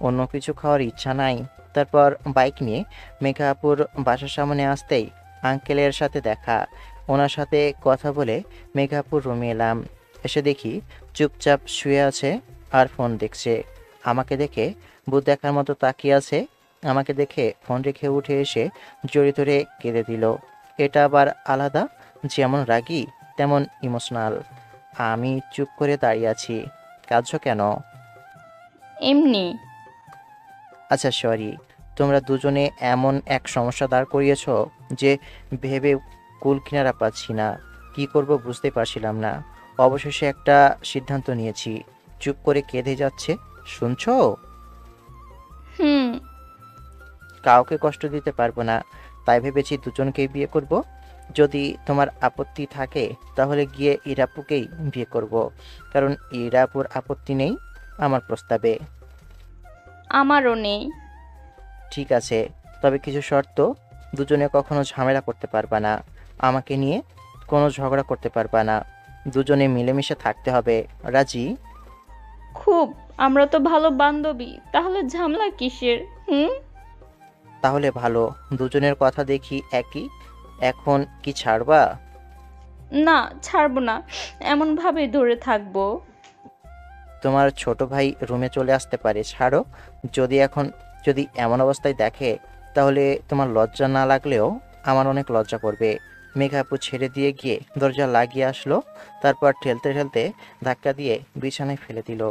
অন্য কিছু খাওয়ার ইচ্ছা নাই। তারপর বাইক নিয়ে মেঘা আপুর বাসার সামনে আসতেই আঙ্কেলের সাথে দেখা। ওনার সাথে কথা বলে মেঘা আপুর রুমে এলাম। এসে দেখি চুপচাপ শুয়ে আছে আর ফোন দেখছে। আমাকে দেখে ভূত দেখার মতো তাকিয়ে আছে। আমাকে দেখে ফোন রেখে উঠে এসে জড়িয়ে ধরে কেঁদে দিল। এটা আবার আলাদা, যেমন রাগী তেমন ইমোশনাল। আমি চুপ করে দাঁড়িয়ে আছি। কাঁদছো কেন? এমনি। আচ্ছা সরি। তোমরা দুজনে এমন এক সমস্যা দাঁড় করিয়েছো যে ভেবে কুল কিনারা পাচ্ছি না। কি করব বুঝতে পারছিলাম না। অবশেষে একটা সিদ্ধান্ত নিয়েছি। চুপ করে কেঁদে যাচ্ছে, শুনছো? হুম। কাউকে কষ্ট দিতে পারবো না, তাই ভেবেছি দুজনকেই বিয়ে করব। যদি তোমার আপত্তি থাকে তাহলে গিয়ে ইরাপুকেই বিয়ে করব, কারণ ইরাপুর আপত্তি নেই আমার প্রস্তাবে। আমারও নেই। ঠিক আছে, তবে কিছু শর্ত। দুজনে কখনো ঝামেলা করতে পারবা না, আমাকে নিয়ে কোনো ঝগড়া করতে পারবা না। দুজনে মিলেমিশে থাকতে হবে। রাজি? খুব। আমরা তো ভালো বান্ধবী, তাহলে ঝামেলা কিসের? হুম। তাহলে ভালো। দুজনের কথা দেখি একই। এখন কি ছাড়বা? না, ছাড়বো না, এমন ভাবে ধরে থাকবো। তোমার ছোট ভাই রুমে চলে আসতে পারে, ছাড়ো। যদি এমন অবস্থায় দেখে তাহলে তোমার লজ্জা না লাগলেও আমার অনেক লজ্জা করবে। মেঘা আপু ছেড়ে দিয়ে গিয়ে দরজা লাগিয়ে আসলো। তারপর ঠেলতে ঠেলতে ধাক্কা দিয়ে বিছানায় ফেলে দিল।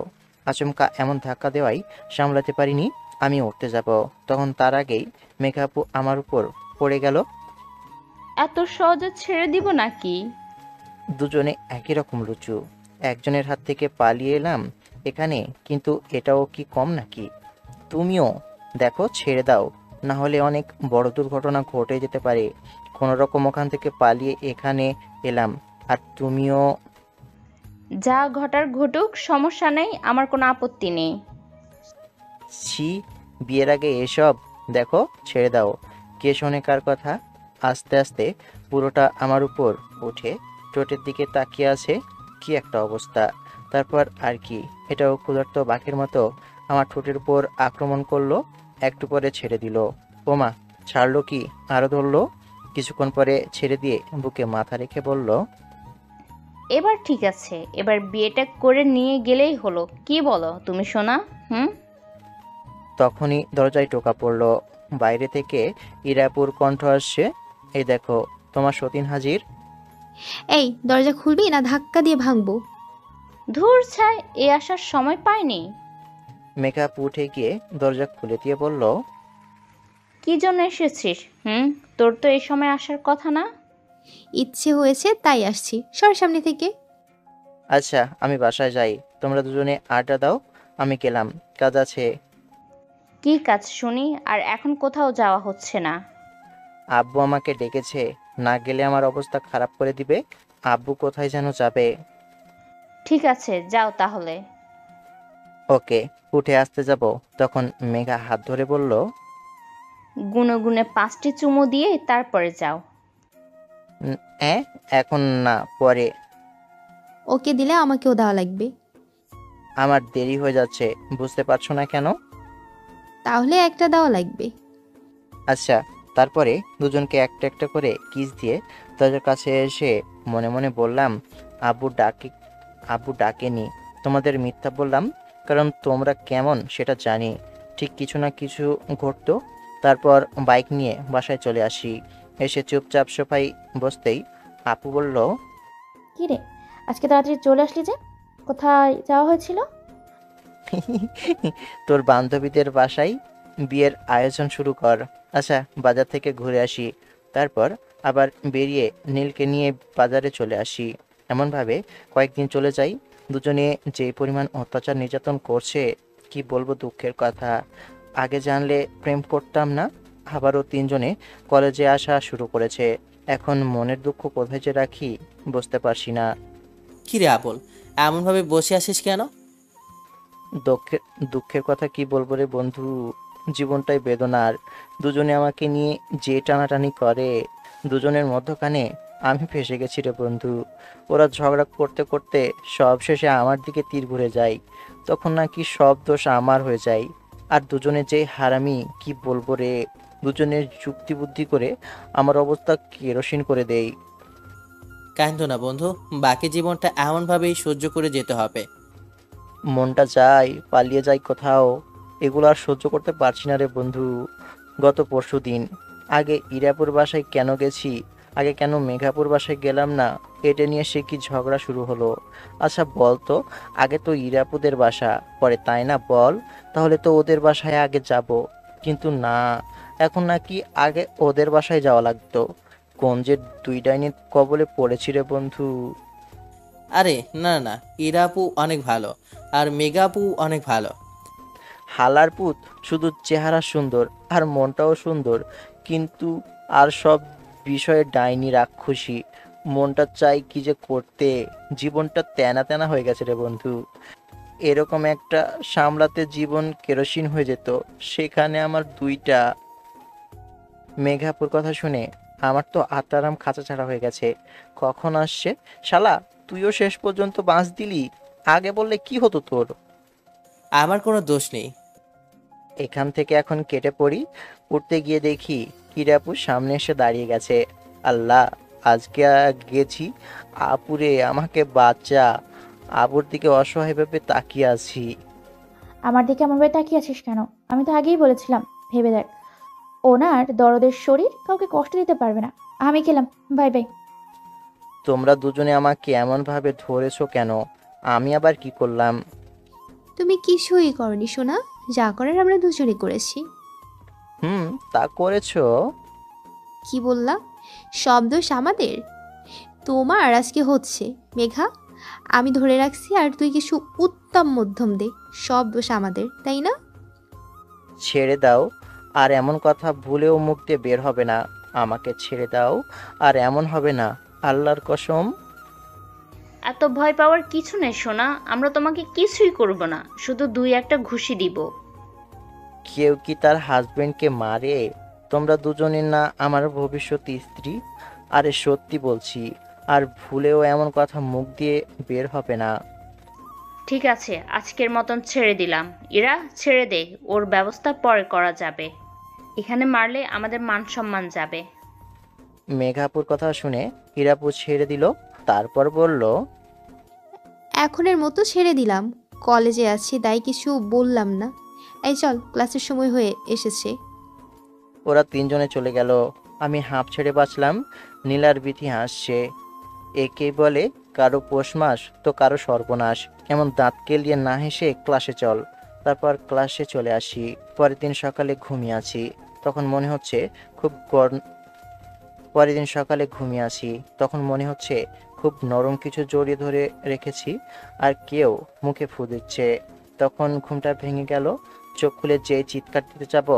আচমকা এমন ধাক্কা দেওয়াই সামলাতে পারিনি। আমি উঠতে যাব, তখন তার আগেই মেঘা আপু আমার উপর পড়ে গেল। এত সহজে ছেড়ে দিব নাকি? দুজনে একই রকম রুচু, একজনের হাত থেকে পালিয়ে এলাম এখানে, কিন্তু এটাও কি কম নাকি? তুমিও দেখো, ছেড়ে দাও, না হলে অনেক বড় দুর্ঘটনা ঘটে যেতে পারে। কোনো রকম ওখান থেকে পালিয়ে এখানে এলাম, আর তুমিও। যা ঘটার ঘটুক, সমস্যা নেই, আমার কোনো আপত্তি নেই। ছি, বিয়ের আগে এসব? দেখো, ছেড়ে দাও। কে শোনে কার কথা? আস্তে আস্তে পুরোটা আমার উপর উঠে ঠোঁটের দিকে তাকিয়ে আছে। কি একটা অবস্থা! তারপর আর কি, এটাও ক্ষুধার্ত বাঘের মতো আমার ঠোঁটের উপর আক্রমণ করলো। একটু পরে ছেড়ে দিল। ওমা, ছাড়লো কি? আরো ধরলো। কিছুক্ষণ পরে ছেড়ে দিয়ে বুকে মাথা রেখে বলল, এবার ঠিক আছে, এবার বিয়েটা করে নিয়ে গেলেই হলো, কি বলো তুমি সোনা? হুম। তখনই দরজায় টোকা পড়ল। বাইরে থেকে ইরাপুর কণ্ঠ আসছে, এই দেখো, তোমার সতীন হাজির। এই দরজা খুলবি না ধাক্কা দিয়ে ভাঙবো? ধুর ছাই, এ আসার সময় পাইনি। মেকআপ উঠে গিয়ে দরজা খুলে দিয়ে বলল, কি জন্য এসেছিস? তোর তো এই সময় আসার কথা না। ইচ্ছে হয়েছে তাই আসছি, সর সামনে থেকে। আচ্ছা, আমি বাসায় যাই, তোমরা দুজনে আড্ডা দাও, আমি গেলাম, কাজ আছে। কি কাজ শুনি? আর এখন কোথাও যাওয়া হচ্ছে না। আব্বু আমাকে ডেকেছে, না গেলে আমার অবস্থা খারাপ করে দিবে। আব্বু কোথায় যেন যাবে। ঠিক আছে, যাও তাহলে। ওকে। উঠে আসতে যাব, তখন মেঘা হাত ধরে বলল, গুনে গুনে 5টি চুমু দিয়ে তারপরে যাও। এখন না, পরে। ওকে দিলে আমাকেও দেওয়া লাগবে। আমার দেরি হয়ে যাচ্ছে, বুঝতে পারছো না কেন? তাহলে একটা দেওয়া লাগবে। আচ্ছা। তারপরে দুজনকে একটা একটা করে কিস দিয়ে দরজার কাছে এসে মনে মনে বললাম, আব্বু ডাকেনি, তোমাদের মিথ্যা বললাম, কারণ তোমরা কেমন সেটা জানি। ঠিক কিছু না কিছু ঘটতো। তারপর বাইক নিয়ে বাসায় চলে আসি। এসে চুপচাপ সোফায় বসতেই আপু বলল, কি রে, আজকে তাড়াতাড়ি চলে আসলি যে? কোথায় যাওয়া হয়েছিল? তোর বান্ধবীদের বাসায় বিয়ের আয়োজন শুরু কর। আচ্ছা, বাজার থেকে ঘুরে আসি, তারপর আবার বেরিয়ে নীলকে নিয়ে বাজারে চলে আসি। এমনভাবে কয়েকদিন চলে যাই। দুজনে যে পরিমাণ অত্যাচার নির্যাতন করছে, কি বলবো দুঃখের কথা। আগে জানলে প্রেম করতাম না। আবারও তিনজনে কলেজে আসা শুরু করেছে। এখন মনের দুঃখ কোথায় যে রাখি বুঝতে পারছি না। কি রে আপল, এমনভাবে বসে আছিস কেন? দুঃখের দুঃখের কথা কি বলবো রে বন্ধু, জীবনটাই বেদনার। দুজনে আমাকে নিয়ে যে টানাটানি করে, দুজনের মধ্যখানে আমি ফেসে গেছি রে বন্ধু। ওরা ঝগড়া করতে করতে সব শেষে আমার দিকে তীর ঘুরে যায়, তখন নাকি সব দোষ আমার হয়ে যায়। আর দুজনে যে হারামি, কি বলবো রে। দুজনের যুক্তি বুদ্ধি করে আমার অবস্থা কেরোসিন করে দেয়। কান্দো না বন্ধু, বাকি জীবনটা এমনভাবেই সহ্য করে যেতে হবে। মনটা যায় পালিয়ে যায় কোথাও, এগুলো আর সহ্য করতে পারছি না রে বন্ধু। গত পরশুদিন আগে ইরাপুর বাসায় কেন গেছি, আগে কেন মেঘাপুর বাসায় গেলাম না, এটা নিয়ে সে কি ঝগড়া শুরু হলো। আচ্ছা বল তো, আগে তো ইরাপুদের বাসা পরে, তাই না বল? তাহলে তো ওদের বাসায় আগে যাব, কিন্তু না, এখন নাকি আগে ওদের বাসায় যাওয়া লাগতো। কোন যে দুই ডাইনির কবলে পড়েছি রে বন্ধু। আরে না না, ইরা আপু অনেক ভালো, আর মেগা আপু অনেক ভালো। হালার পুত, শুধু চেহারা সুন্দর আর মনটাও সুন্দর, কিন্তু আর সব বিষয়ে ডাইনি রাক্ষসী। মনটা চাই কি যে করতে, জীবনটা তেনা তেনা হয়ে গেছে রে বন্ধু। এরকম একটা সামলাতে জীবন কেরোসিন হয়ে যেত, সেখানে আমার দুইটা। মেঘাপুর কথা শুনে আমার তো আত্মারাম খাঁচা ছাড়া হয়ে গেছে। কখন আসছে শালা, তুইও শেষ পর্যন্ত বাঁচ দিলি। আগে বললে কি হতো তোর? আমার কোনো দোষ নেই। এখান থেকে এখন কেটে পড়ি। উঠতে গিয়ে দেখি কিরাপু সামনে এসে দাঁড়িয়ে গেছে। আল্লাহ, আজকে গেছি। আপুরে, আমাকে বাচ্চা। আপুর দিকে অসহায়ভাবে তাকিয়ে আছি। আমার দিকে এমনভাবে তাকিয়ে আছিস কেন? আমি তো আগেই বলেছিলাম, ভেবে দেখ। ওনার দরদের শরীর কাউকে কষ্ট দিতে পারবে না। আমি গেলাম, বাই বাই। তোমরা দুজনে আমাকে এমনভাবে ধরেছো কেন? আমি আবার কি করলাম? তুমি কিছুই করনি সোনা, যা করার আমরা দুজনে করেছি। তা করেছো। কি বললা? সব দোষ আমাদের? তোমার আজকে হচ্ছে মেঘা, আমি ধরে রাখছি আর তুই কিছু উত্তম মধ্যম দে। সব দোষ আমাদের, তাই না? ছেড়ে দাও, আর এমন কথা ভুলেও মুখ দিয়ে বের হবে না। আমাকে ছেড়ে দাও, আর এমন হবে না, আল্লাহর কসম। এত ভয় পাওয়ার কিছু নেই সোনা, আমরা তোমাকে কিছুই করব না, শুধু 2-1টা ঘুষি দিব। কেউ কি তার হাজবেন্ডকে মারে? তোমরা দুজনের না আমার ভবিষ্যৎ স্ত্রী? আরে সত্যি বলছি, আর ভুলেও এমন কথা মুখ দিয়ে বের হবে না। ঠিক আছে, আজকের মতন ছেড়ে দিলাম। এরা ছেড়ে দে, ওর ব্যবস্থা পরে করা যাবে। এখানে মারলে আমাদের মান সম্মান যাবে। মেঘাপুর কথা শুনে হীরাপু ছেড়ে দিল, তারপর বলল, এখনের মতো ছেড়ে দিলাম। কলেজে আছি তাই কিছু বললাম না। এই চল, ক্লাসের সময় হয়ে এসেছে। ওরা তিনজনে চলে গেল। আমি হাঁপ ছেড়ে বাঁচলাম। নীলার বিথি হাসছে। একে বলে কারো পৌষ মাস তো কারো সর্বনাশ। এমন দাঁত কেলিয়ে না হেসে ক্লাসে চল। তারপর ক্লাসে চলে আসি। পরের দিন সকালে ঘুমিয়ে আছি, তখন মনে হচ্ছে খুব নরম কিছু জড়িয়ে ধরে রেখেছি, আর কেউ মুখে ফু দিচ্ছে। তখন ঘুমটা ভেঙে গেল। চোখ খুলে যেই চিৎকার দিতে যাব,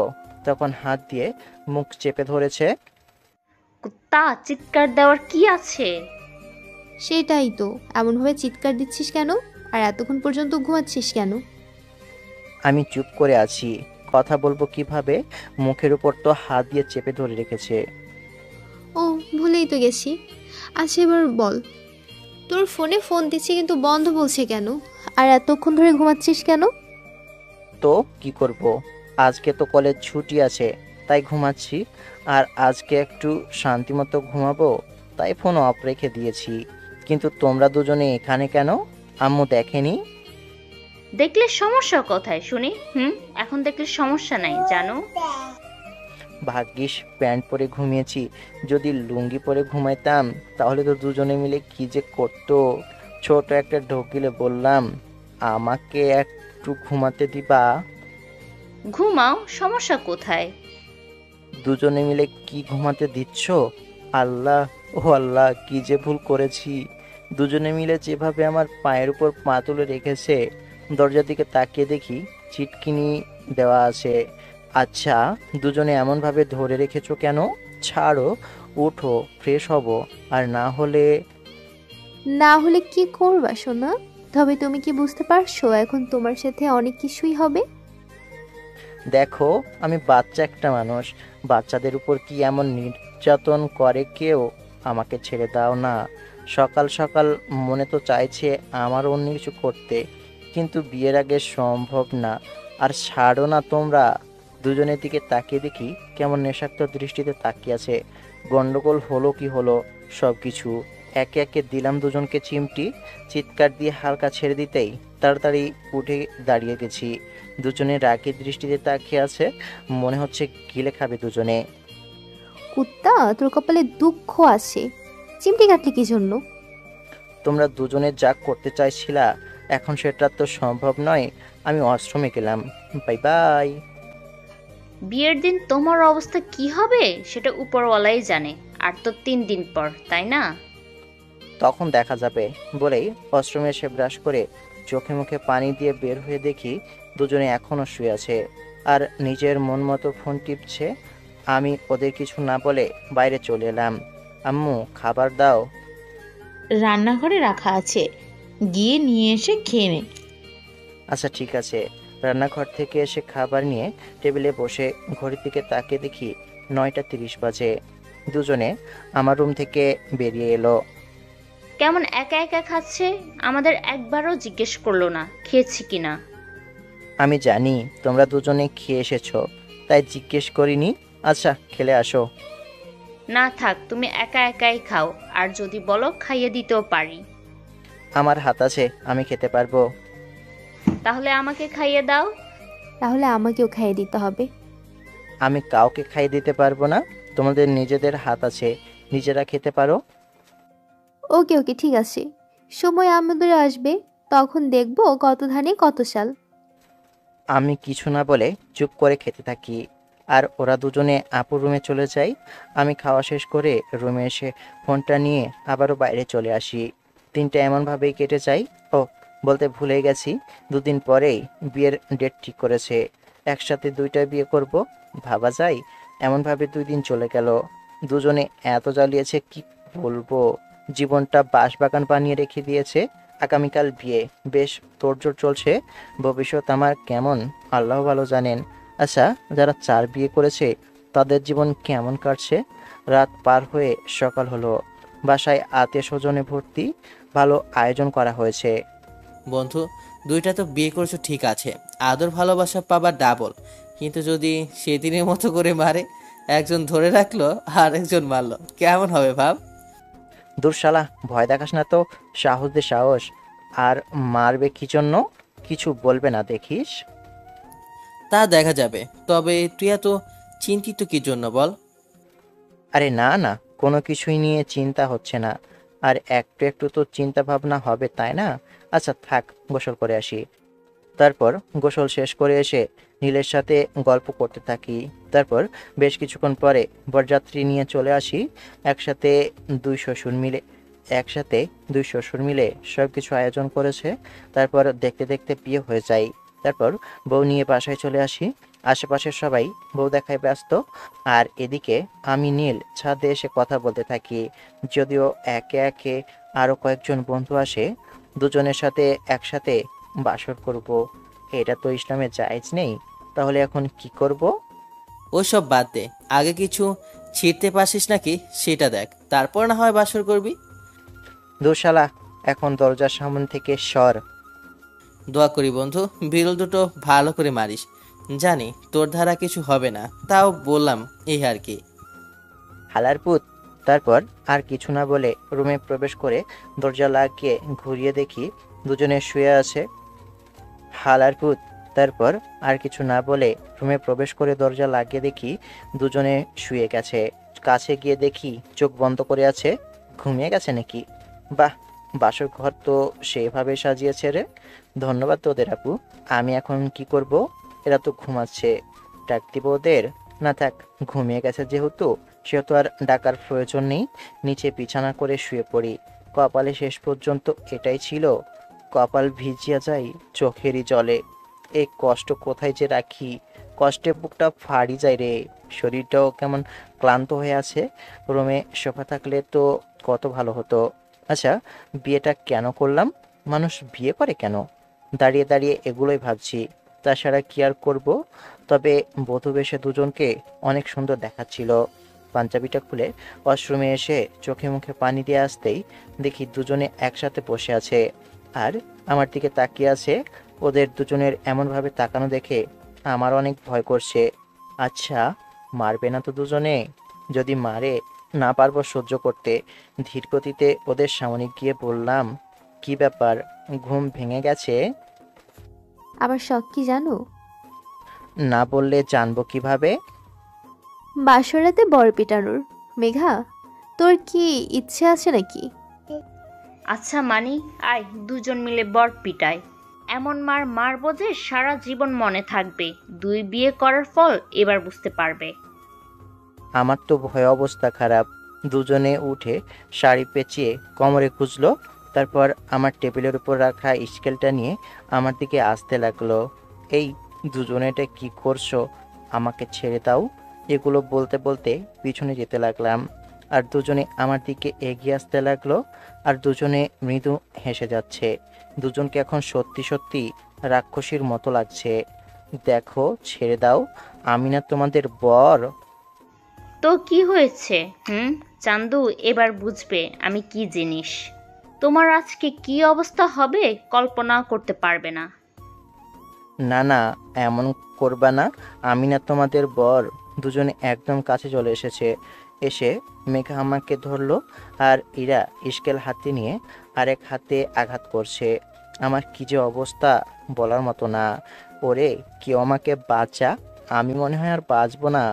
তখন হাত দিয়ে মুখ চেপে ধরেছে। কুত্তা, চিৎকার দেওয়ার কি আছে? সেটাই তো, এমনভাবে চিৎকার দিচ্ছিস কেন? আর এতক্ষণ পর্যন্ত ঘুমাচ্ছিস কেন? আমি চুপ করে আছি, কথা বলবো কিভাবে? মুখের উপর তো হাত দিয়ে চেপে ধরে রেখেছে। ও, ভুলেই তো গেছি। আচ্ছা এবার বল, তোর ফোনে ফোন দিচ্ছি কিন্তু বন্ধ বলছে কেন? আর এতক্ষণ ধরে ঘুমাচ্ছিস কেন? তো কি করব? আজকে তো কলেজ ছুটি আছে, তাই ঘুমাচ্ছি। আর আজকে একটু শান্তিমতো ঘুমাবো, তাই ফোন অফ রেখে দিয়েছি। কিন্তু তোমরা দুজনে এখানে কেন? আম্মু দেখেনি? দেখলে সমস্যা কোথায় শুনি? এখন দেখলে সমস্যা নাই জানো। ভাগ্যিস প্যান্ট পরে ঘুমিয়েছি। যদি লুঙ্গি পরে ঘুমাইতাম তাহলে তো দুজনে মিলে কি যে করতো। ছোট একটা ঢোকিলে বললাম, আমাকে একটু ঘুমাতে দিবা? ঘুমাও, সমস্যা কোথায়? দুজনে মিলে কি ঘুমাতে দিচ্ছ? আল্লাহ, ও আল্লাহ, কি যে ভুল করেছি। দুজনে মিলে যেভাবে আমার পায়ের উপর পা তুলে রেখেছে, দরজার দিকে তাকিয়ে দেখি চিটকিনি দেওয়া আছে। আচ্ছা, দুজনে এমনভাবে ধরে রেখেছো কেন? ছাড়ো, উঠো, ফ্রেশ হব। আর না হলে কি করবা সোনা? তবে তুমি কি বুঝতে পারছো এখন তোমার সাথে অনেক কিছুই হবে? দেখো, আমি বাচ্চা একটা মানুষ। বাচ্চাদের উপর কি এমন নির্যাতন করে কেউ? আমাকে ছেড়ে দাও না। সকাল সকাল মনে তো চাইছে আমার অন্য কিছু করতে, কিন্তু বিয়ের আগে সম্ভব না। আর ছাড়ো না তোমরা। দুজনের দিকে তাকিয়ে দেখি কেমন নেশাক্ত দৃষ্টিতে তাকিয়ে আছে। গন্ডগোল হলো কি হলো? সব কিছু একে একে দিলাম দুজনকে চিমটি। চিৎকার দিয়ে হালকা ছেড়ে দিতেই তাড়াতাড়ি উঠে দাঁড়িয়ে গেছি। দুজনে রাগী দৃষ্টিতে তাকিয়ে আছে, মনে হচ্ছে গিলে খাবে দুজনে। কুত্তা, তোর কপালে দুঃখ আছে। চিমটি কাটলি কি জন্য? তোমরা দুজনে যা করতে চাইছিলা, এখন সেটা তো সম্ভব নয়। আমি আশ্রমে গেলাম। Bye bye. বিয়ের দিন তোমার অবস্থা কি হবে সেটা উপরওয়ালাই জানে। আর তো 3 দিন পর, তাই না? তখন দেখা যাবে বলেই আশ্রমে এসে ব্রাশ করে চোখে মুখে পানি দিয়ে বের হয়ে দেখি দুজনে এখনো শুয়ে আছে, আর নিজের মন মতো ফোন টিপছে। আমি ওদের কিছু না বলে বাইরে চলে এলাম। আম্মু, খাবার দাও। রান্নাঘরে রাখা আছে, গিয়ে নিয়ে এসে খেয়ে নে। আচ্ছা ঠিক আছে। রান্নাঘর থেকে এসে খাবার নিয়ে টেবিলে বসে ঘড়ির দিকে তাকিয়ে দেখি 9টা 30 বাজে। দুজনে আমার রুম থেকে বেরিয়ে এলো। কেমন একা একা খাচ্ছে? আমাদের একবারও জিজ্ঞেস করলো না খেয়েছি কিনা। আমি জানি তোমরা দুজনে খেয়ে এসেছো, তাই জিজ্ঞেস করিনি। আচ্ছা, খেলে আসো। না থাক, তুমি একা একাই খাও, আর যদি বলো খাইয়ে দিতেও পারি। আমার হাত আছে, আমি খেতে পারবো। তাহলে আমাকে খাইয়ে দাও। তাহলে আমাকেও খাইয়ে দিতে হবে। আমি কাউকে খাইয়ে দিতে পারবো না। তোমাদের নিজেদের হাত আছে, নিজেরা খেতে পারো। ওকে ওকে, ঠিক আছে। সময় আমাদের আসবে, তখন দেখবো কত ধানে কত সাল। আমি কিছু না বলে চুপ করে খেতে থাকি। আর ওরা দুজনে আপুর রুমে চলে যায়। আমি খাওয়া শেষ করে রুমে এসে ফোনটা নিয়ে আবারও বাইরে চলে আসি। দিনটা এমনভাবেই কেটে যায়। ও, বলতে ভুলে গেছি, 2 দিন পরেই বিয়ের ডেট ঠিক করেছে। একসাথে 2টা বিয়ে করব, ভাবা যায়? এমনভাবে 2 দিন চলে গেল। দুজনে এত জ্বালিয়েছে কি বলবো। জীবনটা বাঁশবাগান বানিয়ে রেখে দিয়েছে। আগামীকাল বিয়ে, বেশ তোড়জোড় চলছে। ভবিষ্যৎ আমার কেমন আল্লাহ ভালো জানেন। আচ্ছা, যারা 4 বিয়ে করেছে তাদের জীবন কেমন কাটছে? রাত পার হয়ে সকাল হলো। বাসায় আত্মীয় স্বজনে ভর্তি। ভালো আয়োজন করা হয়েছে। বন্ধু, 2টা তো বিয়ে করেছো ঠিক আছে, আদর ভালোবাসা পাবা ডাবল। কিন্তু যদি সেদিনের মতো করে মারে, একজন ধরে রাখলো আর একজন মারলো, কেমন হবে ভাব? দূর শালা, ভয় দেখাস না তো। সাহস দে সাহস। আর মারবে কি জন্য? কিছু বলবে না দেখিস। তা দেখা যাবে। তবে তুই এত চিন্তিত কি জন্য বল? আরে না না, কোনো কিছুই নিয়ে চিন্তা হচ্ছে না। আর একটু একটু তো চিন্তা ভাবনা হবে, তাই না? আচ্ছা থাক, গোসল করে আসি। তারপর গোসল শেষ করে এসে নীলের সাথে গল্প করতে থাকি। তারপর বেশ কিছুক্ষণ পরে বরযাত্রী নিয়ে চলে আসি। একসাথে দুই শ্বশুর মিলে একসাথে দুই শ্বশুর মিলে সব কিছু আয়োজন করেছে। তারপর দেখতে দেখতে বিয়ে হয়ে যায়। তারপর বউ নিয়ে বাসায় চলে আসি। আশেপাশের সবাই বউ দেখায় ব্যস্ত। আর এদিকে আমি নীল ছাদে এসে কথা বলতে থাকি। যদিও একে একে আরও কয়েকজন বন্ধু আসে। দুজনের সাথে একসাথে বাসর করব, এটা তো ইসলামে জায়েজ নেই। তাহলে এখন কি করব? ওসব বাদ দে, আগে কিছু ছিঁড়তে পারছিস নাকি সেটা দেখ, তারপর না হয় বাসর করবি। দুশালা, এখন দরজার সামনে থেকে সর। দোয়া করি বন্ধু, বিড়াল দুটো ভালো করে মারিস। জানি তোর ধারা কিছু হবে না, তাও বললাম এই আর কি। হালার পুত। তারপর আর কিছু না বলে রুমে প্রবেশ করে দরজা লাগিয়ে ঘুরিয়ে দেখি দুজনে শুয়ে আছে। হালার পুত। তারপর আর কিছু না বলে রুমে প্রবেশ করে দরজা লাগিয়ে দেখি দুজনে শুয়ে গেছে। কাছে গিয়ে দেখি চোখ বন্ধ করে আছে। ঘুমিয়ে গেছে নাকি? বাহ, বাসর ঘর তো সেভাবে সাজিয়েছে রে। ধন্যবাদ তোদের আপু। আমি এখন কি করব? এরা তো ঘুমাচ্ছে, ডাক দিব ওদের? না থাক, ঘুমিয়ে গেছে যেহেতু সেহেতু আর ডাকার প্রয়োজন নেই। নিচে বিছানা করে শুয়ে পড়ি। কপালে শেষ পর্যন্ত এটাই ছিল। কপাল ভিজিয়া যায় চোখেরই জলে। এই কষ্ট কোথায় যে রাখি? কষ্টে বুকটা ফাড়ি যায় রে। শরীরটাও কেমন ক্লান্ত হয়ে আছে। রুমে সোফা থাকলে তো কত ভালো হতো। আচ্ছা, বিয়েটা কেন করলাম? মানুষ বিয়ে করে কেন? দাঁড়িয়ে দাঁড়িয়ে এগুলোই ভাবছি। তাছাড়া কি আর করব? তবে বধূ বেশে দুজনকে অনেক সুন্দর দেখাচ্ছিল। পাঞ্জাবিটা খুলে ওয়াশরুমে এসে চোখে মুখে পানি দিয়ে আসতেই দেখি দুজনে একসাথে বসে আছে আর আমার দিকে তাকিয়ে আছে। ওদের দুজনের এমনভাবে তাকানো দেখে আমার অনেক ভয় করছে। আচ্ছা, মারবে না তো দুজনে? যদি মারে, না পারবো সহ্য করতে। ধীর গতিতে ওদের সামনে গিয়ে বললাম, কি ব্যাপার, ঘুম ভেঙে গেছে? আমার শখ কি জানো? না বললে জানবো কিভাবে? বাসরাতে বর পিটানোর। মেঘা, তোর কি ইচ্ছে আছে নাকি? আচ্ছা মানি, আয় দুজন মিলে বর পিটায়। এমন মার মারবো যে সারা জীবন মনে থাকবে। 2 বিয়ে করার ফল এবার বুঝতে পারবে। আমার তো ভয় অবস্থা খারাপ। দুজনে উঠে শাড়ি পেঁচিয়ে কোমরে খুঁজলো। তারপর আমার টেবিলের উপর রাখা স্কেলটা নিয়ে আমার দিকে আসতে লাগলো। এই, দুজনে এটা কি করছো? আমাকে ছেড়ে দাও। এগুলো বলতে বলতে পিছনে যেতে লাগলাম। আর দুজনে আমার দিকে এগিয়ে আসতে লাগলো। আর দুজনে মৃদু হেসে যাচ্ছে। দুজনকে এখন সত্যি সত্যি রাক্ষসীর মতো লাগছে। দেখো, ছেড়ে দাও, আমি না তোমাদের বর। তো কি হয়েছে? চান্দু, এবার বুঝবে আমি কি জিনিস। তোমার আজকে কি অবস্থা হবে কল্পনা করতে পারবে না। না না, এমন করবা না। আমি না তোমাদের বর। দুজনে একদম কাছে চলে এসেছে। এসে মেঘা আমাকে ধরলো আর ইরা স্কেল হাতে নিয়ে আরেক হাতে আঘাত করছে। আমার কি যে অবস্থা বলার মতো না। ওরে, কেউ আমাকে বাঁচা, আমি মনে হয় আর বাঁচবো না।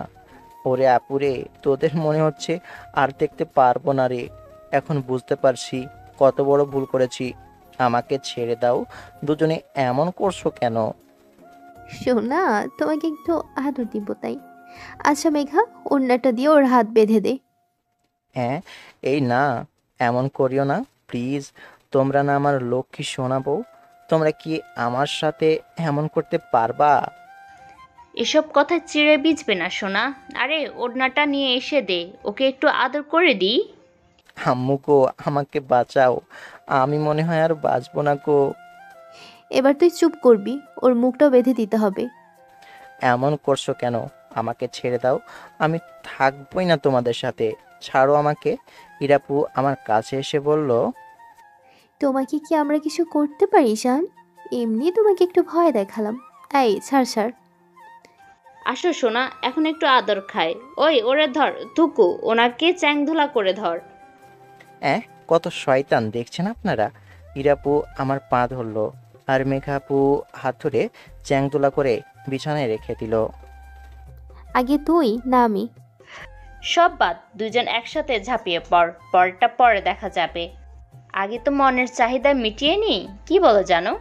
ওরে আপুরে, তোদের মনে হচ্ছে আর দেখতে পারবো না রে। এখন বুঝতে পারছি কত বড় ভুল করেছি। আমাকে ছেড়ে দাও। দুজনে এমন করছো কেন? শোনা, তোমাকে একটু আদর দিব তাই। আচ্ছা মেঘা, ওড়নাটা দিয়ে ওর হাত বেঁধে দে। হ্যাঁ, এই না, এমন করিও না প্লিজ। তোমরা না আমার লক্ষ্মী সোনা বউ, তোমরা কি আমার সাথে এমন করতে পারবা? এসব কথা চিড়ে বিজবে না সোনা। আরে ওড়নাটা নিয়ে এসে দে, ওকে একটু আদর করে দিই। আম্মু গো, আমাকে বাঁচাও, আমি মনে হয় আর বাঁচবো না গো। এবার তুই চুপ করবি, ওর মুখটাও বেঁধে দিতে হবে। এমন করছো কেন? আমাকে ছেড়ে দাও, আমি থাকবোই না তোমাদের সাথে, ছাড়ো আমাকে। ইরাপু আমার কাছে এসে বলল, তোমাকে কি আমরা কিছু করতে পারি শান? এমনি তোমাকে একটু ভয় দেখালাম। এই ছাড় ছাড়। আসো সোনা, এখন একটু আদর খায়। ওই ওরে ধর, থুকু ওনাকে চ্যাংধুলা করে ধর। কত শয়তান দেখছেন আপনারা। ইরাপু আমার পা ধরলো আর মেঘাপু হাত ধরে চ্যাংদোলা করে বিছানায় রেখে দিল। আগে তুই না আমি? সব বাদ, দুজন একসাথে ঝাঁপিয়ে পড়, পরটা পরে দেখা যাবে। আগে তো মনের চাহিদা মিটিয়ে নি, কি বলো জানো?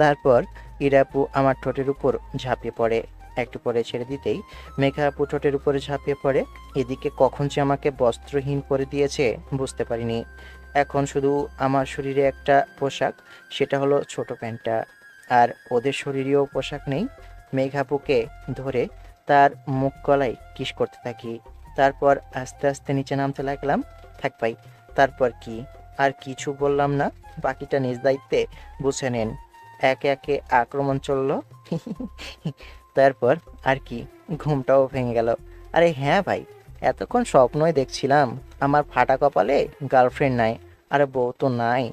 তারপর ইরাপু আমার ঠোঁটের উপর ঝাঁপিয়ে পড়ে। একটু পরে ছেড়ে দিতেই মেঘাপু ঠোঁটের উপরে ঝাঁপিয়ে পড়ে। এদিকে কখন যে আমাকে বস্ত্রহীন করে দিয়েছে বুঝতে পারিনি। এখন শুধু আমার শরীরে একটা পোশাক, সেটা হলো ছোট প্যান্টটা। আর ওদের শরীরেও পোশাক নেই। মেঘাপুকে ধরে তার মুখ গলায় কিস করতে থাকি। তারপর আস্তে আস্তে নিচে নামতে লাগলাম। থাক ভাই, তারপর কি? আর কিছু বললাম না, বাকিটা নিজ দায়িত্বে বুঝে নেন। একে একে আক্রমণ চললো। তারপর আর কি, ঘুমটাও ভেঙে গেল। আরে হ্যাঁ ভাই, এতক্ষণ স্বপ্নই দেখছিলাম আমার ফাটা কপালে গার্লফ্রেন্ড নাই, আর বউ তো নাই,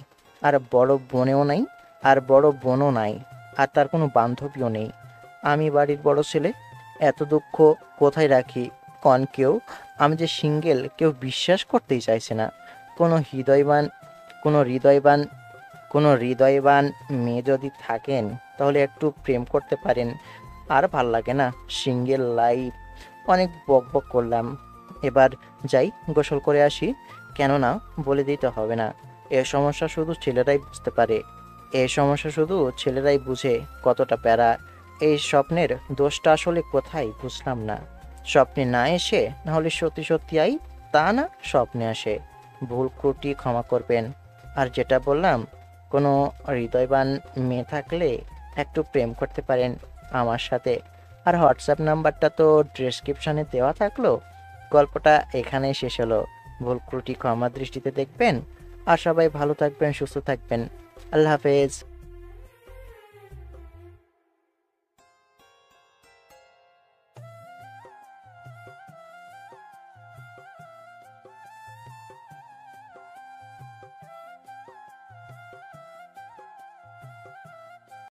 আর বড় বোনেও নাই, আর বড় বোনও নাই, আর তার কোনো বান্ধবীও নেই। আমি বাড়ির বড় ছেলে, এত দুঃখ কোথায় রাখি কন কেউ? আমি যে সিঙ্গেল, কেউ বিশ্বাস করতেই চাইছে না। কোনো হৃদয়বান কোনো হৃদয়বান কোনো হৃদয়বান মেয়ে যদি থাকেন তাহলে একটু প্রেম করতে পারেন। আর ভাল লাগে না সিঙ্গেল লাইফ। অনেক বক বক করলাম, এবার যাই গোসল করে আসি। কেননা বলে দিতে হবে না, এ সমস্যা শুধু ছেলেরাই বুঝতে পারে। এই সমস্যা শুধু ছেলেরাই বুঝে কতটা প্যারা। এই স্বপ্নের দোষটা আসলে কোথায় বুঝলাম না। স্বপ্নে না এসে না হলে সত্যি সত্যি আই, তা না স্বপ্নে আসে। ভুল ত্রুটি ক্ষমা করবেন। আর যেটা বললাম, কোনো হৃদয়বান মেয়ে থাকলে একটু প্রেম করতে পারেন আমার সাথে। আর হোয়াটসঅ্যাপ নাম্বারটা তো ডেসক্রিপশনে দেওয়া থাকলো। গল্পটা এখানেই শেষ হলো। ভুল ত্রুটি ক্ষমা দৃষ্টিতে দেখবেন। আর সবাই ভালো থাকবেন, সুস্থ থাকবেন। আল্লাহ হাফেজ।